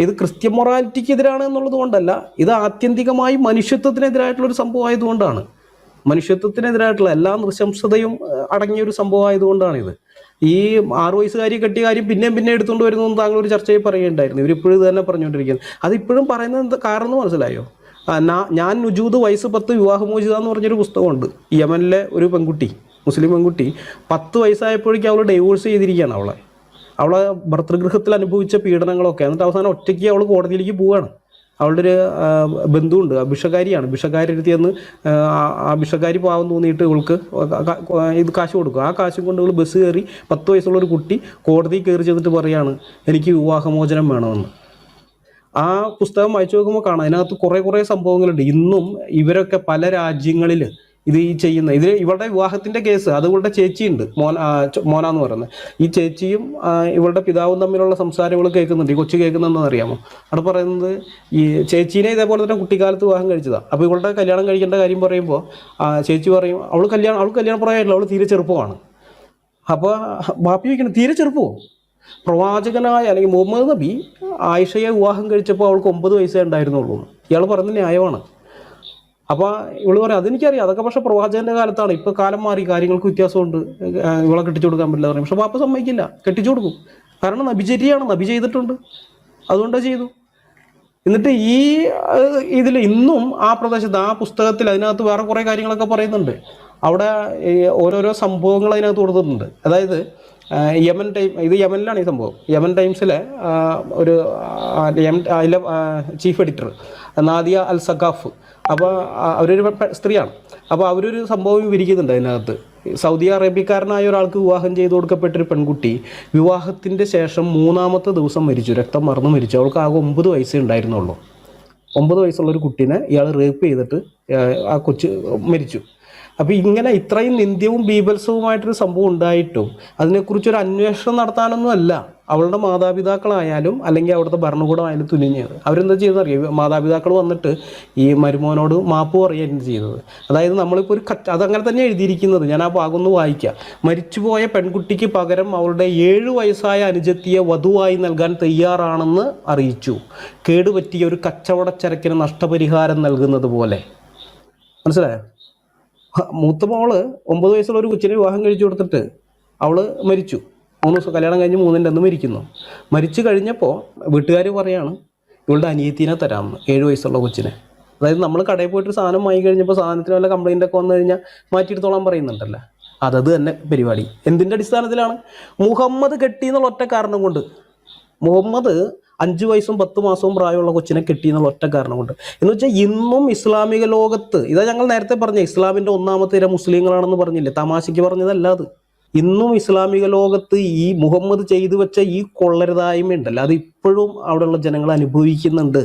ഇത് ക്രിസ്ത്യൻ മൊറാലിറ്റിക്ക് എതിരാണ് എന്നുള്ളത് കൊണ്ടല്ല, ഇത് ആത്യന്തികമായി മനുഷ്യത്വത്തിനെതിരായിട്ടുള്ളൊരു സംഭവം ആയതുകൊണ്ടാണ്. മനുഷ്യത്വത്തിനെതിരായിട്ടുള്ള എല്ലാ നൃശംസതയും അടങ്ങിയൊരു സംഭവം ആയതുകൊണ്ടാണിത്. ഈ 6 വയസ്സുകാരി കെട്ടിയ കാര്യം പിന്നെ എടുത്തുകൊണ്ട് വരുന്നു താങ്കൾ ഒരു ചർച്ചയിൽ പറയുകയുണ്ടായിരുന്നു. ഇവരിപ്പോഴും ഇത് തന്നെ പറഞ്ഞുകൊണ്ടിരിക്കുന്നത്. അതിപ്പോഴും പറയുന്നത് കാരണം മനസ്സിലായോ? ഞാൻ നുജൂദ് വയസ്സ് 10 വിവാഹമോചിത എന്ന് പറഞ്ഞൊരു പുസ്തകമുണ്ട്. യമനിലെ ഒരു പെൺകുട്ടി, മുസ്ലിം പെൺകുട്ടി 10 വയസ്സായപ്പോഴേക്കും അവൾ ഡൈവോഴ്സ് ചെയ്തിരിക്കുകയാണ്. അവളെ ഭർതൃഗൃഹത്തിൽ അനുഭവിച്ച പീഡനങ്ങളൊക്കെ. എന്നിട്ട് അവസാനം ഒറ്റയ്ക്ക് അവൾ കോടതിയിലേക്ക് പോവുകയാണ്. അവളുടെ ഒരു ബന്ധുവുണ്ട്, ഭിഷക്കാരിയാണ്. ഭിഷക്കാരെടുത്തിയെന്ന് ആ ഭിഷക്കാരി പാവം തോന്നിയിട്ട് ഇവൾക്ക് ഇത് കാശ് കൊടുക്കും. ആ കാശും കൊണ്ട് ഇവൾ ബസ് കയറി 10 വയസ്സുള്ള ഒരു കുട്ടി കോടതിയിൽ കയറി ചെന്നിട്ട് പറയാണ്, എനിക്ക് വിവാഹമോചനം വേണമെന്ന്. ആ പുസ്തകം വായിച്ചു നോക്കുമ്പോൾ കാണാം, അതിനകത്ത് കുറേ സംഭവങ്ങളുണ്ട്. ഇന്നും ഇവരൊക്കെ പല രാജ്യങ്ങളിൽ ഇത് ഈ ചെയ്യുന്ന ഇവളുടെ വിവാഹത്തിൻ്റെ കേസ് അത് ഇവളുടെ ചേച്ചിയുണ്ട്, മോനാന്ന് പറയുന്നത്. ഈ ചേച്ചിയും ഇവളുടെ പിതാവും തമ്മിലുള്ള സംസാരം ഇവൾ കേൾക്കുന്നുണ്ട്. ഈ കൊച്ചു കേൾക്കുന്നതെന്ന് അറിയാമോ? അവിടെ പറയുന്നത് ഈ ചേച്ചീനെ ഇതേപോലെ തന്നെ കുട്ടിക്കാലത്ത് വിവാഹം കഴിച്ചതാണ്. അപ്പോൾ ഇവളുടെ കല്യാണം കഴിക്കേണ്ട കാര്യം പറയുമ്പോൾ ചേച്ചി പറയും അവൾക്ക് കല്യാണം പ്രായമായിട്ടില്ല, അവൾ തീരെ ചെറുപ്പമാണ്. അപ്പോൾ ബാപ്പി വയ്ക്കണം, തീരെ ചെറുപ്പമോ? പ്രവാചകനായ അല്ലെങ്കിൽ മുഹമ്മദ് നബി ആയിഷയെ വിവാഹം കഴിച്ചപ്പോൾ അവൾക്ക് 9 വയസ്സേ ഉണ്ടായിരുന്നുള്ളൂ. ഇയാൾ പറയുന്നത് ന്യായമാണ്. അപ്പോൾ ഇവള് പറയാം, അതെനിക്കറിയാം, അതൊക്കെ പക്ഷേ പ്രവാചകൻ്റെ കാലത്താണ്. ഇപ്പോൾ കാലം മാറി, കാര്യങ്ങൾക്ക് വ്യത്യാസമുണ്ട്, ഇവളെ കെട്ടിച്ചു കൊടുക്കാൻ പറ്റില്ല പറയും. പക്ഷെ ബാപ്പ സമ്മതിക്കില്ല, കെട്ടിച്ചു കൊടുക്കും. കാരണം നബിചര്യയാണ്, നബി ചെയ്തിട്ടുണ്ട്, അതുകൊണ്ട് ചെയ്തു. എന്നിട്ട് ഈ ഇതിൽ ഇന്നും ആ പ്രദേശത്ത് ആ പുസ്തകത്തിൽ അതിനകത്ത് വേറെ കുറേ കാര്യങ്ങളൊക്കെ പറയുന്നുണ്ട്. അവിടെ ഓരോരോ സംഭവങ്ങൾ അതിനകത്ത് കൊടുത്തിട്ടുണ്ട്. അതായത് യമൻ ടൈം, ഇത് യമനിലാണ് ഈ സംഭവം. യമൻ ടൈംസിലെ ഒരു അതിലെ ചീഫ് എഡിറ്റർ നാദിയ അൽ സഖാഫ്, അപ്പോൾ അവരൊരു സ്ത്രീയാണ്. അപ്പോൾ അവരൊരു സംഭവം വിവരിക്കുന്നുണ്ട് അതിനകത്ത്. സൗദി അറേബ്യക്കാരനായ ഒരാൾക്ക് വിവാഹം ചെയ്തു കൊടുക്കപ്പെട്ടൊരു പെൺകുട്ടി വിവാഹത്തിൻ്റെ ശേഷം 3-ാമത്തെ ദിവസം മരിച്ചു, രക്തം മറന്ന് മരിച്ചു. അവൾക്ക് ആകെ 9 വയസ്സേ ഉണ്ടായിരുന്നുള്ളൂ. 9 വയസ്സുള്ളൊരു കുട്ടീനെ ഇയാൾ റേപ്പ് ചെയ്തിട്ട് ആ കൊച്ച് മരിച്ചു. അപ്പോൾ ഇങ്ങനെ ഇത്രയും നിന്ദ്യവും ബീഭത്സവുമായിട്ടൊരു സംഭവം ഉണ്ടായിട്ടും അതിനെക്കുറിച്ചൊരു അന്വേഷണം നടത്താനൊന്നും അല്ല അവളുടെ മാതാപിതാക്കളായാലും അല്ലെങ്കിൽ അവിടുത്തെ ഭരണകൂടമായാലും തുനിഞ്ഞത്. അവരെന്താ ചെയ്തെന്നറിയാം? മാതാപിതാക്കൾ വന്നിട്ട് ഈ മരുമോനോട് മാപ്പ് പറയുകയാണ് ചെയ്തത്. അതായത് നമ്മളിപ്പോൾ ഒരു അതങ്ങനെ തന്നെ എഴുതിയിരിക്കുന്നത്. ഞാൻ ആ ഭാഗം ഒന്ന് വായിക്കാം. മരിച്ചുപോയ പെൺകുട്ടിക്ക് പകരം അവളുടെ 7 വയസ്സായ അനുജത്തിയെ വധുവായി നൽകാൻ തയ്യാറാണെന്ന് അറിയിച്ചു. കേടുപറ്റിയ ഒരു കച്ചവടച്ചരക്കിന് നഷ്ടപരിഹാരം നൽകുന്നത് പോലെ. മനസ്സിലായോ? മൂത്ത മോള് 9 വയസ്സുള്ള ഒരു കൊച്ചിനെ വിവാഹം കഴിച്ചു കൊടുത്തിട്ട് അവൾ മരിച്ചു. 3 ദിവസം കല്യാണം കഴിഞ്ഞ് 3-ൻ്റെ അന്ന് മരിക്കുന്നു. മരിച്ചു കഴിഞ്ഞപ്പോൾ വീട്ടുകാർ പറയാണ് ഇവളുടെ അനിയത്തിനെ തരാമെന്ന്, 7 വയസ്സുള്ള കൊച്ചിനെ. അതായത് നമ്മൾ കടയിൽ പോയിട്ടൊരു സാധനം വാങ്ങി കഴിഞ്ഞപ്പോൾ സാധനത്തിന് വല്ല കംപ്ലൈൻ്റ് ഒക്കെ വന്നു കഴിഞ്ഞാൽ മാറ്റിയെടുത്തോളാൻ പറയുന്നുണ്ടല്ലോ. അതത് തന്നെ പരിപാടി. എന്തിൻ്റെ അടിസ്ഥാനത്തിലാണ്? മുഹമ്മദ് കെട്ടി എന്നുള്ള ഒറ്റ കാരണം കൊണ്ട്. മുഹമ്മദ് 5 വയസ്സും 10 മാസവും പ്രായമുള്ള കൊച്ചിനെ കെട്ടി എന്നുള്ള ഒറ്റ കാരണം കൊണ്ട്. എന്ന് വെച്ചാൽ ഇന്നും ഇസ്ലാമിക ലോകത്ത്, ഇതാ ഞങ്ങൾ നേരത്തെ പറഞ്ഞ ഇസ്ലാമിൻ്റെ 1-ാമത്തെ ഇര മുസ്ലിങ്ങളാണെന്ന് പറഞ്ഞില്ലേ, തമാശയ്ക്ക് പറഞ്ഞതല്ല അത്. ഇന്നും ഇസ്ലാമിക ലോകത്ത് ഈ മുഹമ്മദ് ചെയ്തു വെച്ച ഈ കൊള്ളരുതായ്മ ഉണ്ടല്ലോ, അത് ഇപ്പോഴും അവിടെയുള്ള ജനങ്ങൾ അനുഭവിക്കുന്നുണ്ട്.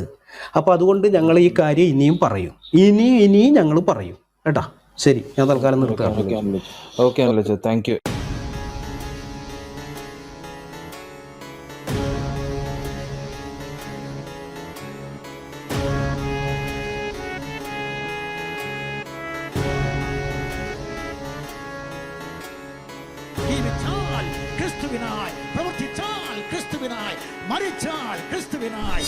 അപ്പോൾ അതുകൊണ്ട് ഞങ്ങൾ ഈ കാര്യം ഇനിയും പറയും, ഇനിയും ഞങ്ങൾ പറയും കേട്ടാ. ശരി, ഞാൻ തൽക്കാലം നിർത്തുകയാണ്. Okay, thank you. ജീവിച്ചാൽ ക്രിസ്തുവിനായി, പ്രവർത്തിച്ചാൽ ക്രിസ്തുവിനായി, മരിച്ചാൽ ക്രിസ്തുവിനായി.